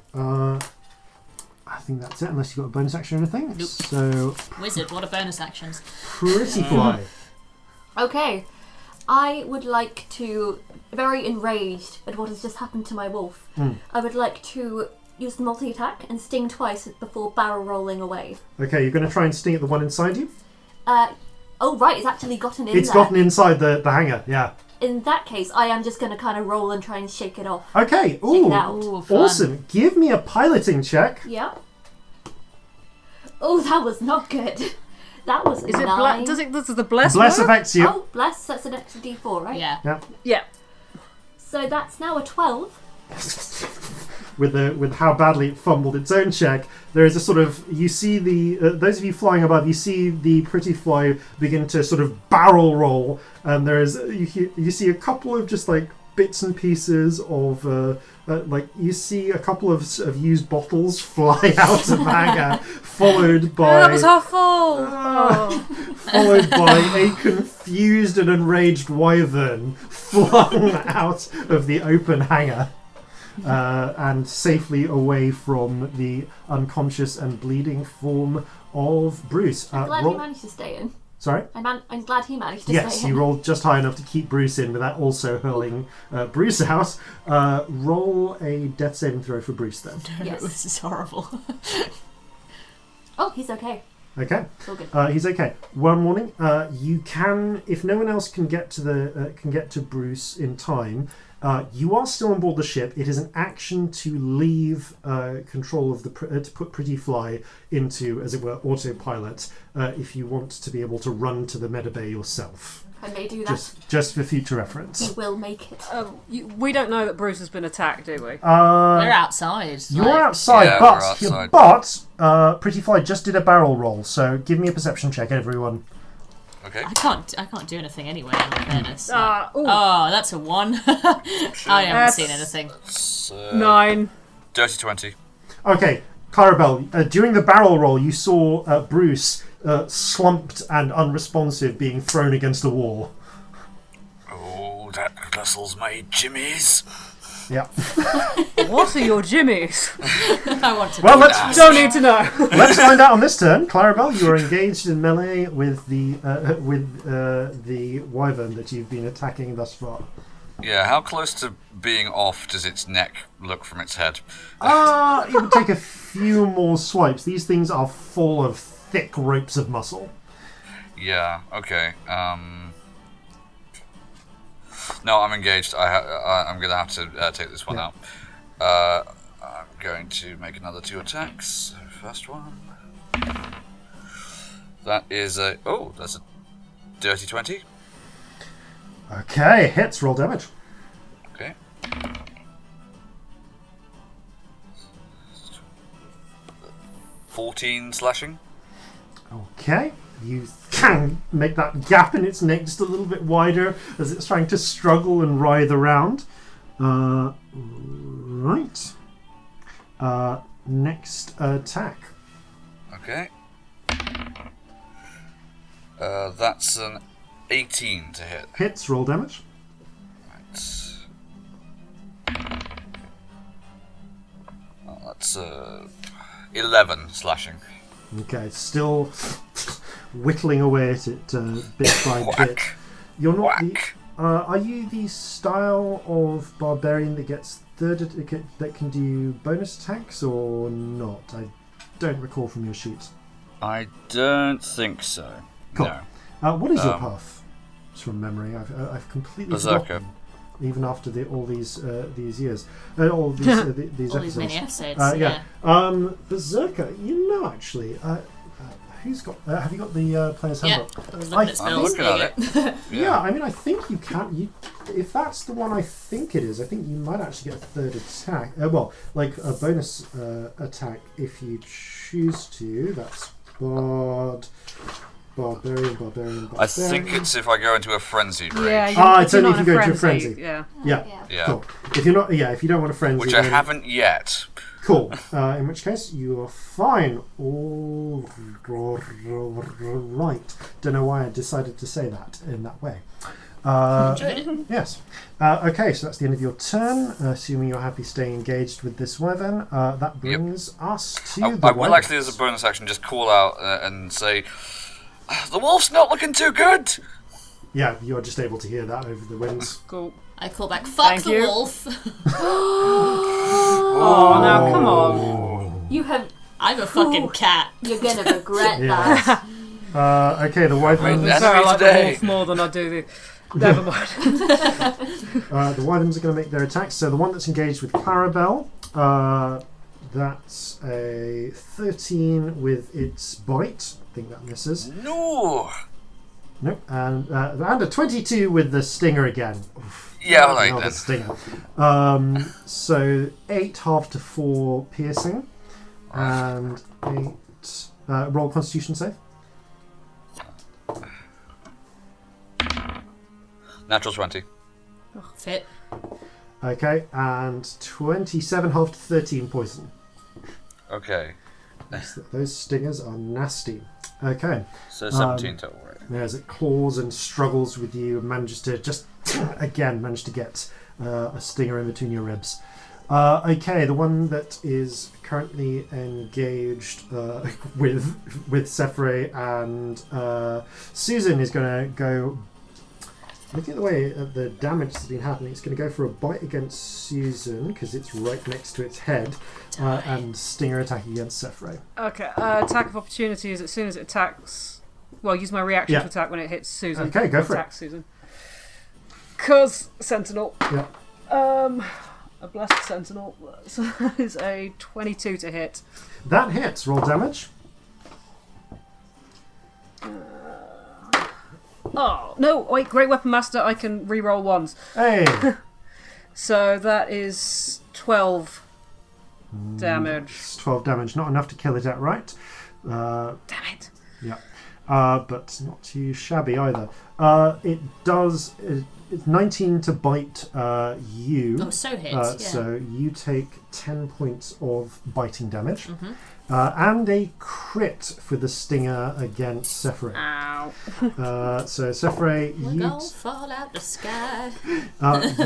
I think that's it, unless you've got a bonus action or anything. Nope. So, Wizard, what are bonus actions? Pretty Fly. Okay, I would like to, very enraged at what has just happened to my wolf, I would like to use the multi-attack and sting twice before barrel rolling away. Okay, you're going to try and sting at the one inside you? Oh right, it's actually gotten in there. It's gotten inside the hanger, yeah. In that case, I am just going to kind of roll and try and shake it off. Okay, Shake it out. Awesome. Give me a piloting check. Yeah. Oh, that was not good. That was Is 9. it does the bless Bless work? affects you. Oh, bless, that's an extra d4, right? Yeah. Yeah. So that's now a 12. With how badly it fumbled its own check, there is a sort of, you see the those of you flying above, you see the Pretty Fly begin to sort of barrel roll, and there is you see a couple of just like bits and pieces of like you see a couple of used bottles fly out of the hangar, followed by that was our fault. followed by a confused and enraged wyvern flung out of the open hangar. And safely away from the unconscious and bleeding form of Bruce. I'm glad he managed to stay in. Sorry? I'm glad he managed to Yes, stay in. you rolled just high enough to keep Bruce in without also hurling Bruce out. Roll a death saving throw for Bruce then. Yes. This is horrible. Oh, he's okay. Okay. It's all good. He's okay. One warning. You can, if no one else can get to Bruce in time, you are still on board the ship. It is an action to leave control of to put Pretty Fly into, as it were, autopilot. If you want to be able to run to the medibay yourself. I may do that. Just for future reference. He will make it. We don't know that Bruce has been attacked, do we? We're outside. You're outside, Yeah, but we're outside. Pretty Fly just did a barrel roll. So give me a perception check, everyone. Okay. I can't do anything anyway, in fairness. Ooh. Oh, that's a 1. I haven't seen anything. 9. Dirty 20. Okay, Clarabelle, during the barrel roll, you saw Bruce slumped and unresponsive being thrown against the wall. Oh, that vessel's made jimmies. Yeah. What are your jimmies? I want to. Well, know let's that. Don't need to know. let's find out on this turn. Clarabelle, you are engaged in melee with the wyvern that you've been attacking thus far. Yeah, how close to being off does its neck look from its head? It would take a few more swipes. These things are full of thick ropes of muscle. Yeah, okay. No, I'm engaged. I'm going to have to take this one out. I'm going to make another 2 attacks. First one. That is that's a dirty 20. Okay, hits, roll damage. Okay. $14 slashing. Okay, you can make that gap in its neck just a little bit wider as it's trying to struggle and writhe around. Right. Next attack. Okay. That's an 18 to hit. Hits, roll damage. That's 11 slashing. Okay, still whittling away at it bit by bit. Whack. You're not the. Whack. Are you the style of barbarian that gets that can do bonus attacks or not? I don't recall from your sheets. I don't think so. Cool. No. What is your path? Just from memory, I've completely Berserker. forgotten. Even after all these years, all these these All episodes. these many episodes. Yeah. Berserker. You know, actually, who's got? Have you got the player's Yeah, handbook? I was looking at I'm spells. looking at it. Yeah, I mean, I think you can. If that's the one I think it is, I think you might actually get a third attack. Like a bonus attack if you choose to. That's barbarian. I think it's if I go into a frenzied rage. Yeah, it's only if you go into a frenzy. Yeah. Yeah. Yeah. Cool. If you're not, if you don't want a frenzy, Which I then- haven't yet. Cool. In which case, you are fine. All right. Don't know why I decided to say that in that way. Enjoyed it. Yes. Okay, so that's the end of your turn. Assuming you're happy staying engaged with this wyvern, that brings us to I will wyverns. actually, as a bonus action, just call out and say, "The wolf's not looking too good." Yeah, you're just able to hear that over the winds. Cool. I call back, fuck Thank the you. wolf. Oh, now come on. You have. I'm a fucking cat. You're gonna regret Yeah. that. Okay, the wyverns. Wait, So I like the today. wolf more than I do the. Never mind. The wyverns are going to make their attacks. So the one that's engaged with Clarabelle, that's a 13 with its bite. I think that misses. No. Nope. And a 22 with the stinger again. Oof. Yeah, all right Another then. stinger. So 8 half to 4 piercing. And 8... roll Constitution save. Natural 20. Fit. Okay. And 27 half to 13 poison. Okay. Those stingers are nasty. Okay. So 17 total, right? As it claws and struggles with you, and manages to just manage to get a stinger in between your ribs. Okay, the one that is currently engaged with Cephray and Susan is going to go looking at the way the damage has been happening, it's going to go for a bite against Susan because it's right next to its head, and stinger attack against Cephray. Okay, attack of opportunity is as soon as it attacks. Well, use my reaction to attack when it hits Susan. Okay, go for attack Susan. Cause Sentinel. Yeah. A blessed Sentinel. So that is a 22 to hit. That hits. Roll damage. Oh no! Wait, Great Weapon Master. I can re-roll ones. Hey. So that is 12 damage. It's 12 damage. Not enough to kill it outright. Damn it! Yeah. But not too shabby either. It does. It's 19 to bite you. Oh, so hits. Yeah. So you take 10 points of biting damage. Mm-hmm. And a crit for the stinger against Cephray. Ow. So Cephray, We're gonna fall out the sky.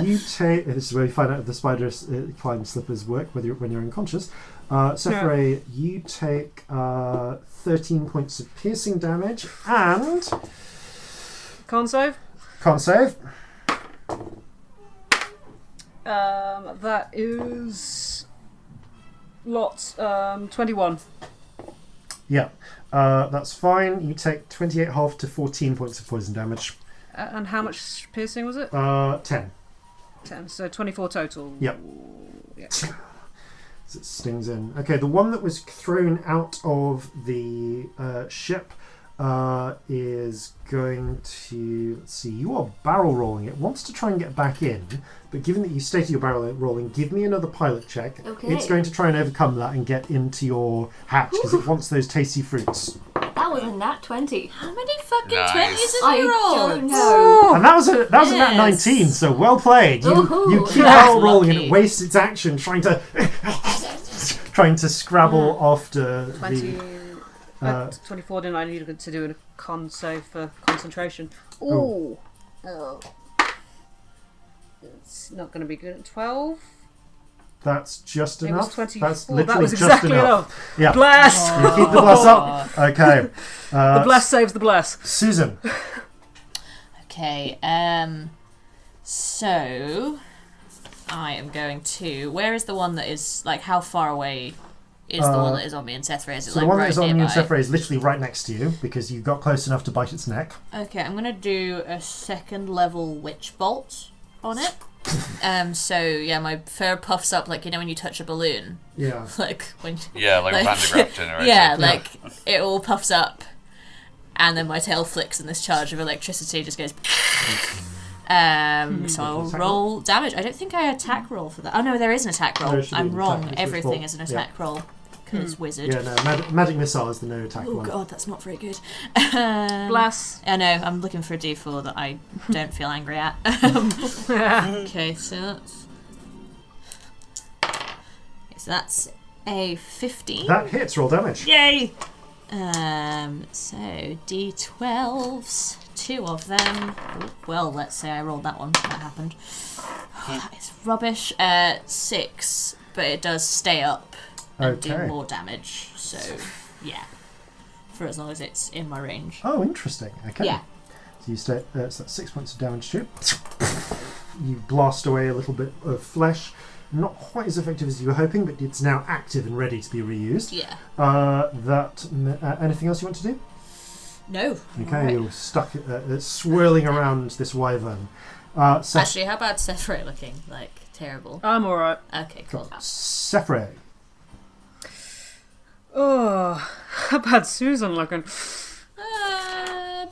you take. This is where we find out if the spider climb slippers work, when you're unconscious. Cephray, you take 13 points of piercing damage and Con save. Can't save. That is lots. 21. Yeah, that's fine. You take 28 half to 14 points of poison damage. And how much piercing was it? 10. 10. So 24 total. Yep. Yeah. So it stings in. Okay, the one that was thrown out of the ship is going to... Let's see, you are barrel rolling. It wants to try and get back in, but given that you stated your barrel rolling, give me another pilot check. Okay. It's going to try and overcome that and get into your hatch because it wants those tasty fruits. That was a nat 20. How many fucking Nice. 20s have I you rolled? don't know. And that was a nat Yes. 19, so well played. You Ooh. keep That's barrel rolling and lucky. it wastes its action trying to scrabble after 20. the... 24, didn't I need to do a con save for concentration? Ooh. Oh. It's not going to be good. 12? That's just It enough. was 24. That's literally That was just exactly enough. enough. Yeah. Bless! You keep the bless up. Okay. The bless saves the bless. Susan. Okay, so I am going to... Where is the one that is, like, how far away is the one that is on me and Cephray? Is it, So like, the one right that is on you nearby? and Cephray is literally right next to you because you got close enough to bite its neck. Okay, I'm going to do a second level witch bolt on it. So, yeah, my fur puffs up like, you know, when you touch a balloon. Yeah. Like, when... Yeah, like a Van de Graaff generator. Yeah, like, it all puffs up. And then my tail flicks and this charge of electricity just goes... So I'll roll damage. I don't think I attack roll for that. Oh no, there is an attack roll. There should be I'm an wrong. attack. It's Everything which is an roll? attack roll. Because wizard. Yeah, no, magic missile is the no attack Oh one. god, that's not very good. Bless. I know, I'm looking for a d4 that I don't feel angry at. Okay, so that's a 15. That hits. Roll damage. Yay! So d12s, 2 of them. Well, let's say I rolled that one. That happened. It's rubbish. 6, but it does stay up and do Okay. more damage. So, yeah, for as long as it's in my range. Oh, interesting. Okay. Yeah. So you stay. So that's 6 points of damage to it. You blast away a little bit of flesh. Not quite as effective as you were hoping, but it's now active and ready to be reused. Yeah. Anything else you want to do? No. Okay, Alright. you're stuck swirling around this wyvern. Actually, how bad Cephray looking? Like, terrible. I'm alright. Okay, cool. Cephray. Oh, how bad Susan looking.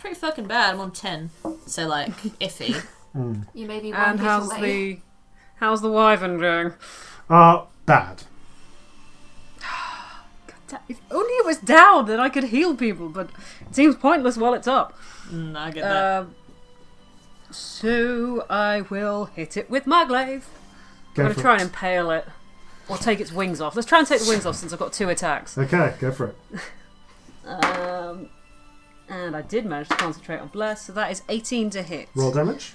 Pretty fucking bad. I'm on 10. So, like, iffy. You may be one And hit away. how's the wyvern doing? Bad. If only it was down, then I could heal people, but it seems pointless while it's up. I get that. So I will hit it with my glaive. Go I'm going for to try it. and impale it. Or take its wings off. Let's try and take the wings off since I've got 2 attacks. Okay, go for it. And I did manage to concentrate on bless, so that is 18 to hit. Roll damage.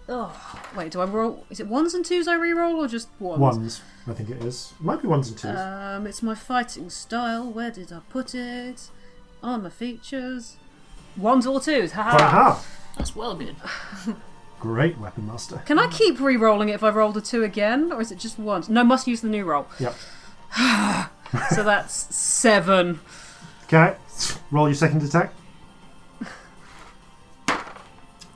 Oh, wait, do I roll? Is it 1s and 2s I reroll or just 1s? Ones, I think it is. It might be 1s and 2s. It's my fighting style. Where did I put it? On my features. Ones or twos? Haha. Aha! That's well good. Great weapon master. Can I keep re-rolling it if I rolled a 2 again, or is it just once? No, must use the new roll. Yep. So that's 7. Okay. Roll your second attack.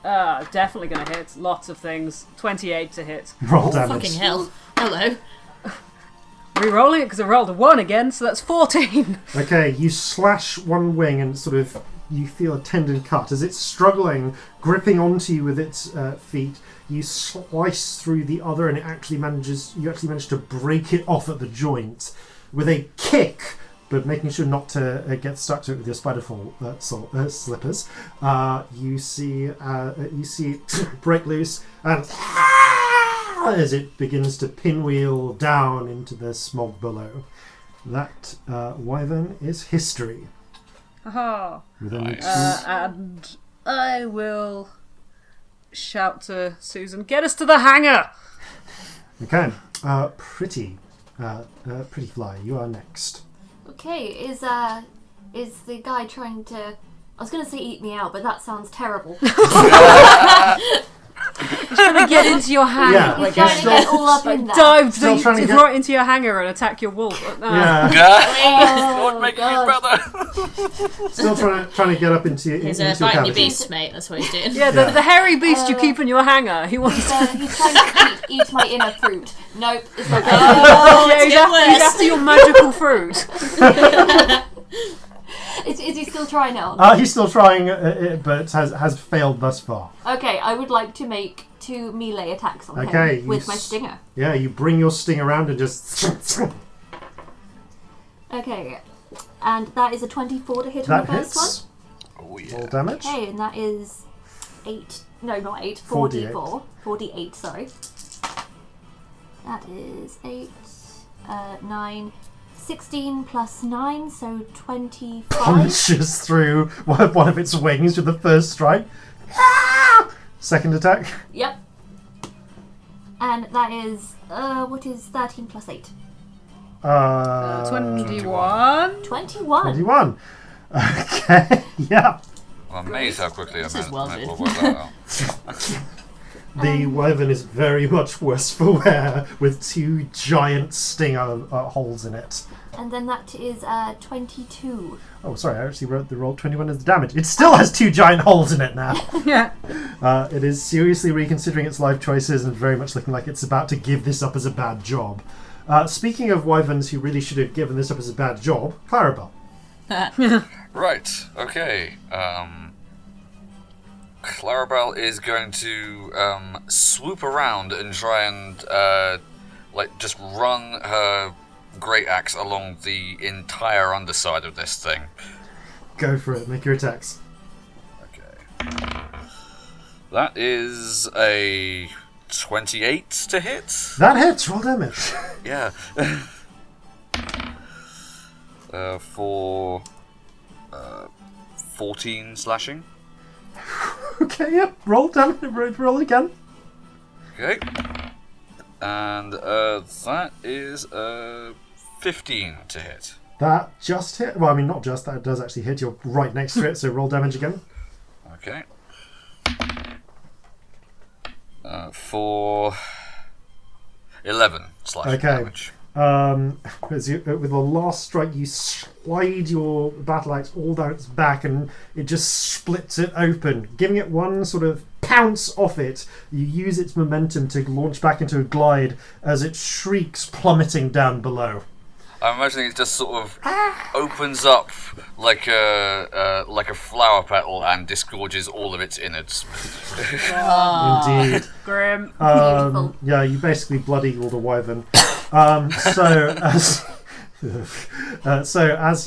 Definitely gonna hit. Lots of things. 28 to hit. Roll damage. Fucking hell. Hello. Re-rolling it because I rolled a 1 again, so that's 14. Okay, you slash one wing and sort of you feel a tendon cut as it's struggling, gripping onto you with its feet. You slice through the other, and you actually manage to break it off at the joint with a kick, but making sure not to get stuck to it with your spider slippers. You see it break loose and as it begins to pinwheel down into the smog below. That wyvern is history. Aha. Nice. And I will shout to Susan, get us to the hangar! Okay. Pretty fly, you are next. Okay, is the guy trying to... I was going to say eat me out, but that sounds terrible. He's trying to get into your hangar. Yeah. He's trying to get all up in there. Dive Still trying to get- right into your hangar and attack your wolf. Yeah. Don't make me brother. Still trying to get up into your He's into your biting your cavity. beast, mate. That's what he's doing. Yeah, the hairy beast you keep in your hangar. He wants He's trying to eat my inner fruit. Nope, it's not going Oh, yeah, it's he's getting after your magical fruit. Is he still trying out? He's still trying, but has failed thus far. Okay, I would like to make 2 melee attacks on Okay, him with my stinger. Yeah, you bring your sting around and just... Okay, and that is a 24 to hit on That the first hits. Oh yeah. Roll damage. one. Okay, and that is 8. No, not 8. 4d8. 4d4. 4d8, sorry. That is 8, 9, 16 plus 9, so 25. Punches through one of its wings with the first strike. Second attack. Yep. And that is, what is 13 plus 8? 21. 21. 21. Okay, yeah. I'm amazed how quickly I This is managed well to good. work that out. The wyvern is very much worse for wear with 2 giant stinger holes in it. And then that is 22. Oh, sorry, I actually wrote the roll 21 as the damage. It still has 2 giant holes in it now. Yeah. It is seriously reconsidering its life choices and very much looking like it's about to give this up as a bad job. Speaking of wyverns who really should have given this up as a bad job, Clarabelle. Right. Okay. Clarabelle is going to swoop around and try and just run her great axe along the entire underside of this thing. Go for it, make your attacks. Okay. That is a 28 to hit. That hits, roll damage. Yeah. For 14 slashing. Okay, yep, roll damage, roll again. Okay. And that is 15 to hit. That just hit. Well, I mean, not just, that does actually hit. You're right next to it, so roll damage again. Okay. For 11 slashing damage. With the last strike, you slide your battle axe all down its back, and it just splits it open, giving it one sort of pounce off it. You use its momentum to launch back into a glide as it shrieks, plummeting down below. I'm imagining it just sort of opens up like a flower petal and disgorges all of its innards. Indeed. Grim. Beautiful. Yeah, you basically blood eagled a wyvern. As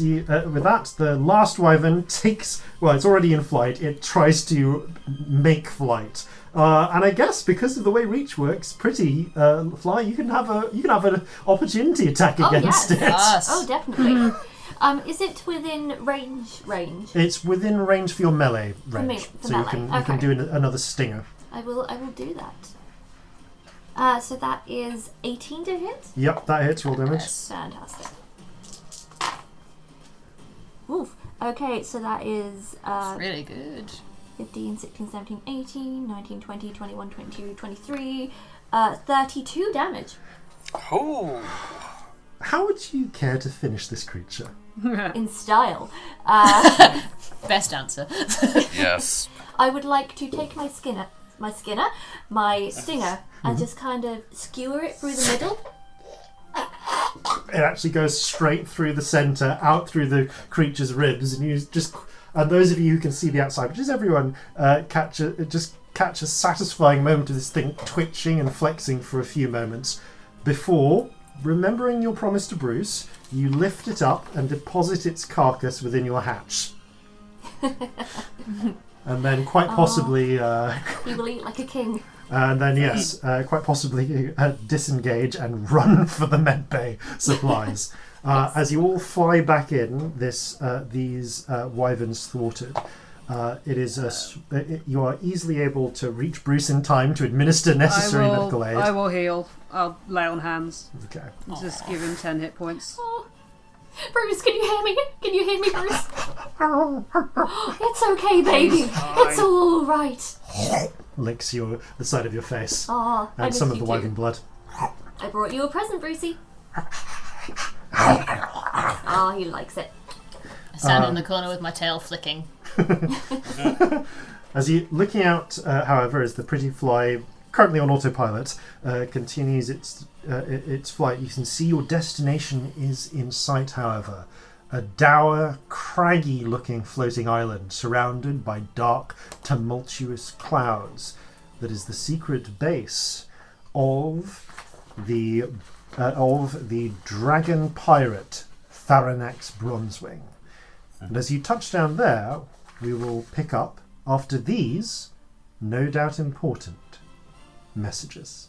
you with that, the last wyvern takes. Well, it's already in flight. It tries to make flight. And I guess because of the way reach works, pretty fly, you can have an opportunity attack against it. Yes. Oh, definitely. Is it within range? It's within range for your melee For me- range, for so melee, you can okay. do another stinger. I will do that. So that is 18 to hit. Yep, that hits. Roll damage. Fantastic. Oof. Okay, so that is It's really good. 15, 16, 17, 18, 19, 20, 21, 22, 23, 32 damage. Oh. How would you care to finish this creature? In style. Best answer. Yes. I would like to take my stinger, and just kind of skewer it through the middle. It actually goes straight through the centre, out through the creature's ribs, and and those of you who can see the outside, which is everyone, catch a satisfying moment of this thing twitching and flexing for a few moments before, remembering your promise to Bruce, you lift it up and deposit its carcass within your hatch. And then quite possibly... He will eat like a king. And then, yes, quite possibly disengage and run for the medbay supplies. As you all fly back in, these wyverns thwarted, you are easily able to reach Bruce in time to administer necessary medical aid. I will heal. I'll lay on hands. Okay. Just give him 10 hit points. Oh. Bruce, can you hear me? Can you hear me, Bruce? It's okay, baby. It's all right. Licks the side of your face. Oh, and some of the wyvern blood. I brought you a present, Brucey. Oh, he likes it. I stand in the corner with my tail flicking. As you looking out, however, as the pretty fly, currently on autopilot, continues its flight, you can see your destination is in sight, however. A dour, craggy-looking floating island surrounded by dark, tumultuous clouds that is the secret base of the dragon pirate Tharanax Bronzewing. And as you touch down there, we will pick up, after these, no doubt important, messages.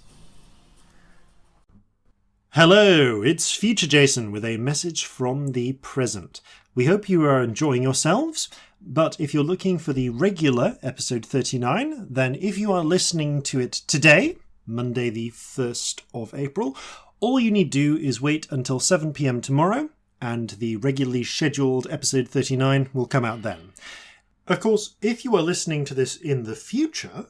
Hello, it's Future Jason with a message from the present. We hope you are enjoying yourselves, but if you're looking for the regular episode 39, then if you are listening to it today, Monday the 1st of April, all you need to do is wait until 7 p.m. tomorrow, and the regularly scheduled episode 39 will come out then. Of course, if you are listening to this in the future,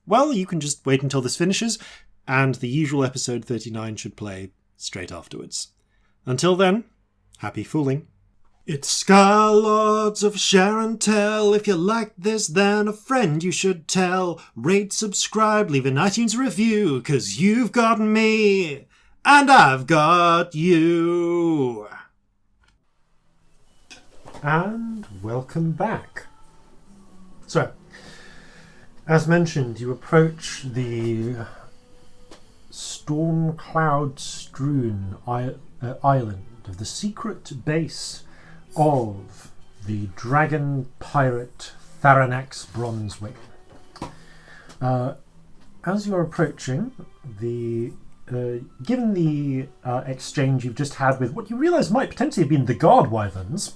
well, you can just wait until this finishes, and the usual episode 39 should play straight afterwards. Until then, happy fooling. It's Skylords of Sharan'Tel. If you like this, then a friend you should tell. Rate, subscribe, leave an iTunes review, 'cause you've got me, and I've got you. And welcome back. So, as mentioned, you approach the storm cloud strewn island of the secret base of the dragon pirate Tharanax Bronzewing. As you're approaching, given the exchange you've just had with what you realise might potentially have been the guard wyverns,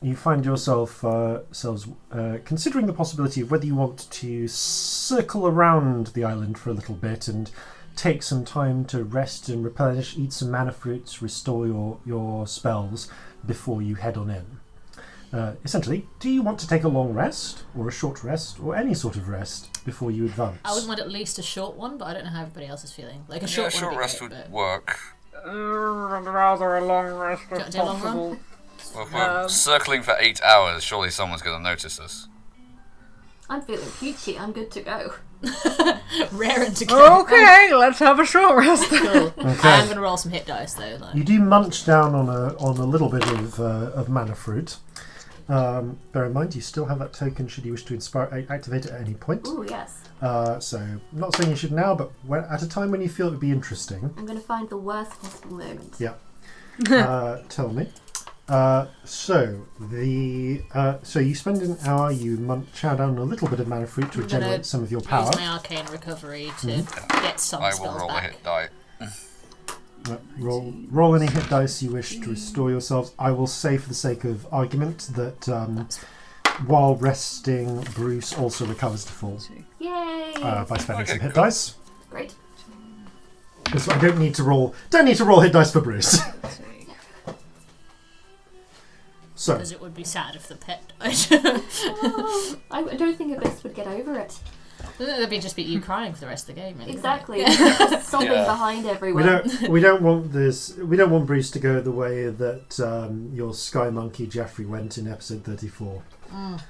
you find yourself considering the possibility of whether you want to circle around the island for a little bit and take some time to rest and replenish, eat some mana fruits, restore your spells before you head on in. Essentially, do you want to take a long rest, or a short rest, or any sort of rest before you advance? I wouldn't mind at least a short one, but I don't know how everybody else is feeling. Like a Yeah, short a short one rest would work. Rather a long rest Do you if want to do a long possible. run? Well, if we're circling for 8 hours, surely someone's going to notice us. I'm feeling peachy. I'm good to go. Raring to go. Okay, let's have a short rest. Cool. Okay. I'm going to roll some hit dice though. Like. You do munch down on a little bit of mana fruit. Bear in mind, you still have that token should you wish to activate it at any point. Ooh, yes. So, I'm not saying you should now, but at a time when you feel it would be interesting. I'm going to find the worst possible moment. Yeah. Tell me. So you spend an hour, you chow down a little bit of mana fruit to I'm regenerate gonna some of your power. Use my arcane recovery to get some I will spells roll a back. hit die. Roll any hit dice you wish to restore yourselves. I will say, for the sake of argument, that while resting, Bruce also recovers to full Yay! by spending Okay, some hit cool. dice. Great. Because I don't need to roll hit dice for Bruce. So, Because it would be sad if the pet died. Oh, I don't think Abyss would get over it. It'd be just you crying for the rest of the game. Really, Exactly. wouldn't it? Just sobbing Yeah. behind we everyone. don't want this. We don't want Bruce to go the way that your Sky Monkey Jeffrey went in episode 34.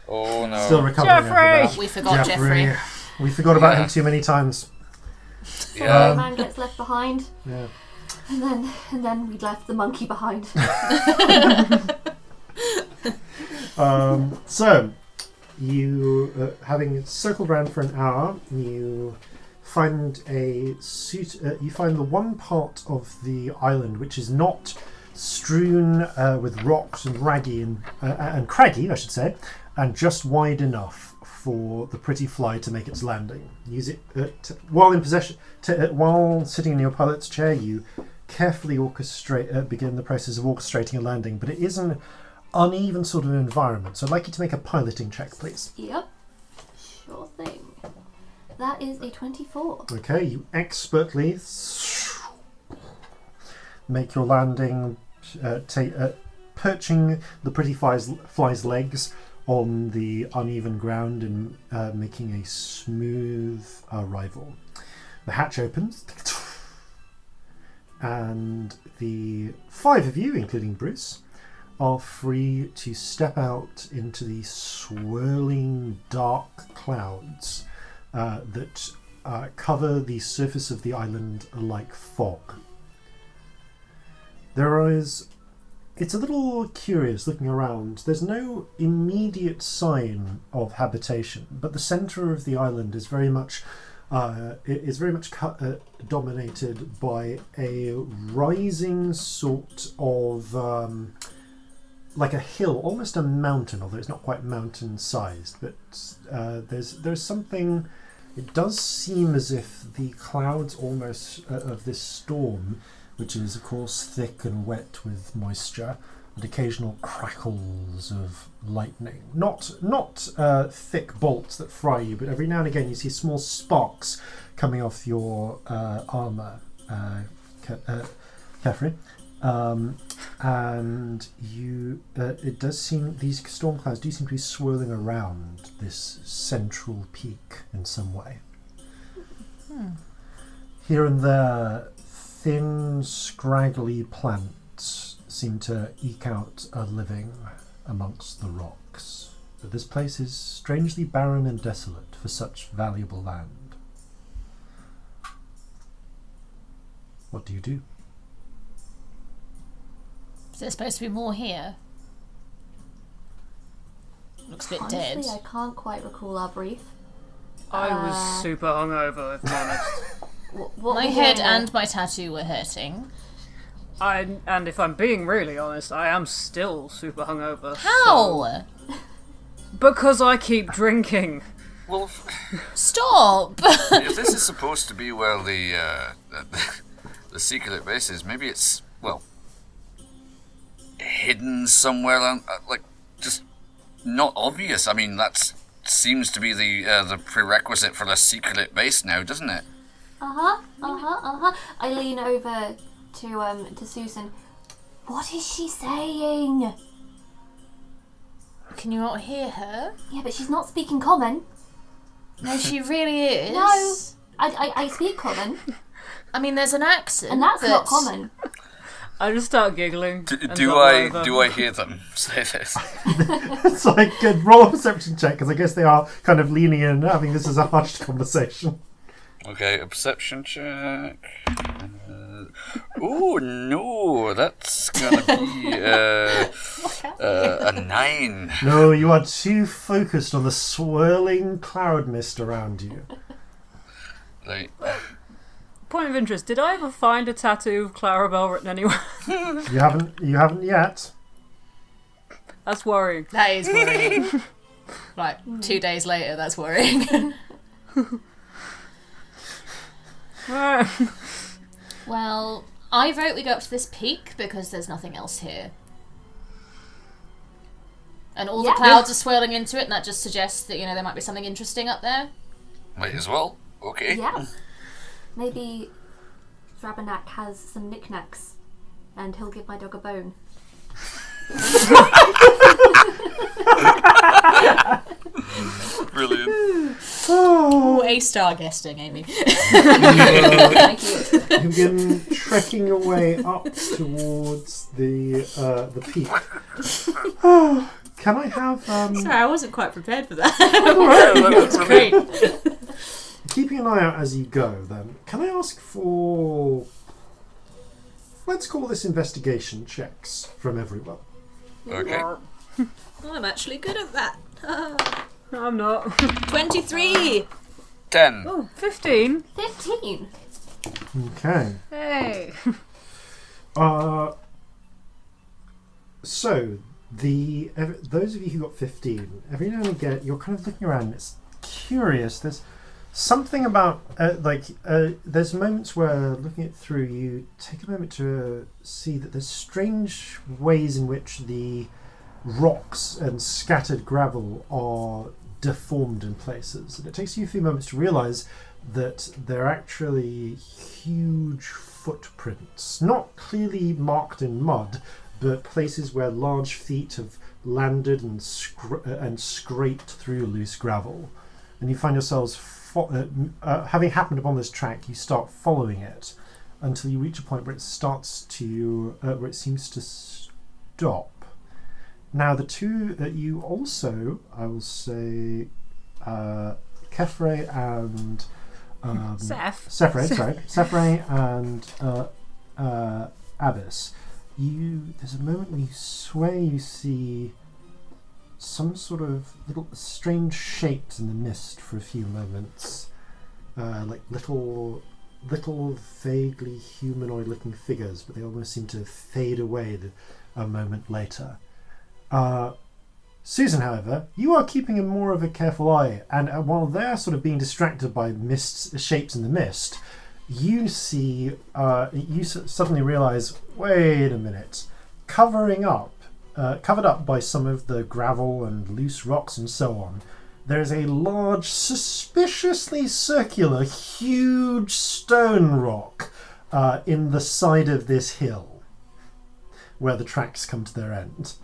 Oh no. Still recovering Jeffrey! over that. We forgot Jeffrey. We forgot about Yeah. him too many times. Yeah. Man gets left behind, Yeah. and then we left the monkey behind. So, you, having circled around for an hour, you find you find the one part of the island which is not strewn with rocks and and craggy, I should say, and just wide enough for the pretty fly to make its landing. Use it while in possession. While sitting in your pilot's chair, you carefully begin the process of orchestrating a landing, but it is an uneven sort of environment. So I'd like you to make a piloting check, please. Yep. Sure thing. That is a 24. Okay, you expertly make your landing, perching the pretty fly's legs on the uneven ground and making a smooth arrival. The hatch opens, and the 5 of you, including Bruce, are free to step out into the swirling dark clouds that cover the surface of the island like fog. It's a little curious looking around. There's no immediate sign of habitation, but the centre of the island is very much dominated by a rising sort of like a hill, almost a mountain, although it's not quite mountain-sized. But there's something. It does seem as if the clouds almost of this storm, which is of course thick and wet with moisture, and occasional crackles of lightning. Not thick bolts that fry you, but every now and again you see small sparks coming off your armour, Cephray. And it does seem, these storm clouds do seem to be swirling around this central peak in some way. Here and there, thin, scraggly plants seem to eke out a living amongst the rocks. But this place is strangely barren and desolate for such valuable land. What do you do? Is there supposed to be more here? Looks a bit Honestly, dead. I can't quite recall our brief. I was super hungover, if I'm honest. What My was head it? and my tattoo were hurting. And if I'm being really honest, I am still super hungover. How? Because I keep drinking. Well, Stop! if this is supposed to be where the secret base is, maybe it's, well, hidden somewhere, like, just not obvious. I mean, that seems to be the prerequisite for the secret base now, doesn't it? I lean over to Susan. What is she saying? Can you not hear her? Yeah, but she's not speaking common. No, she really is. No, I speak common, I mean, there's an accent. and that's not but- common. I just start giggling. and Do double over. I hear them say this? It's like roll a perception check, because I guess they are kind of leaning in and having this as a hushed conversation. Okay, a perception check. Oh no, that's gonna be a 9. No, you are too focused on the swirling cloud mist around you. Right. Point of interest, did I ever find a tattoo of Clarabelle written anywhere? You haven't yet. That's worrying. That is worrying. Like, 2 days later, that's worrying. Well, I vote we go up to this peak because there's nothing else here. And all the Yeah. clouds are swirling into it, and that just suggests that, there might be something interesting up there. Might as well. Okay. Yeah. Maybe Drabanak has some knickknacks, and he'll give my dog a bone. Brilliant. Oh, A-star guesting, Amy. Thank you. You begin trekking your way up towards the peak. Can I have... Sorry, I wasn't quite prepared for that. That's Great. Keeping an eye out as you go, then, can I ask for... Let's call this investigation checks from everyone. Okay. I'm actually good at that. I'm not. 23! 10. Oh, 15. 15. Okay. Hey. So, those of you who got 15, every now and again, you're kind of looking around and it's curious. There's something about, there's moments where looking it through, you take a moment to see that there's strange ways in which the rocks and scattered gravel are deformed in places. And it takes you a few moments to realise that they're actually huge footprints, not clearly marked in mud, but places where large feet have landed and scraped through loose gravel. And you find yourselves, having happened upon this track, you start following it until you reach a point where it starts to, where it seems to stop. Now, the two that you also, I will say, Cephray and Cephray and Abyss. There's a moment when you swear you see some sort of little strange shapes in the mist for a few moments, like little vaguely humanoid-looking figures, but they almost seem to fade away a moment later. Susan, however, you are keeping more of a careful eye, and while they're sort of being distracted by shapes in the mist, you see, you suddenly realise, wait a minute, covered up by some of the gravel and loose rocks and so on, there's a large, suspiciously circular, huge stone rock in the side of this hill, where the tracks come to their end.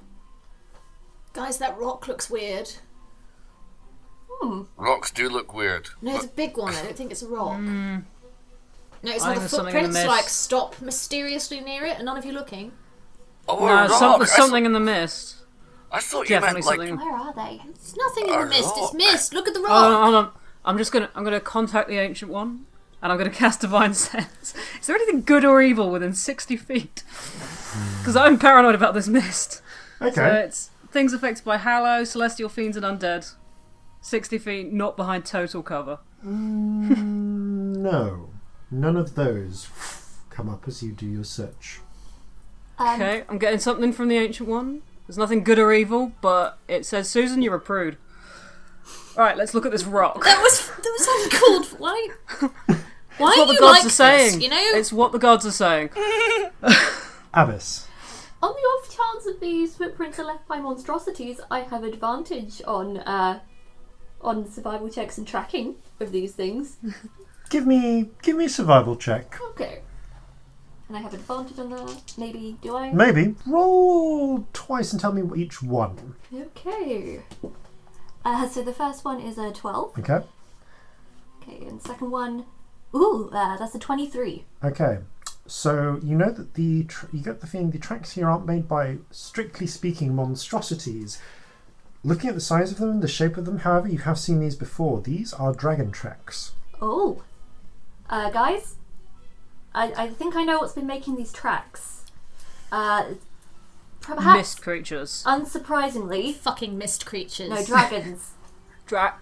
Guys, that rock looks weird. Rocks do look weird. No, it's a big one. I don't think it's a rock. No, it's I not. The think there's something in the footprints mist. like stop mysteriously near it, and none of you looking. Oh, No, a rock. there's something in the mist. I thought you Definitely meant like... something. Where are they? It's nothing in A the mist. It's rock. mist. Look at the rock. Hold on. I'm gonna contact the Ancient One, and I'm gonna cast Divine Sense. Is there anything good or evil within 60 feet? Because I'm paranoid about this mist. Okay. So it's things affected by Hallow, Celestial Fiends, and Undead. 60 feet, not behind total cover. No. None of those come up as you do your search. Okay, I'm getting something from the Ancient One. There's nothing good or evil, but it says, Susan, you're a prude. Alright, let's look at this rock. That was uncalled for. Why? Why It's are what the you gods like are saying. this? You know. It's what the gods are saying. Abyss. On the off chance that these footprints are left by monstrosities, I have advantage on survival checks and tracking of these things. Give me a survival check. Okay. And I have advantage on that. Maybe, do I? Maybe. Roll twice and tell me each one. Okay. So the first one is a 12. Okay. Okay, and the second one, that's a 23. Okay. So you know that you get the feeling the tracks here aren't made by, strictly speaking, monstrosities. Looking at the size of them, the shape of them, however, you have seen these before. These are dragon tracks. Oh. Guys, I think I know what's been making these tracks. Perhaps, Mist creatures. unsurprisingly, Fucking mist creatures. no, dragons.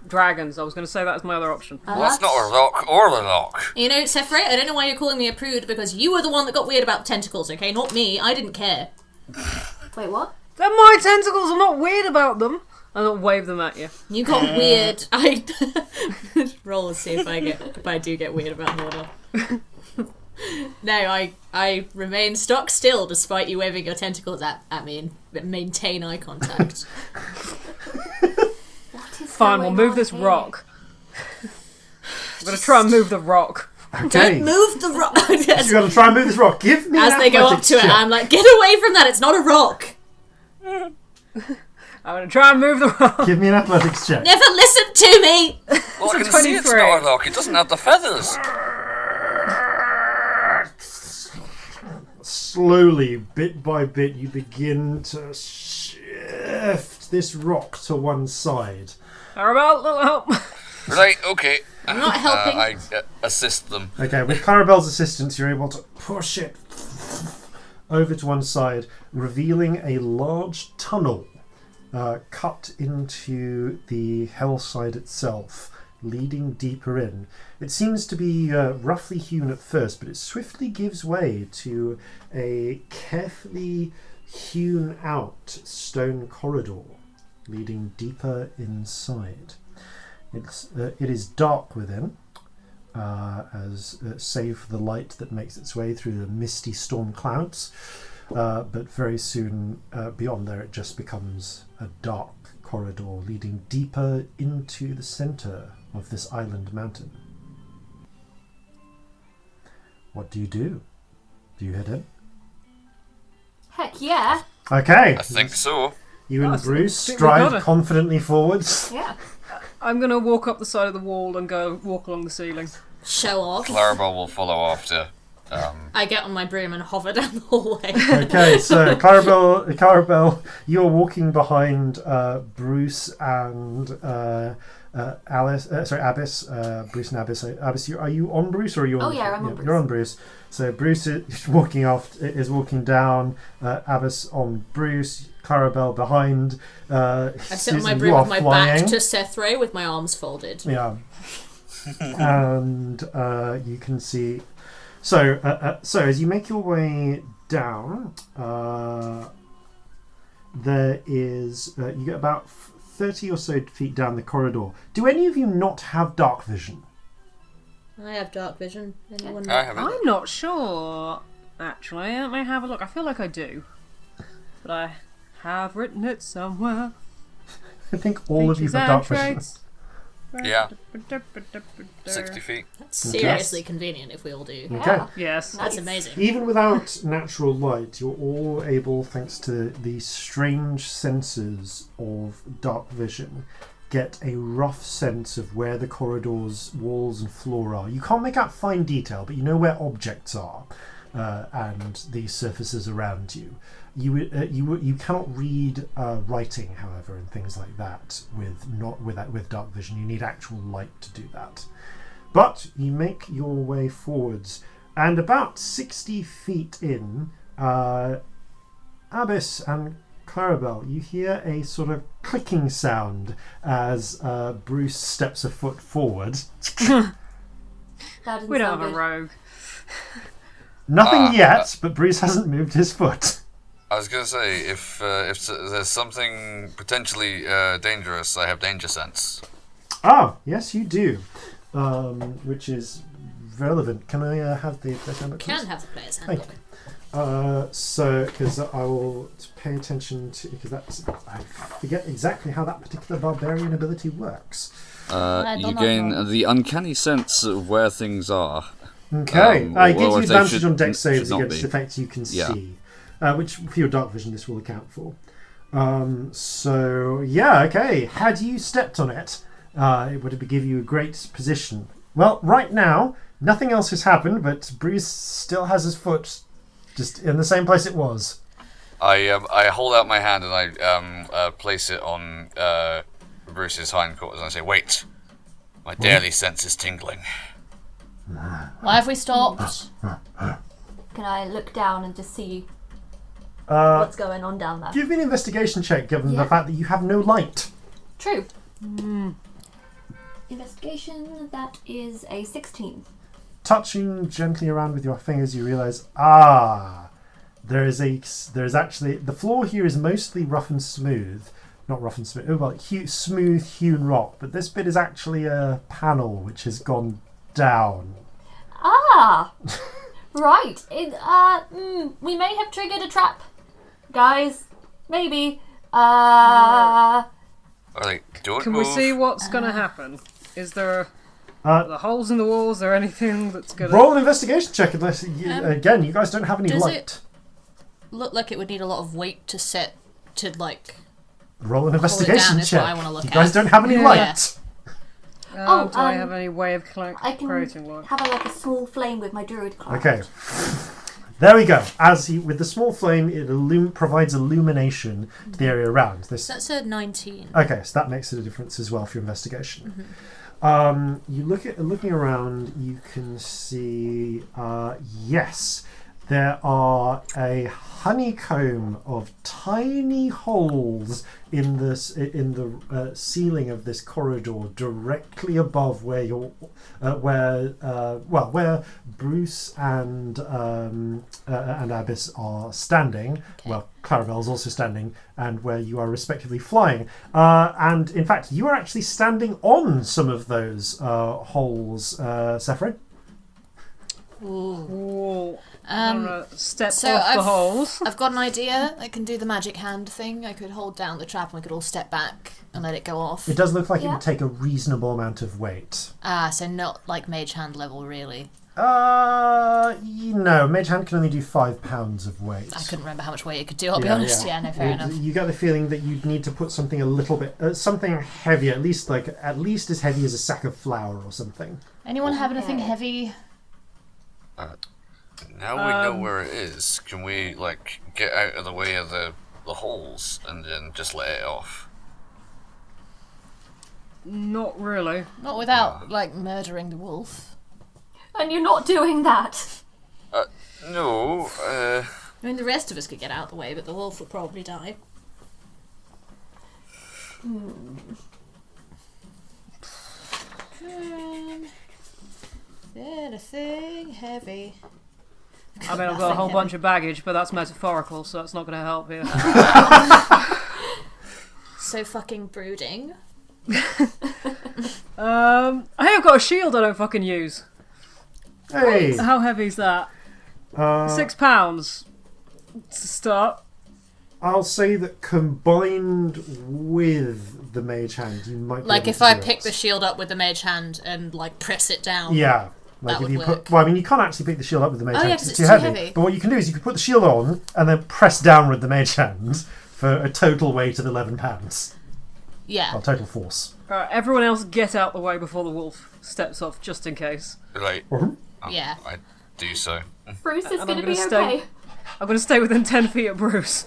Dragons. I was going to say that as my other option. Well, that's not a rock or a lock. You know, Cephray, I don't know why you're calling me a prude, because you were the one that got weird about tentacles, okay? Not me. I didn't care. Wait, what? They're my tentacles. I'm not weird about them. I'll wave them at you. You got weird. I roll and see if I do get weird about them or not. No, I remain stock still despite you waving your tentacles at me and maintain eye contact. What is Fine, we'll going move on this here? rock. I'm going to try and move the rock. Okay. Don't move the rock. So you're going to try and move this rock. Give me As an they go up athletics to it, check. I'm like, get away from that, it's not a rock. I'm going to try and move the rock. Give me an athletics check. Never listen to me! Well, I It's a can see it's 23. Starlock. It doesn't have the feathers. Slowly, bit by bit, you begin to shift this rock to one side. Clarabelle, little help. Right, okay. I'm not helping. I assist them. Okay, with Clarabelle's assistance, you're able to push it over to one side, revealing a large tunnel cut into the hellside itself, leading deeper in. It seems to be roughly hewn at first, but it swiftly gives way to a carefully hewn out stone corridor leading deeper inside. It is dark within, save for the light that makes its way through the misty storm clouds, but very soon beyond there it just becomes a dark corridor leading deeper into the centre of this island mountain. What do? Do you head in? Heck yeah. Okay. I think so. You and I Bruce think we got stride it. confidently forwards. Yeah. I'm going to walk up the side of the wall and go walk along the ceiling. Show off. Clarabelle will follow after. I get on my broom and hover down the hallway. Okay, so Clarabelle, you're walking behind Bruce and Abyss. Bruce and Abyss. Abyss, are you on Bruce or are you on? Oh, yeah, I'm on Bruce. You're on Bruce. So Bruce is walking down. Abyss on Bruce. Clarabelle behind. I sit on my Susan, broom you with are my flying. back to Cephray with my arms folded. Yeah. And you can see. So as you make your way down, there is you get about 30 or so feet down the corridor. Do any of you not have dark vision? I have dark vision. Anyone? I have it. I'm not sure, actually. Let me have a look. I feel like I do. But I have written it somewhere. I think all of you have dark vision. Yeah. 60 feet. That's seriously convenient if we all do. Okay. Yes. That's amazing. Even without natural light, you're all able, thanks to the strange senses of dark vision, get a rough sense of where the corridor's walls and floor are. You can't make out fine detail, but you know where objects are and the surfaces around you. You cannot read writing, however, and things like that with dark vision. You need actual light to do that. But you make your way forwards, and about 60 feet in, Abyss and Clarabelle, you hear a sort of clicking sound as Bruce steps a foot forward. That doesn't We don't sound have a good. rogue. Nothing yet, but Bruce hasn't moved his foot. I was going to say, if there's something potentially dangerous, I have danger sense. Ah, yes, you do. Which is relevant. Can I have the player's handbook, please? Can have the player's Thank handbook. So, because I will pay attention to, because I forget exactly how that particular barbarian ability works. You gain the uncanny sense of where things are. Okay, it gives you if they advantage should- on dex saves should not against be. effects you can Yeah. see, which for your dark vision this will account for. So yeah, okay. Had you stepped on it, it would give you a great position. Well, right now nothing else has happened, but Bruce still has his foot just in the same place it was. I hold out my hand and I place it on Bruce's hindquarters and I say, "Wait, my daily sense is tingling." Why have we stopped? Can I look down and just see Uh, what's going on down there? give me an investigation check, given the Yeah. fact that you have no light. True. Investigation, that is a 16. Touching gently around with your fingers, you realise, there's actually, the floor here is mostly rough and smooth. Not rough and smooth, smooth hewn rock, but this bit is actually a panel which has gone down. Ah! Right. We may have triggered a trap. Guys, maybe. Alright, don't Can move. we see what's going to happen? Is there Uh, the holes in the walls or anything that's going to... roll an investigation check unless, again, you guys don't have any does light. it look like it would need a lot of weight to set to like Roll an down investigation is what I check. wanna look You guys at. don't have any Yeah. light. Do I um, have any way of I can creating light? have a small flame with my druid craft. Okay. There we go. With the small flame, it provides illumination to the area around. That's a 19. Okay, so that makes it a difference as well for your investigation. Looking around, you can see, yes, there are a honeycomb of tiny holes in the ceiling of this corridor, directly above where where Bruce and Abyss are standing. Okay. Well, Clarabelle's also standing, and where you are respectively flying. And in fact, you are actually standing on some of those holes, Cephray. Ooh. Step So off the holes. I've got an idea. I can do the magic hand thing. I could hold down the trap and we could all step back and let it go off. It does look like it Yeah. would take a reasonable amount of weight. So not like mage hand level, really. Mage hand can only do 5 pounds of weight. I couldn't remember how much weight it could do, I'll be honest. Yeah, no, fair enough. You get the feeling that you'd need to put something a little bit, something heavier, at least as heavy as a sack of flour or something. Anyone have anything heavy? Now we know where it is. Can we get out of the way of the holes and then just let it off? Not really. Not without, murdering the wolf. And you're not doing that. No. I mean, the rest of us could get out of the way, but the wolf would probably die. Anything heavy? I mean, I've got a whole bunch of baggage, but that's metaphorical, so it's not going to help here. So fucking brooding. I've got a shield I don't fucking use. Hey! How heavy is that? 6 pounds to start. I'll say that combined with the mage hand, you might be able If to I do pick it. the shield up with the mage hand and press it down. Yeah. That If would you work. you can't actually pick the shield up with the mage Oh, hand yeah, 'cause 'cause it's too heavy. But what you can do is you can put the shield on and then press down with the mage hand for a total weight of 11 pounds. Yeah. Well, total force. Alright, everyone else get out the way before the wolf steps off, just in case. Right. Yeah. I do so. Bruce is And I'm going to gonna be stay- okay. I'm going to stay within 10 feet of Bruce.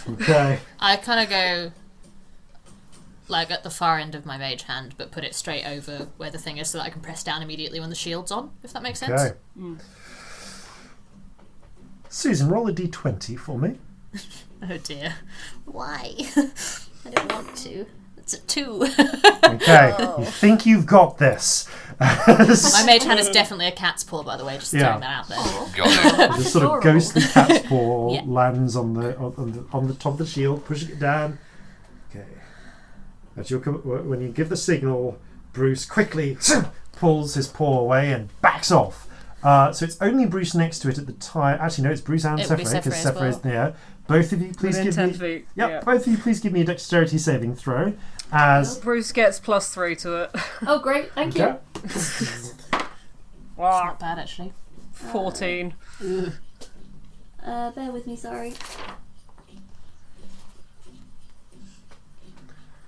Okay. I kind of go at the far end of my mage hand, but put it straight over where the thing is so that I can press down immediately when the shield's on, if that makes sense. Okay. Susan, roll a d20 for me. Oh dear. Why? I don't want to. It's a 2. Okay. You think you've got this. My mage hand is definitely a cat's paw, by the way, just throwing that out there. Got The sort of ghostly cat's paw Yeah. lands on the top of the shield, pushing it down. Okay. When you give the signal, Bruce quickly pulls his paw away and backs off. So it's only Bruce next to it at the time. Actually, no, it's Bruce and It would be Cephray, because Cephray as Cephray is well. near. Both of you, please Within give 10 me. feet. Yep, Yeah. both of you, please give me a dexterity saving throw. As Bruce gets +3 to it. Oh, great. Thank Okay. you. Not bad, actually. 14. Bear with me, sorry.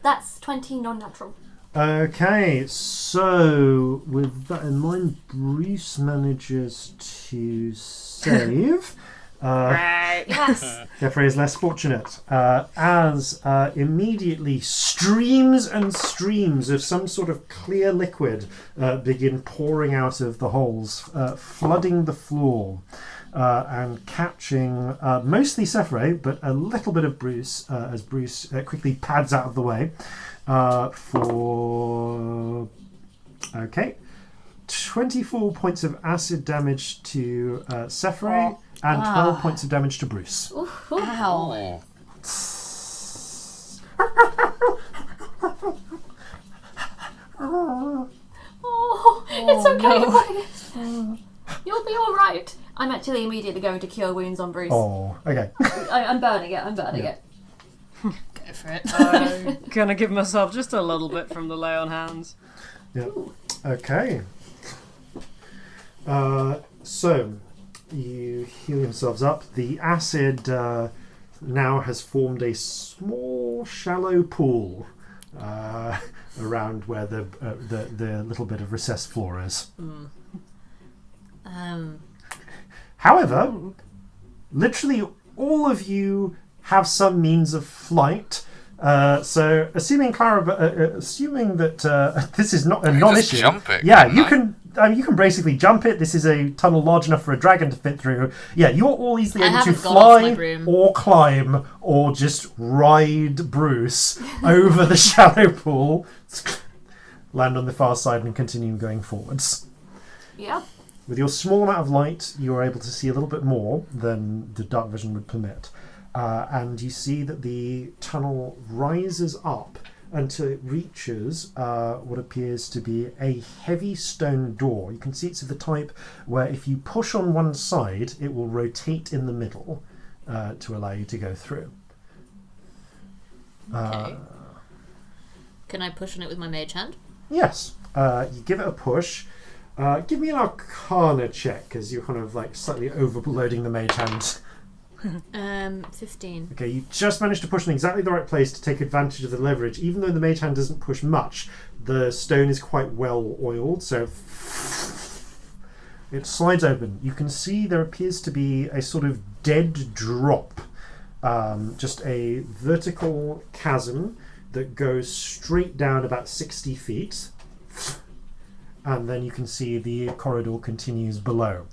That's 20 non-natural. Okay, so with that in mind, Bruce manages to save. Right. Yes. Cephray is less fortunate, as immediately streams and streams of some sort of clear liquid begin pouring out of the holes, flooding the floor, and catching mostly Cephray, but a little bit of Bruce, as Bruce quickly pads out of the way for... Okay. 24 points of acid damage to Cephray and 12 points of damage to Bruce. Ow. Oh, it's okay, no. buddy. You'll be all right. I'm actually immediately going to cure wounds on Bruce. Oh, okay. I'm burning it. I'm burning it. Go for it. I'm gonna give myself just a little bit from the lay on hands. Yeah. Okay. So you heal yourselves up. The acid now has formed a small, shallow pool around where the little bit of recessed floor is. However, literally all of you have some means of flight. So, assuming that this is not a non-issue, just jump it, yeah, couldn't you I? can. You can basically jump it. This is a tunnel large enough for a dragon to fit through. Yeah, you're all easily able to haven't gone off my fly broom. or climb or just ride Bruce over the shallow pool, land on the far side, and continue going forwards. Yeah. With your small amount of light, you are able to see a little bit more than the dark vision would permit. And you see that the tunnel rises up until it reaches what appears to be a heavy stone door. You can see it's of the type where if you push on one side, it will rotate in the middle to allow you to go through. Okay. Can I push on it with my mage hand? Yes. You give it a push. Give me an Arcana check, because you're kind of like slightly overloading the mage hand. 15. Okay, you just managed to push in exactly the right place to take advantage of the leverage. Even though the mage hand doesn't push much, the stone is quite well oiled, so it slides open. You can see there appears to be a sort of dead drop, just a vertical chasm that goes straight down about 60 feet, and then you can see the corridor continues below.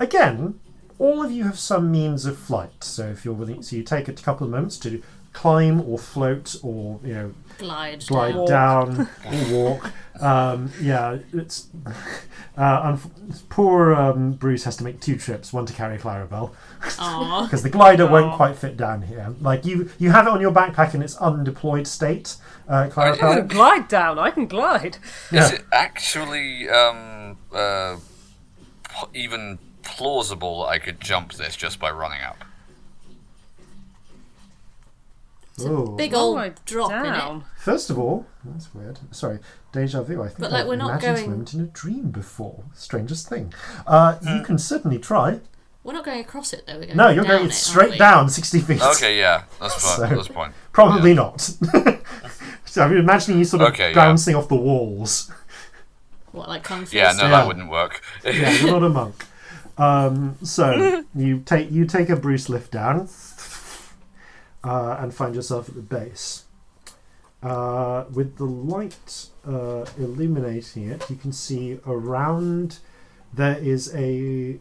Again, all of you have some means of flight, so if you're willing, so you take a couple of moments to climb or float or Glide down or walk. It's poor Bruce has to make 2 trips, one to carry Clarabelle because the glider won't quite fit down here. Like you have it on your backpack in its undeployed state, Clarabelle. Glide down. I can glide. Is it actually even plausible that I could jump this just by running up? It's a big old drop in it. First of all, that's weird. Sorry, deja vu. I think But, like, I we're not imagined this going- moment in a dream before. Strangest thing. You can certainly try. We're not going across it though. We're going No, you're down going it, straight aren't we? down 60 feet. Okay, yeah, that's fine. So- That's fine. Probably not. So I'm imagining you sort of Okay, yeah. bouncing off the walls. What, like Kung Fu? Yeah, no, style? that wouldn't work. Yeah, you're not a monk. So you take a Bruce lift down and find yourself at the base. With the light illuminating it, you can see around there is a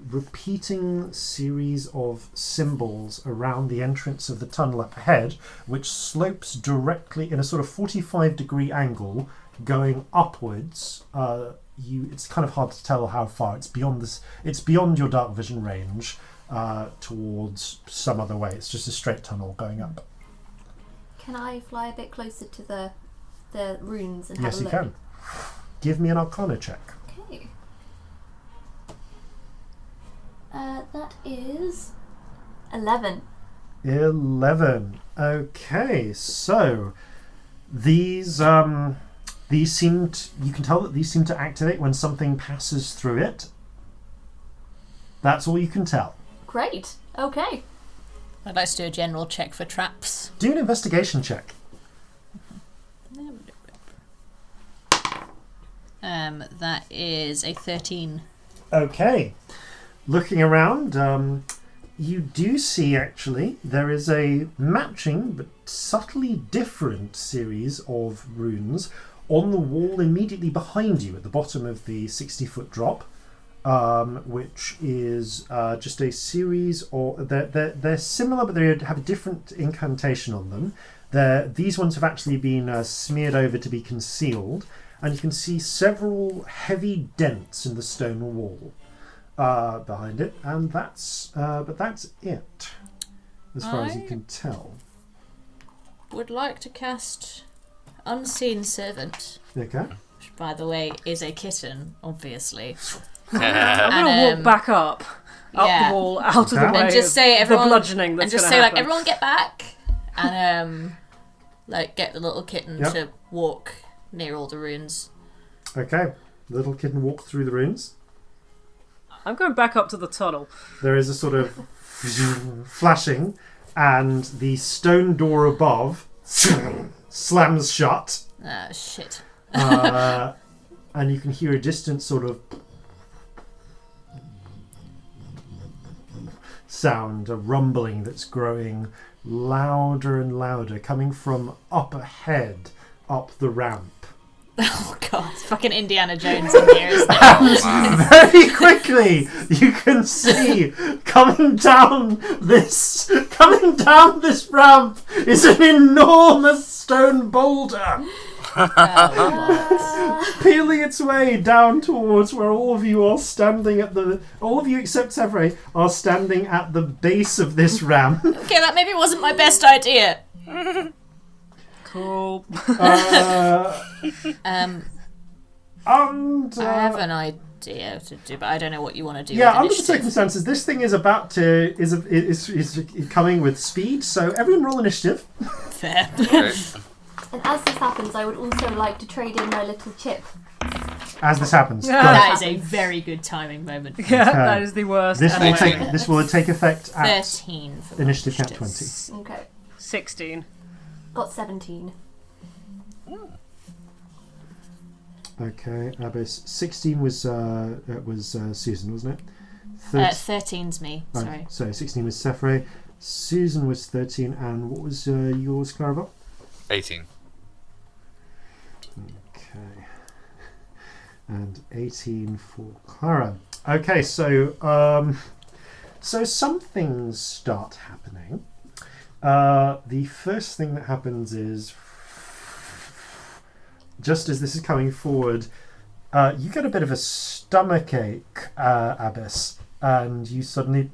repeating series of symbols around the entrance of the tunnel up ahead, which slopes directly in a sort of 45-degree angle going upwards. It's kind of hard to tell how far it's beyond this. It's beyond your dark vision range towards some other way. It's just a straight tunnel going up. Can I fly a bit closer to the runes and have Yes, a you look? can. Give me an Arcana check. Okay. That is 11. 11. Okay, so these seem you can tell that these seem to activate when something passes through it. That's all you can tell. Great. Okay. I'd like to do a general check for traps. Do an investigation check. That is a 13. Okay. Looking around, you do see actually there is a matching but subtly different series of runes on the wall immediately behind you at the bottom of the 60-foot drop, which is just a series, or they're similar but they have a different incantation on them. These ones have actually been smeared over to be concealed, and you can see several heavy dents in the stone wall behind it, and that's it as far as you can tell. Would like to cast Unseen Servant, Okay. which by the way is a kitten, obviously. I'm gonna walk back up yeah. the wall, out of the Okay. way. And just say of everyone, the bludgeoning that's and just gonna say happen. like everyone get back, and like get the little kitten Yep. to walk near all the runes. Okay. The little kitten walks through the runes. I'm going back up to the tunnel. There is a sort of flashing, and the stone door above slams shut. Ah, shit. And you can hear a distant sort of sound, a rumbling that's growing louder and louder, coming from up ahead, up the ramp. Oh god, it's fucking Indiana Jones in here, isn't it? Very quickly, you can see coming down this ramp is an enormous stone boulder. Peeling its way down towards where all of you are standing all of you except Cephray are standing at the base of this ramp. Okay, that maybe wasn't my best idea. Cool. And I have an idea to do, but I don't know what you want to do. yeah, with under the initiative. circumstances, this thing is about to is coming with speed. So everyone roll initiative. Fair. Okay. And as this happens, I would also like to trade in my little chip. As this happens, Yeah. Go. That is a very good timing moment. Yeah, that is the worst. This will Anyway. take effect at 13 for initiative count 20. Okay. 16. Got 17. Okay, Abyss. 16 was Susan, wasn't it? 13's me, Right, sorry. so 16 was Cephray. Susan was 13, and what was yours, Clarabelle? 18. Okay. And 18 for Clara. Okay, so some things start happening. The first thing that happens is, just as this is coming forward, you get a bit of a stomachache, Abyss, and you suddenly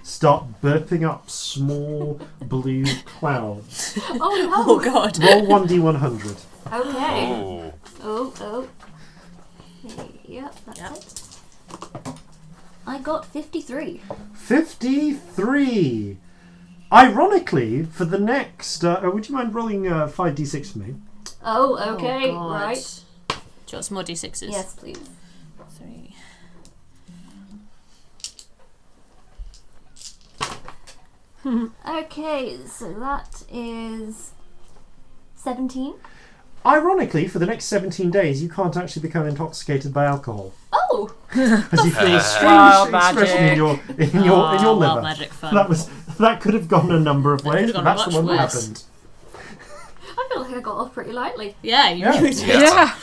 start burping up small blue clouds. Oh Oh god. Roll 1d100. no! Okay. Oh. Oh. Yep, that's Yep. it. I got 53. 53. Ironically, for the next, would you mind rolling 5d6 for me? Oh, okay, Oh, God. right. Do you want some more d6s? Yes, please. 3. Okay, so that is 17. Ironically, for the next 17 days, you can't actually become intoxicated by alcohol, Oh! as you feel a strange Wild expression in your Wild liver. magic fun. That could have gone a number of That could ways, have but gone that's the much one that worse. happened. I feel like I got off pretty lightly. Yeah, you Yeah. really did. Yeah.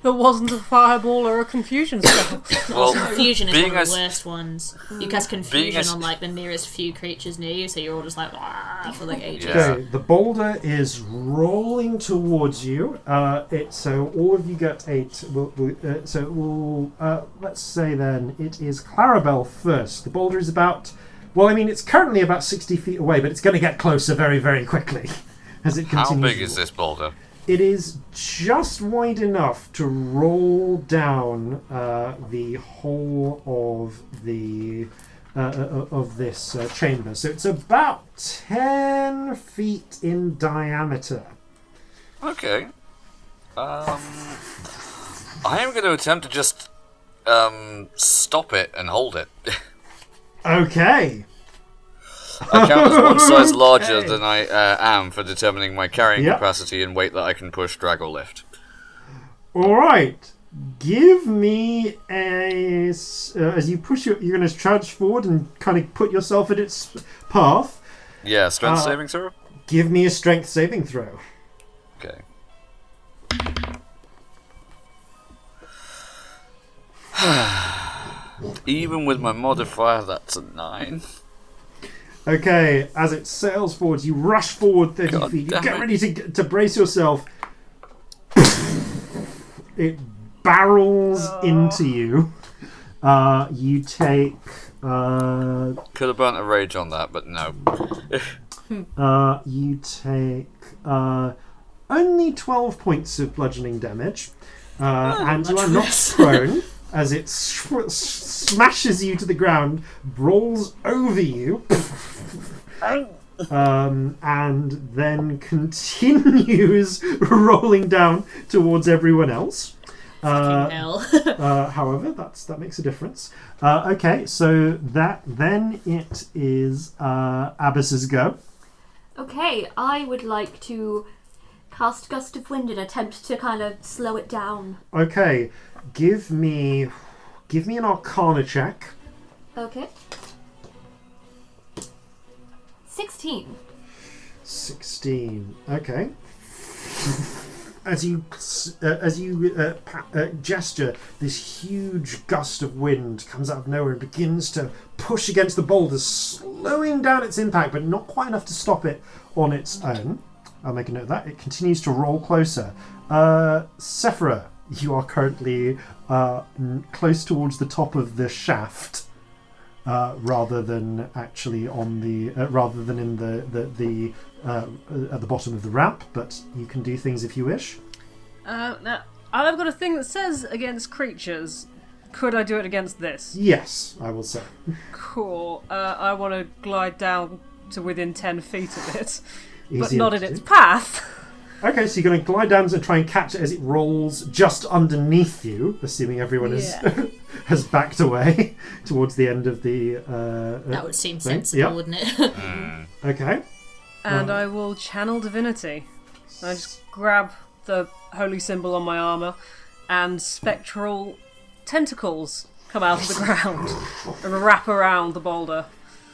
There wasn't a fireball or a confusion spell. Well, Confusion is being one of as- the worst ones. You cast confusion as- on like the nearest few creatures near you, so you're all just like "Wah," for like ages. Yeah. Okay, the boulder is rolling towards you. So all of you get 8. Let's say then it is Clarabelle first. The boulder is about. Well, I mean, it's currently about 60 feet away, but it's going to get closer very, very quickly as it continues. How big is this boulder? It is just wide enough to roll down the whole of the of this chamber. So it's about 10 feet in diameter. Okay. I am going to attempt to just stop it and hold it. Okay. I count as one size larger Okay. than I am for determining my carrying Yep. capacity and weight that I can push, drag, or lift. All right. Give me a as you push you're going to charge forward and kind of put yourself in its path. Yeah, strength saving throw? Give me a strength saving throw. Okay. Even with my modifier, that's a 9. Okay, as it sails forward, you rush forward 30 God feet. You damn get it. ready to brace yourself. It barrels into you. You take. Could have burnt a rage on that, but no. You take only 12 points of bludgeoning damage, and you are knocked prone as it smashes you to the ground, rolls over you, and then continues rolling down towards everyone else. Fucking hell. However, that makes a difference. Okay, so then it is Abyss's go. Okay, I would like to cast Gust of Wind and attempt to kind of slow it down. Okay, give me an Arcana check. Okay. 16. 16. Okay. As you gesture, this huge gust of wind comes out of nowhere and begins to push against the boulders, slowing down its impact, but not quite enough to stop it on its own. I'll make a note of that. It continues to roll closer. Cephray, you are currently close towards the top of the shaft, rather than actually on the rather than in the at the bottom of the ramp. But you can do things if you wish. Now, I've got a thing that says against creatures. Could I do it against this? Yes, I will say. Cool. I want to glide down to within 10 feet of it, but Easy not enough in to its do. path. Okay, so you're going to glide down and try and catch it as it rolls just underneath you, assuming everyone has backed away towards the end of the... That would seem thing. sensible, Yep. wouldn't it? Okay. And I will channel divinity. I just grab the holy symbol on my armour, and spectral tentacles come out of the ground and wrap around the boulder.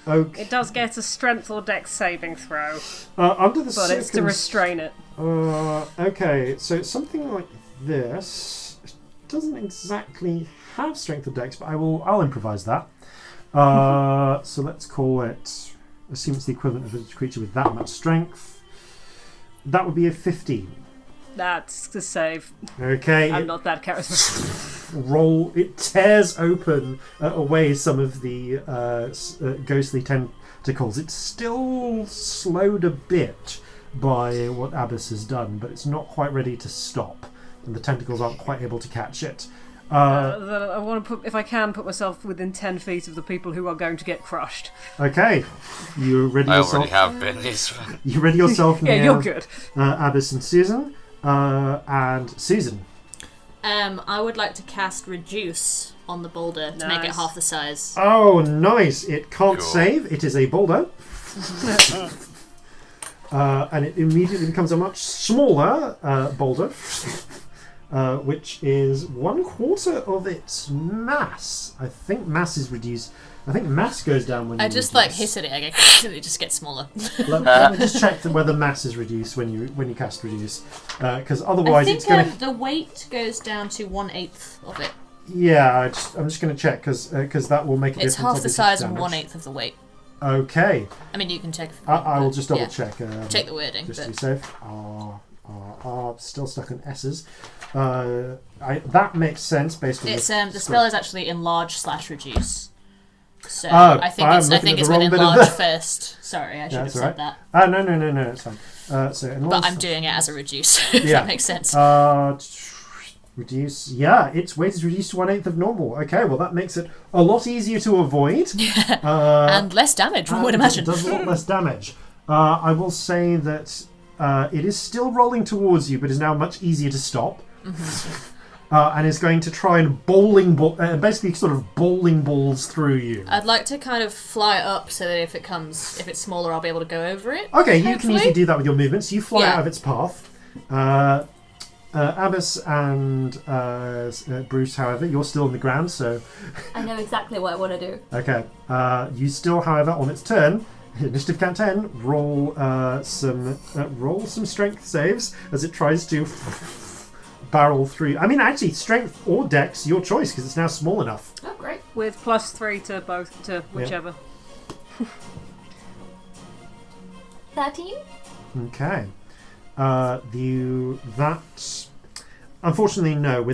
Okay. It does get a strength or dex saving throw, Under the but it's to restrain it. Okay, so it's something like this. It doesn't exactly have strength or dex, but I'll improvise that. So let's call it. Assume it's the equivalent of a creature with that much strength. That would be a 15. That's the save. Okay. I'm not that charismatic. It tears open away some of the ghostly tentacles. It's still slowed a bit by what Abyss has done, but it's not quite ready to stop, and the tentacles aren't quite able to catch it. I want to if I can, put myself within 10 feet of the people who are going to get crushed. Okay, you ready I yourself? already have been. It's fine. You ready yourself Yeah, near you're good. Abyss and Susan. And Susan. I would like to cast Reduce on the boulder to make it Nice. half the size. Oh, nice! It can't Cool. save. It is a boulder. And it immediately becomes a much smaller boulder, which is 1/4 of its mass. I think mass is reduced. I think mass goes down when you I just reduce. hiss at it, I go, and it just gets smaller. Let me just check whether mass is reduced when you cast reduce, because I otherwise think it's going to. the weight goes down to 1/8 of it. Yeah, I'm just going to check because that will make a difference. It's half the obviously, to size and damage. 1/8 of the weight. Okay, I mean, you can check. I will just double yeah. check. Check the wording. Just to But be safe. Still stuck on S's. That makes sense based on it's the spell is actually enlarge/reduce. So Oh, I think I'm it's looking at with the wrong bit of enlarge the- first. Sorry, I should have that's said all right. that. No, it's fine. So But enlarge- I'm doing it as a reduce. If Yeah. that makes sense. Reduce. Yeah, its weight is reduced to 1/8 of normal. Okay, well that makes it a lot easier to avoid. And less damage, one would imagine. It does a lot less damage. I will say that it is still rolling towards you, but is now much easier to stop. And is going to try and basically sort of bowling balls through you. I'd like to kind of fly up so that if it's smaller, I'll be able to go over it. Okay, you can hopefully. easily do that with your movements. You fly Yeah. out of its path. Abyss and Bruce, however, you're still on the ground, so... I know exactly what I want to do. Okay. You still, however, on its turn, initiative count 10, roll some strength saves as it tries to barrel through. I mean, actually, strength or dex, your choice, because it's now small enough. Oh, great. With +3 to both, to whichever. 13? Okay. Unfortunately, no.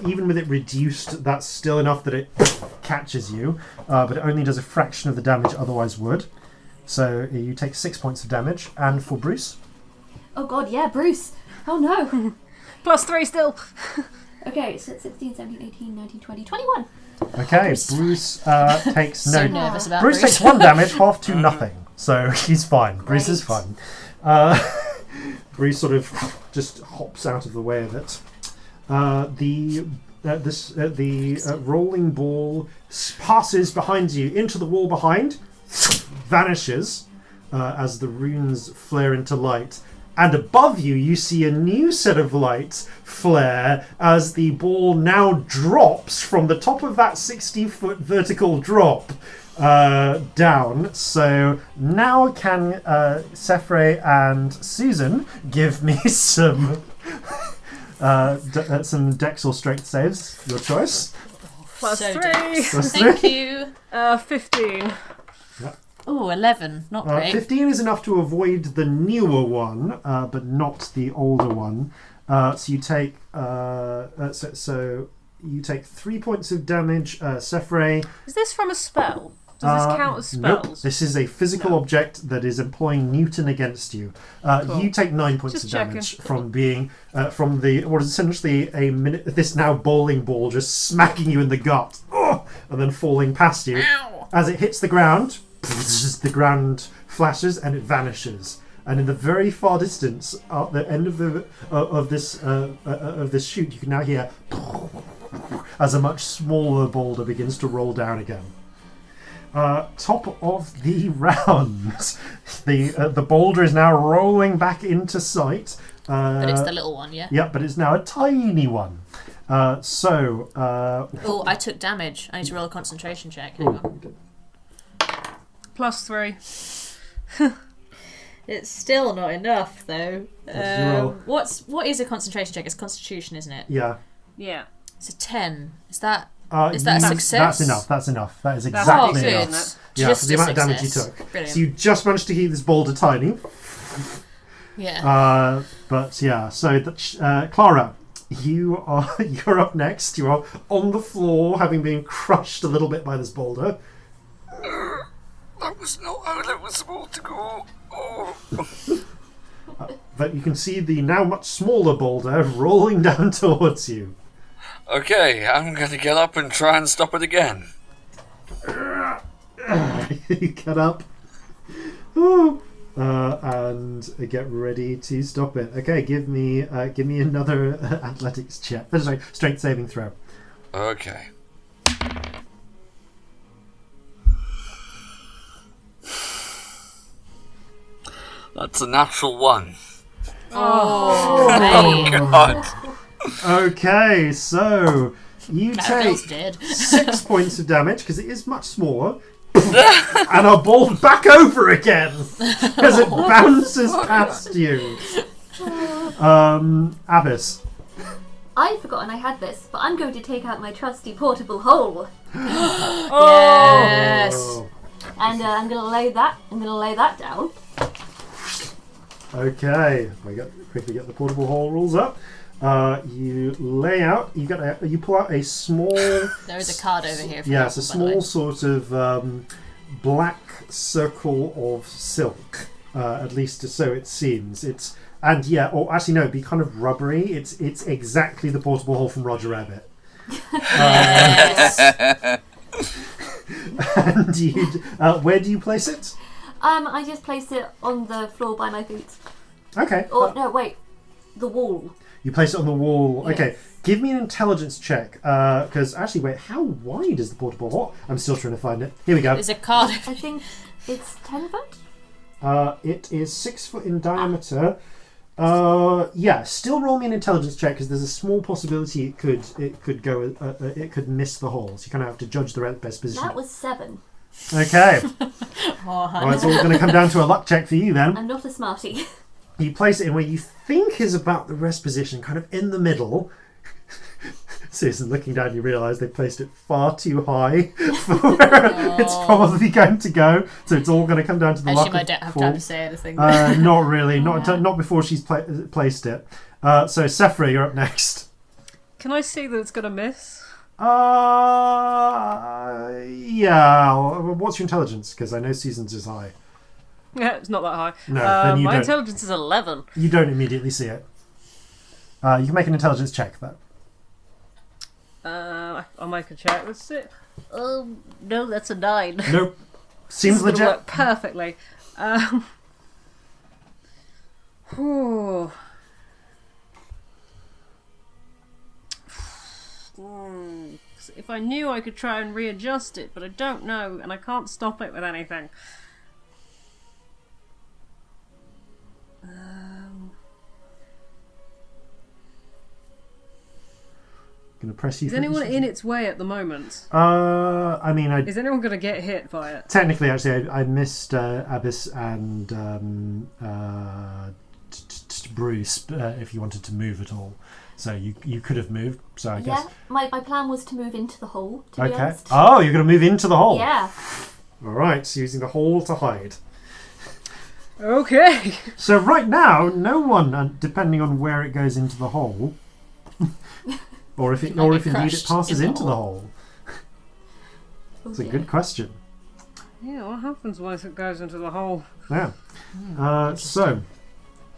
Even with it reduced, that's still enough that it catches you, but it only does a fraction of the damage it otherwise would. So you take 6 points of damage. And for Bruce, Oh god, yeah, Bruce. Oh no. +3 still. Okay, so it's 16, 17, 18, 19, 20, 21. okay, Bruce takes So no. nervous about Bruce takes 1 damage, half to nothing. So he's fine. Bruce is Great. fine. Bruce sort of just hops out of the way of it. The the rolling ball passes behind you into the wall behind, vanishes as the runes flare into light. And above you, you see a new set of lights flare as the ball now drops from the top of that 60-foot vertical drop down. So now can Cephray and Susan give me some dex or strength saves? Your choice. +3. Thank you. 15. Oh, 11. Not great. 15 is enough to avoid the newer one, but not the older one. So you take so you take 3 points of damage. Cephray. Is this from a spell? Does this count as spells? Nope. This is a physical object that is employing Newton against you. Cool. You take 9 points Just of checking. damage from being from the what is essentially this now bowling ball just smacking you in the gut, and then falling past you. Ow. As it hits the ground, the ground flashes and it vanishes. And in the very far distance, at the end of this chute, you can now hear as a much smaller boulder begins to roll down again. Top of the round, the boulder is now rolling back into sight. But it's the little one, yeah? Yeah, but it's now a tiny one. Oh, I took damage. I need to roll a concentration check. Hang on. +3. It's still not enough, though. Zero. What is a concentration check? It's Constitution, isn't it? Yeah. Yeah. It's a 10. Is that a success? That's enough. That is Oh, exactly good. enough. Yeah, Just for the amount of a damage you success. took. Brilliant. So you just managed to keep this boulder tiny. Yeah. But yeah, so Clara, you're up next. You are on the floor, having been crushed a little bit by this boulder. That was not how that was supposed to go. Oh. But you can see the now much smaller boulder rolling down towards you. Okay, I'm gonna get up and try and stop it again. You get up. And get ready to stop it. Okay, give me another athletics check. Sorry, strength saving throw. Okay. That's a natural 1. Oh, mate. God. Okay, so you take Clarabelle's dead. 6 points of damage because it is much smaller, and are bowled back over again as it bounces past you. Abyss. I'd forgotten I had this, but I'm going to take out my trusty portable hole, Yes. Oh. and I'm going to lay that down. Okay, quickly get the portable hole rules up. You lay out. You pull out a small. There is a card over here. Yes, a small sort of black circle of silk. At least so it seems. Actually no, it'd be kind of rubbery. It's exactly the portable hole from Roger Rabbit. Yes. And where do you place it? I just place it on the floor by my feet. Okay. Or no, wait, the wall. You place it on the wall. Yes. Okay. Give me an intelligence check. Because actually, wait, how wide is the portable hole? I'm still trying to find it. Here we go. There's a card. I think it's 10 foot. It is 6 foot in diameter. Still roll me an intelligence check because there's a small possibility it could miss the hole. So you kind of have to judge the best position. That was 7. Okay. Oh, Well, it's all going to come down to a luck check for you then. I'm not a smarty. You place it in where you think is about the rest position, kind of in the middle. Susan, looking down, you realise they placed it far too high for where it's probably going to go. So it's all going to come down to the luck. Actually, I don't have time to say anything. Not really. Not before she's placed it. So Cephray, you're up next. Can I see that it's going to miss? Yeah. What's your intelligence? Because I know Susan's is high. Yeah, it's not that high. No, then you my don't. intelligence is 11. You don't immediately see it. You can make an intelligence check, though. I'll make a check. Let's see. No, that's a 9. Nope. Seems This is gonna legit. work perfectly. Whew. If I knew, I could try and readjust it, but I don't know, and I can't stop it with anything. Gonna press you. Is anyone in its way at the moment? I mean, Is anyone going to get hit by it? technically, actually, I missed Abyss and Bruce if you wanted to move at all. So you could have moved. So I guess. Yeah, my plan was to move into the hole, to be Okay. honest. Oh, you're gonna move into the hole. Yeah. All right. So using the hole to hide. Okay. So right now, no one, depending on where it goes into the hole, or if might indeed get it crushed passes in the into the hole. It's a good question. Yeah, what happens once it goes into the hole? Yeah. So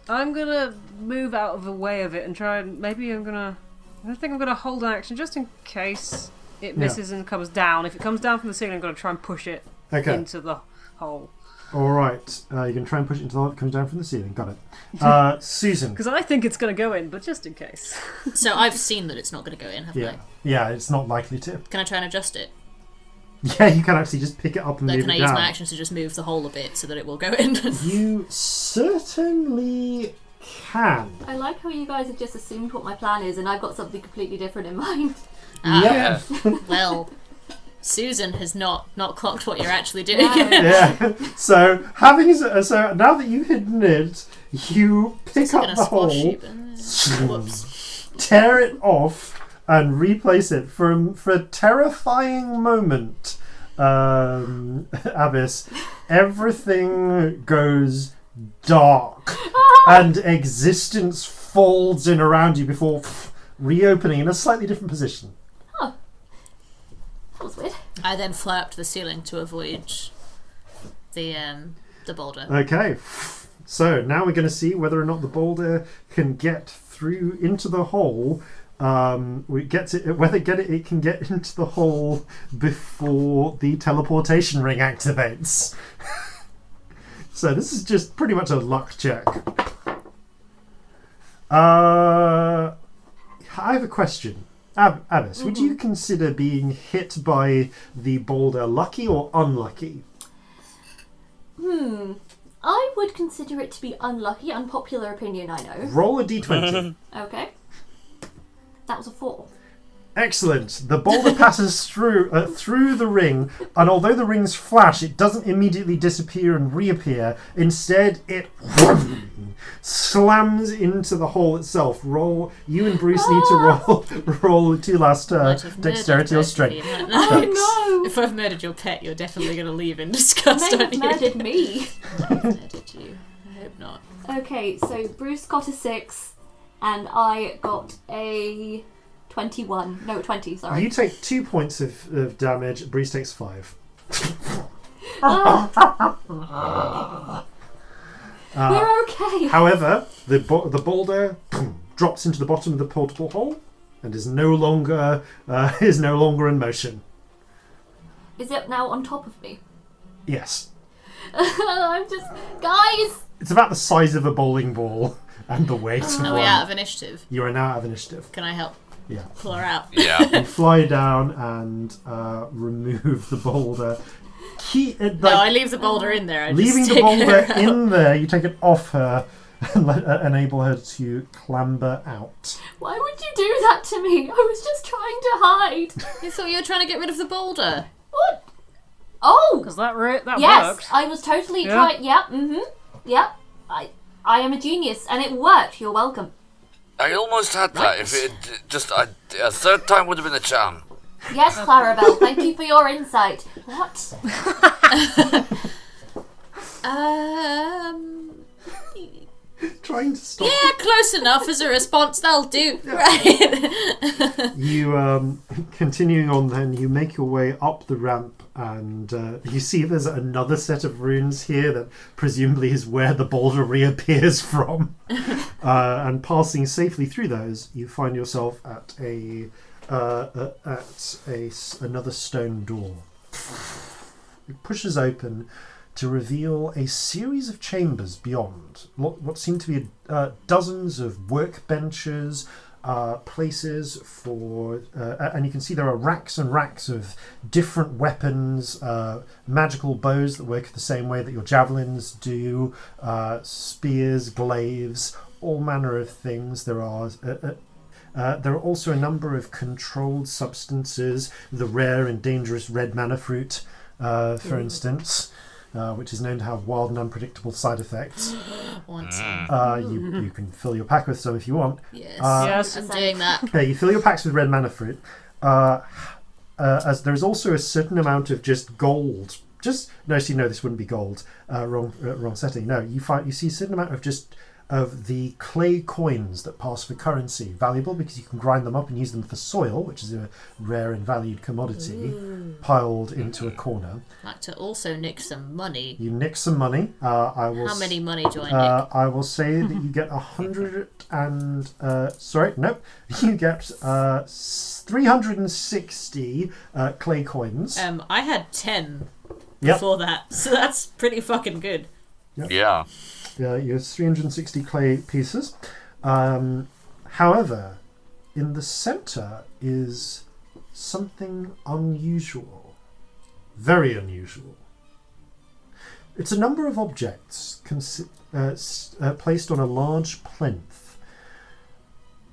I'm gonna move out of the way of it and try and I think I'm gonna hold an action just in case it misses and comes down. If it comes down from the ceiling, I'm gonna try and push it into the hole. all right, you can try and push it into the hole. It comes down from the ceiling. Got it. Susan. Because I think it's gonna go in, but just in case. So I've seen that it's not going to go in, haven't I? Yeah, it's not likely to. Can I try and adjust it? Yeah, you can actually just pick it up and Like, move can I it use down. my action to just move the hole a bit so that it will go in? You certainly can. I like how you guys have just assumed what my plan is, and I've got something completely different in mind. Yeah. Well, Susan has not clocked what you're actually doing. No. Yeah. So now that you've hidden it, you pick up Gonna the squash hole, you, but- Whoops. tear it off, and replace it for a terrifying moment. Abyss, everything goes dark, and existence folds in around you before reopening in a slightly different position. That was weird. I then fly up to the ceiling to avoid the boulder. Okay, so now we're going to see whether or not the boulder can get through into the hole. It can get into the hole before the teleportation ring activates. So this is just pretty much a luck check. I have a question. Abyss, would you consider being hit by the boulder lucky or unlucky? I would consider it to be unlucky. Unpopular opinion, I know. Roll a d20. Okay. That was a 4. Excellent. The boulder passes through the ring, and although the rings flash, it doesn't immediately disappear and reappear. Instead, it slams into the hole itself. You and Bruce need to roll 2 last dexterity or strength. Oh no! If I've murdered your pet, you're definitely going to leave in disgust, You may aren't you? have murdered me. I've murdered you. I hope not. Okay, so Bruce got a 6, and I got a 21. No, 20, sorry. You take 2 points of damage. Bruce takes 5. We're okay. However, the boulder drops into the bottom of the portable hole and is no longer in motion. Is it now on top of me? Yes, I'm just... Guys! it's about the size of a bowling ball and the weight of Are we one. out of initiative? You are now out of initiative. Can I help Yeah. pull her out? Yeah. You fly down and remove the boulder. No, I leave the boulder in there. I just Leaving the take boulder her out. in there, you take it off her and enable her to clamber out. Why would you do that to me? I was just trying to hide. You thought you were trying to get rid of the boulder. What? Oh! Because that Yes, worked. I was totally Yeah. trying... Yep, Yep. I am a genius, and it worked. You're welcome. I almost had that. If it just a third time would have been a charm. Yes, Clarabelle, thank you for your insight. What? Trying to stop. Yeah, close enough as a response. That'll do. Right. You continuing on then, you make your way up the ramp and you see there's another set of runes here that presumably is where the boulder reappears from. And passing safely through those, you find yourself at another stone door. It pushes open to reveal a series of chambers beyond. What seem to be dozens of workbenches, places for, and you can see there are racks and racks of different weapons, magical bows that work the same way that your javelins do, spears, glaives, all manner of things. There are also a number of controlled substances, the rare and dangerous red mana fruit, for instance, which is known to have wild and unpredictable side effects. Want some. You can fill your pack with some if you want. Yes. Yes. I'm doing that. Yeah, you fill your packs with red mana fruit. As there's also a certain amount of just gold. This wouldn't be gold. Wrong setting. No, you see a certain amount of the clay coins that pass for currency, valuable because you can grind them up and use them for soil, which is a rare and valued commodity, piled into a corner. I'd like to also nick some money. You nick some money. How many money do I nick? I will say that you get 100 and... you get 360 clay coins. I had 10 before that, so that's pretty fucking good. Yep. Yeah. You have 360 clay pieces. However, in the center is something unusual. Very unusual. It's a number of objects placed on a large plinth.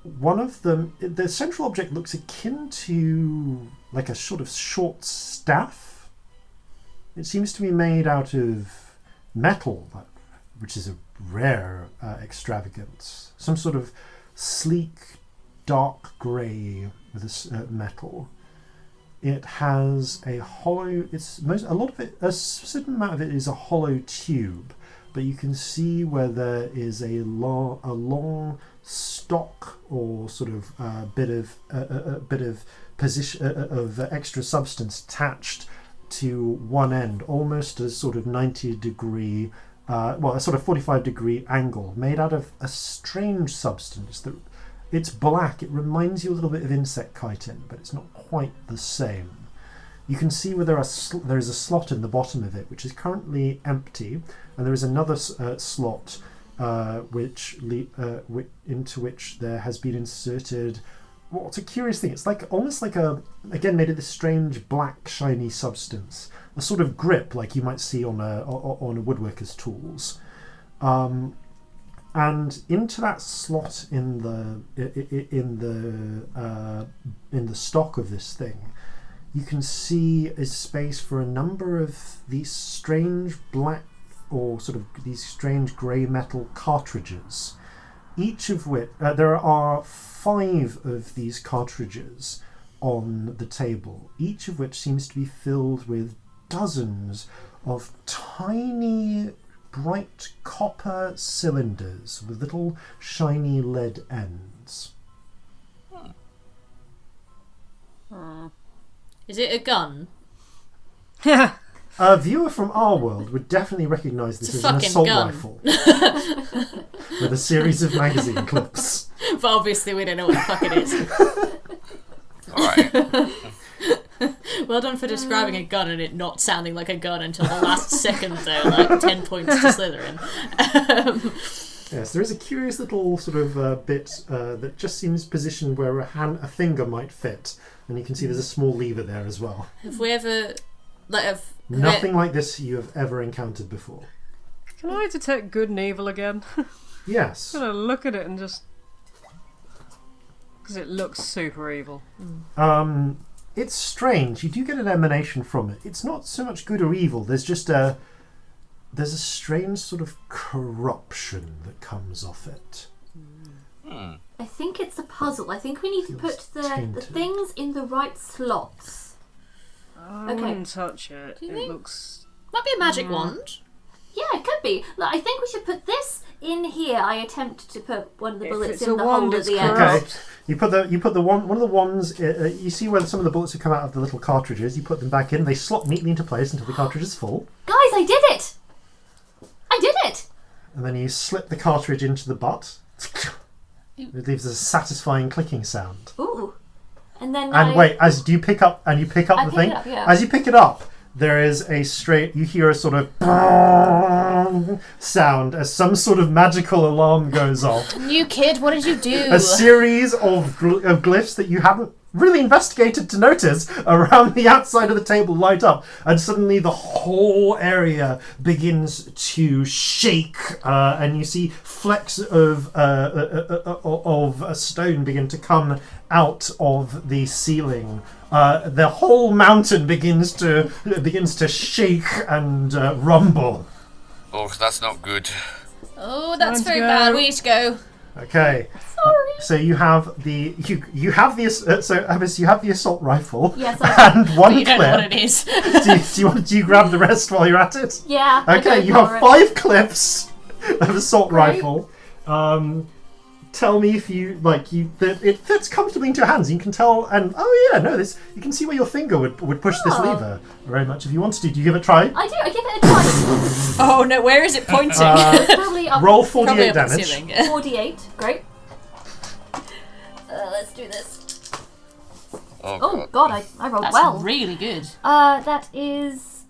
One of them, the central object looks akin to like a sort of short staff. It seems to be made out of metal, which is a rare extravagance. Some sort of sleek, dark grey with a metal. It has a hollow. A certain amount of it is a hollow tube, but you can see where there is a long stock or sort of bit of position of extra substance attached to one end, almost a sort of 90-degree. A sort of 45-degree angle made out of a strange substance that it's black. It reminds you a little bit of insect chitin, but it's not quite the same. You can see where there is a slot in the bottom of it, which is currently empty, and there is another slot into which there has been inserted. Well, it's a curious thing. It's almost like made of this strange black shiny substance. A sort of grip, like you might see on a woodworker's tools, and into that slot in the stock of this thing, you can see a space for a number of these strange black or sort of these strange grey metal cartridges. Each of which there are 5 of these cartridges on the table. Each of which seems to be filled with dozens of tiny bright copper cylinders with little shiny lead ends. Is it a gun? A viewer from our world would definitely recognise this as an assault rifle with a series of magazine clips. But obviously we don't know what the fuck it is. Alright. Well done for describing a gun and it not sounding like a gun until the last second, though. Like 10 points to Slytherin. Yes, there is a curious little sort of bit that just seems positioned where a finger might fit, and you can see there's a small lever there as well. Have we ever... Nothing like this you have ever encountered before. Can I detect good and evil again? Yes. I'm gonna look at it and just... because it looks super evil. It's strange. You do get an emanation from it. It's not so much good or evil. There's just there's a strange sort of corruption that comes off it. I think it's a puzzle. I think we need to put the things in the right slots. I wouldn't touch it. Do you It think? looks... Might be a magic wand. Yeah, it could be. Look, I think we should put this in here. I attempt to put one of the If bullets it's in a the wand, hole at it's the end. Okay. You put the one of the wands. You see where some of the bullets have come out of the little cartridges. You put them back in. They slot neatly into place until the cartridge is full. Guys, I did it! I did it! And then you slip the cartridge into the butt. It leaves a satisfying clicking sound. Ooh. And then As you pick up the pick thing, it up, yeah. as you pick it up, there is you hear a sort of dong sound as some sort of magical alarm goes off. New kid, what did you do? A series of glyphs that you haven't really investigated to notice around the outside of the table light up, and suddenly the whole area begins to shake, and you see flecks of stone begin to come out of the ceiling. The whole mountain begins to shake and rumble. Oh, that's not good. Oh, that's Time to very go. bad. We need to go. Okay. Sorry. So you have the so Abyss, you have the assault rifle. Yes, I do. And one But you don't know what clip. it is. Do you grab the rest while you're at it? Yeah. I Okay, go you for have it. 5 clips of assault Great. rifle. Tell me if you it fits comfortably into your hands. You can tell, and you can see where your finger would push this Oh. lever very much if you wanted to. Do you give it a try? I do. I give it a try. Oh no, where is it pointing? Probably up. Roll Probably 48 up the damage. ceiling. 48. Great. Let's do this. Oh, Oh God, I rolled That's well. really good. That is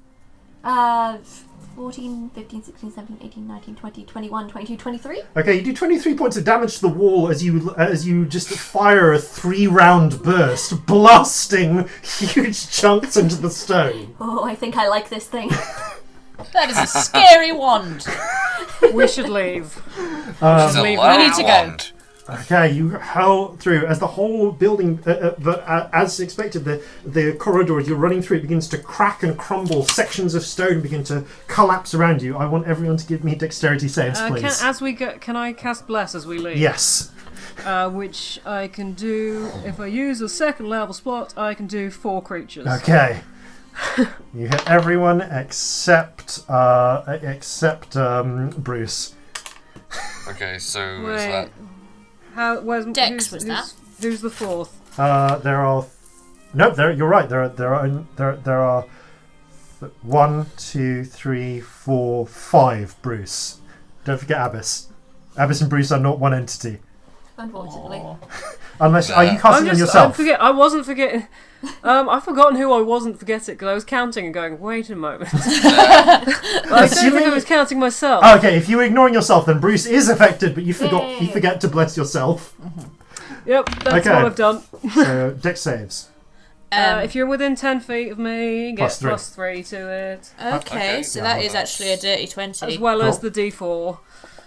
14, 15, 16, 17, 18, 19, 20, 21, 22, 23. Okay, you do 23 points of damage to the wall as you just fire a 3-round burst, blasting huge chunks into the stone. Oh, I think I like this thing. That is a scary wand. We should leave. She's a we loud need to go. wand. Okay, you hurl through as the whole building, as expected, the corridor as you're running through it begins to crack and crumble. Sections of stone begin to collapse around you. I want everyone to give me dexterity saves, please. Can I cast Bless as we leave? Yes. Which I can do if I use a second level spot. I can do 4 creatures. Okay. You hit everyone except Bruce. Okay, so is Wait. that... Where's Dex was that? Who's the 4th? There are. Nope. You're right. There are 1, 2, 3, 4, 5. Bruce. Don't forget Abyss. Abyss and Bruce are not one entity. Unfortunately. Unless are you casting on yourself? I wasn't forgetting. I've forgotten who I wasn't forgetting because I was counting and going, wait a moment. I don't think I was counting myself. Okay, if you were ignoring yourself, then Bruce is affected, but you forget to bless yourself. Yep, that's Okay. what I've done. So dex saves. If you're within 10 feet of me, get Plus 3 to it. Okay, so Yeah, that is actually a dirty 20. As well as Cool. the D4.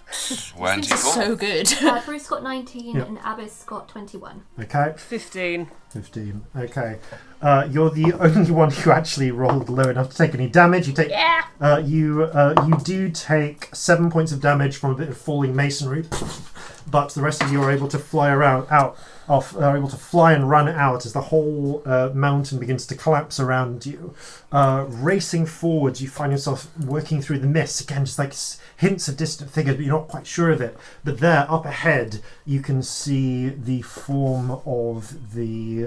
This is 24. so good. Bruce got 19 Yep. and Abyss got 21. Okay. 15. 15. Okay. You're the only one who actually rolled low enough to take any damage. You take. Yeah. You do take 7 points of damage from a bit of falling masonry, but the rest of you are able to fly are able to fly and run out as the whole mountain begins to collapse around you. Racing forwards, you find yourself working through the mist again, just like hints of distant figures, but you're not quite sure of it. But there, up ahead, you can see the form of the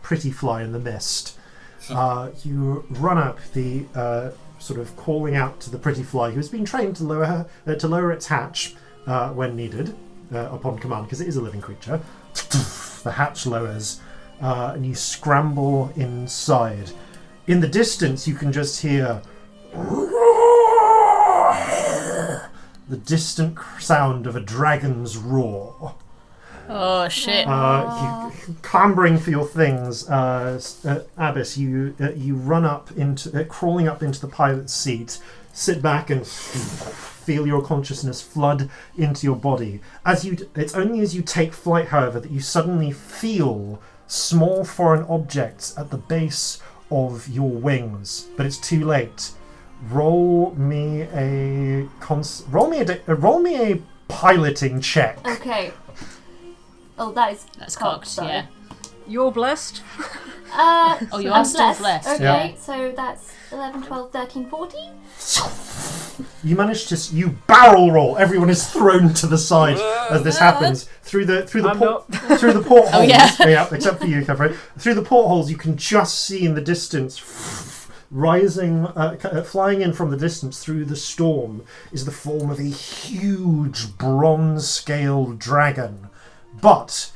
pretty fly in the mist. You run up the sort of calling out to the pretty fly, who has been trained to lower its hatch when needed upon command, because it is a living creature. The hatch lowers, and you scramble inside. In the distance, you can just hear the distant sound of a dragon's roar. Oh shit. You clambering for your things, Abyss. You run up into, crawling up into the pilot's seat, sit back and feel your consciousness flood into your body. It's only as you take flight, however, that you suddenly feel small foreign objects at the base of your wings. But it's too late. Roll me a piloting check. Okay. Oh, That's cocked, sorry. yeah. You're blessed. Oh, you are I'm still blessed. Okay, Yeah. so that's 11, 12, 13, 14. You manage to barrel roll. Everyone is thrown to the side as this happens through the I'm not. through the portholes. Oh, yeah. Except for you, Cephray. Through the portholes, you can just see in the distance, rising, flying in from the distance through the storm, is the form of a huge bronze-scaled dragon. But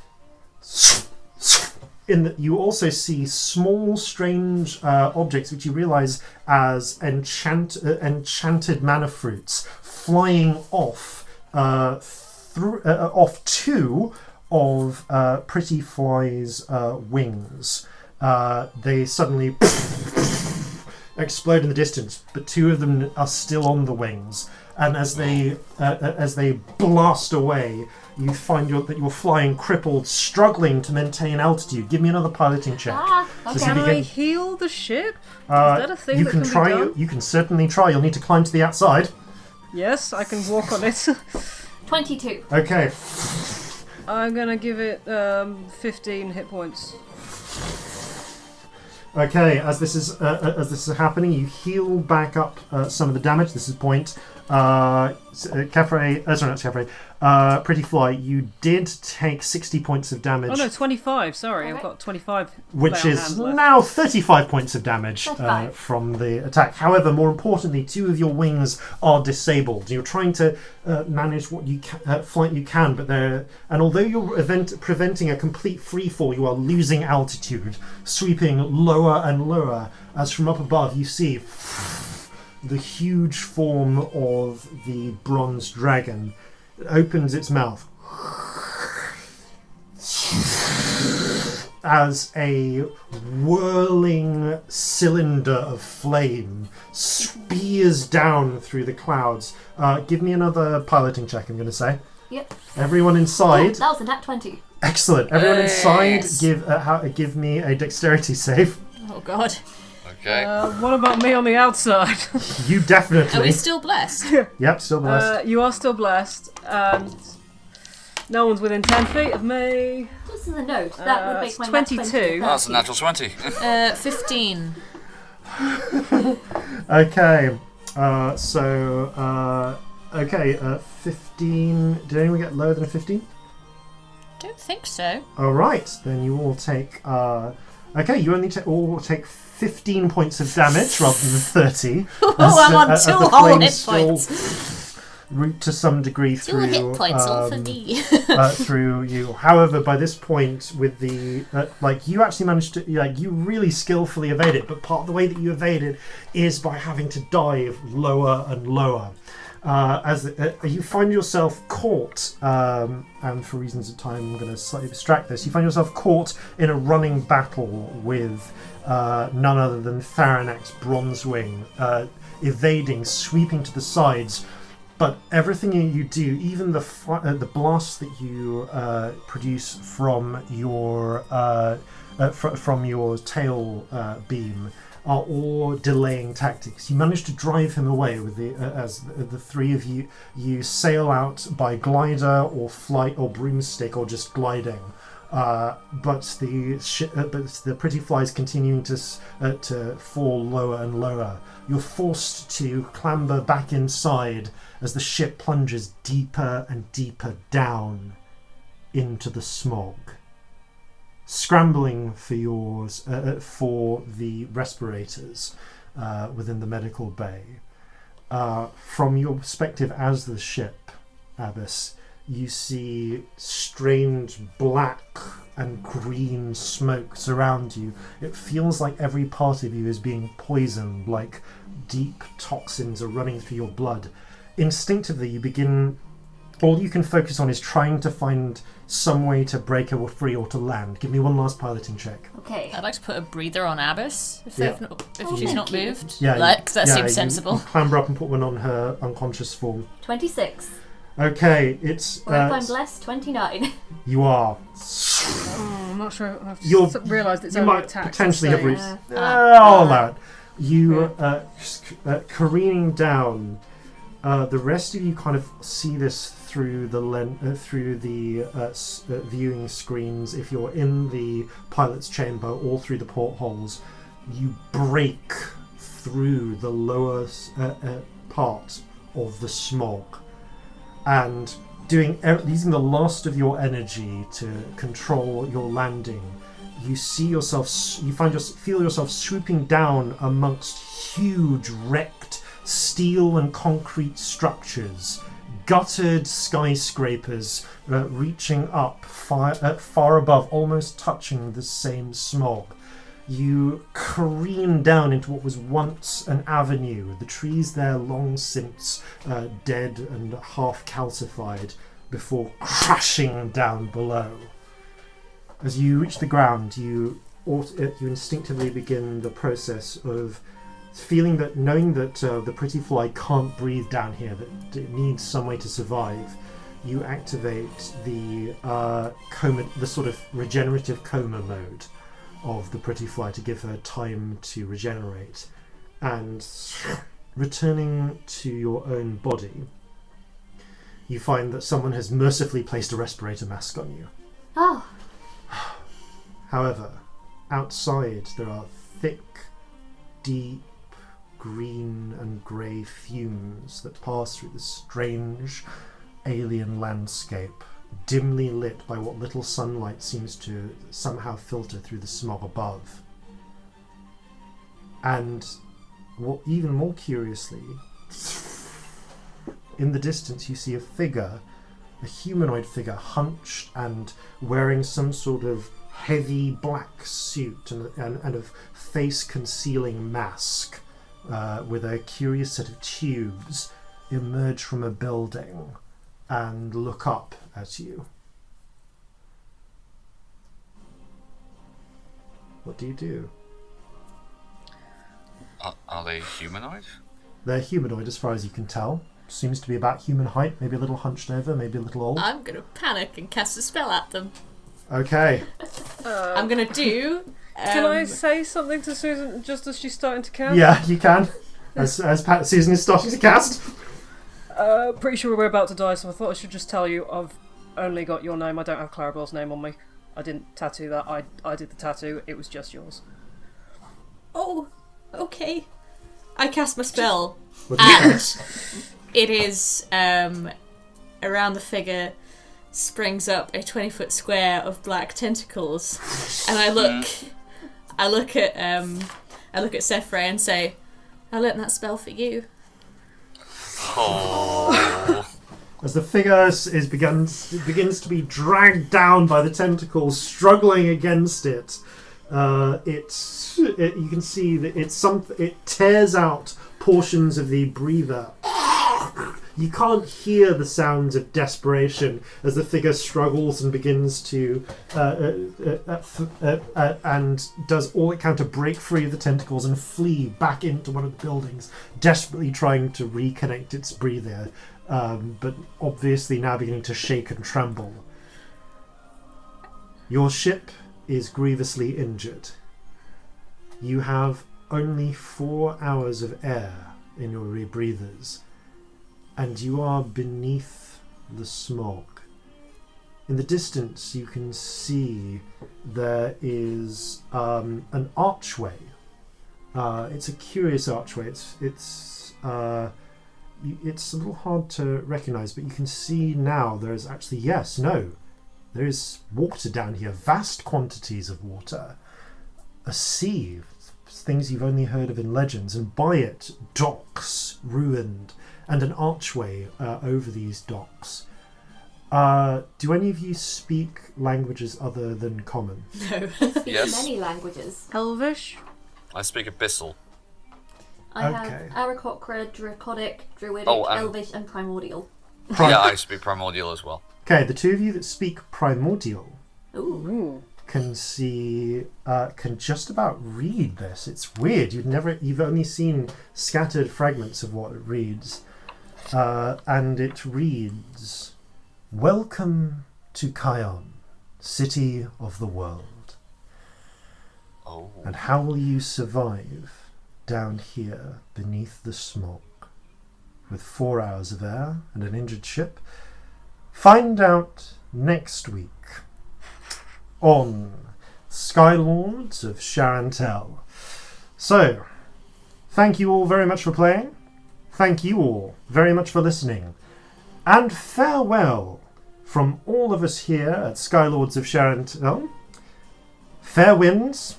you also see small, strange objects, which you realise as enchanted mana fruits, flying off off two of Pretty Fly's wings. They suddenly explode in the distance, but two of them are still on the wings. And as they blast away, you find that you're flying crippled, struggling to maintain altitude. Give me another piloting check. Okay. Can I heal the ship? Is that a thing that can be done? You can certainly try. You'll need to climb to the outside. Yes, I can walk on it. 22. Okay. I'm gonna give it 15 hit points. Okay, as this is happening, you heal back up some of the damage. This is point. Cephray, sorry, not Cephray. Pretty Fly, you did take 60 points of damage. Oh no, 25. Sorry, Okay. I've got 25. Which lay on is hands left. now 35 points of damage 35. from the attack. However, more importantly, two of your wings are disabled. You're trying to manage what you flight you can, but and although you're preventing a complete free fall, you are losing altitude, sweeping lower and lower. As from up above, you see the huge form of the bronze dragon. It opens its mouth as a whirling cylinder of flame spears down through the clouds. Give me another piloting check, I'm going to say. Yep. Everyone Oh, inside. that was a nat 20. Excellent. Everyone inside, Yes. give me a dexterity save. Oh god. Okay. What about me on the outside? You definitely. Are we still blessed? Yep, still blessed. You are still blessed, and no one's within 10 feet of me. Just as a note, that would make it's my 22. nat 20. That's a natural 20. 15. Okay. 15. Did anyone get lower than a 15? Don't think so. All right, then you all take. Okay, you only all take 15 points of damage rather than 30. Oh, I'm on as 2 the whole flames hit still points. root to some degree 2 through hit points all for me. through you. However, by this point, with the you actually managed to you really skillfully evade it. But part of the way that you evade it is by having to dive lower and lower. As you find yourself caught, and for reasons of time, I'm going to slightly distract this. You find yourself caught in a running battle with none other than Tharanak's Bronzewing, evading, sweeping to the sides. But everything you do, even the blasts that you produce from your tail beam, are all delaying tactics. You manage to drive him away with as the three of you sail out by glider or flight or broomstick or just gliding. But the Pretty Fly is continuing to fall lower and lower. You're forced to clamber back inside as the ship plunges deeper and deeper down into the smog. Scrambling for the respirators within the medical bay. From your perspective as the ship, Abbas, you see strange black and green smoke surround you. It feels like every part of you is being poisoned, like deep toxins are running through your blood. Instinctively, all you can focus on is trying to find some way to break her free or to land. Give me one last piloting check. Okay. I'd like to put a breather on Abbas if, Yeah. if she's not thank you. moved. Yeah, That seems you sensible. clamber up and put one on her unconscious form. 26. Okay, it's Or if I'm blessed, 29. you are. I'm not sure. I've You're- just realised it's You only might attack. potentially have reached. Yeah. I'll allow it. You careening down. The rest of you kind of see this through the viewing screens. If you're in the pilot's chamber or through the portholes, you break through the lower part of the smog, and using the last of your energy to control your landing. You feel yourself swooping down amongst huge wrecked steel and concrete structures, gutted skyscrapers reaching up far above, almost touching the same smog. you careen down into what was once an avenue. The trees there long since dead and half calcified before crashing down below. As you reach the ground, you instinctively begin the process of knowing that the pretty fly can't breathe down here, that it needs some way to survive. You activate the coma, the sort of regenerative coma mode of the pretty fly to give her time to regenerate. And returning to your own body, you find that someone has mercifully placed a respirator mask on you. Oh. However, outside there are thick, deep green and grey fumes that pass through the strange alien landscape, dimly lit by what little sunlight seems to somehow filter through the smog above. And what even more curiously, in the distance you see a figure, a humanoid figure, hunched and wearing some sort of heavy black suit and a face-concealing mask with a curious set of tubes, emerge from a building and look up at you. What do you do? Are they humanoid? They're humanoid as far as you can tell. Seems to be about human height, maybe a little hunched over, maybe a little old. I'm gonna panic and cast a spell at them. Okay. I'm gonna do... Can I say something to Susan just as she's starting to cast? Yeah, you can. As Susan is starting to cast. Pretty sure we're about to die, so I thought I should just tell you I've only got your name. I don't have Clarabelle's name on me. I didn't tattoo that. I did the tattoo. It was just yours. Oh, okay. I cast my spell, What do you and cast? it is around the figure springs up a 20-foot square of black tentacles, and I look at Cephray and say, "I learnt that spell for you." Oh. As the figure begins to be dragged down by the tentacles, struggling against it, you can see that it tears out portions of the breather. You can't hear the sounds of desperation as the figure struggles and begins to and does all it can to break free of the tentacles and flee back into one of the buildings, desperately trying to reconnect its breather, but obviously now beginning to shake and tremble. Your ship is grievously injured. You have only 4 hours of air in your rebreathers, and you are beneath the smog. In the distance, you can see there is an archway. It's a curious archway. It's a little hard to recognise, but you can see now there is actually there is water down here, vast quantities of water, a sea, things you've only heard of in legends, and by it docks ruined, and an archway over these docks. Do any of you speak languages other than Common? No. Speak Yes. many languages. Elvish? I speak Abyssal. I Okay. have Aarakocra, Draconic, Druidic, and- Elvish, and Primordial. Yeah, I speak Primordial as well. Okay, the two of you that speak Primordial Ooh. Ooh. can just about read this. It's weird. You've only seen scattered fragments of what it reads. And it reads, "Welcome to Kion, city of the world. Oh. And how will you survive down here beneath the smog with 4 hours of air and an injured ship? Find out next week on Skylords of Sharan'Tel." So, thank you all very much for playing. Thank you all very much for listening. And farewell from all of us here at Skylords of Sharan'Tel. Fair winds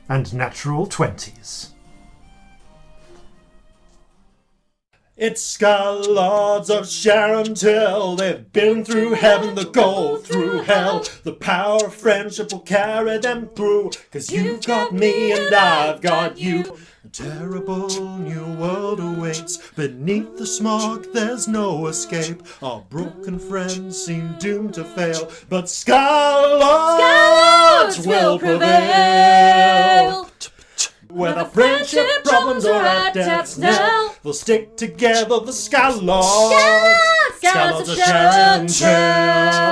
and natural 20s. It's Skylords of Sharan'Tel. They've been through heaven, they'll go through hell. The power of friendship will carry them through. 'Cause you've got me and I've got you. A terrible new world awaits. Beneath the smog there's no escape. Our broken friends seem doomed to fail, but Skylords will prevail. Whether friendship problems or at death's knell, we'll stick together, the Skylords. Skylords of Sharan'Tel.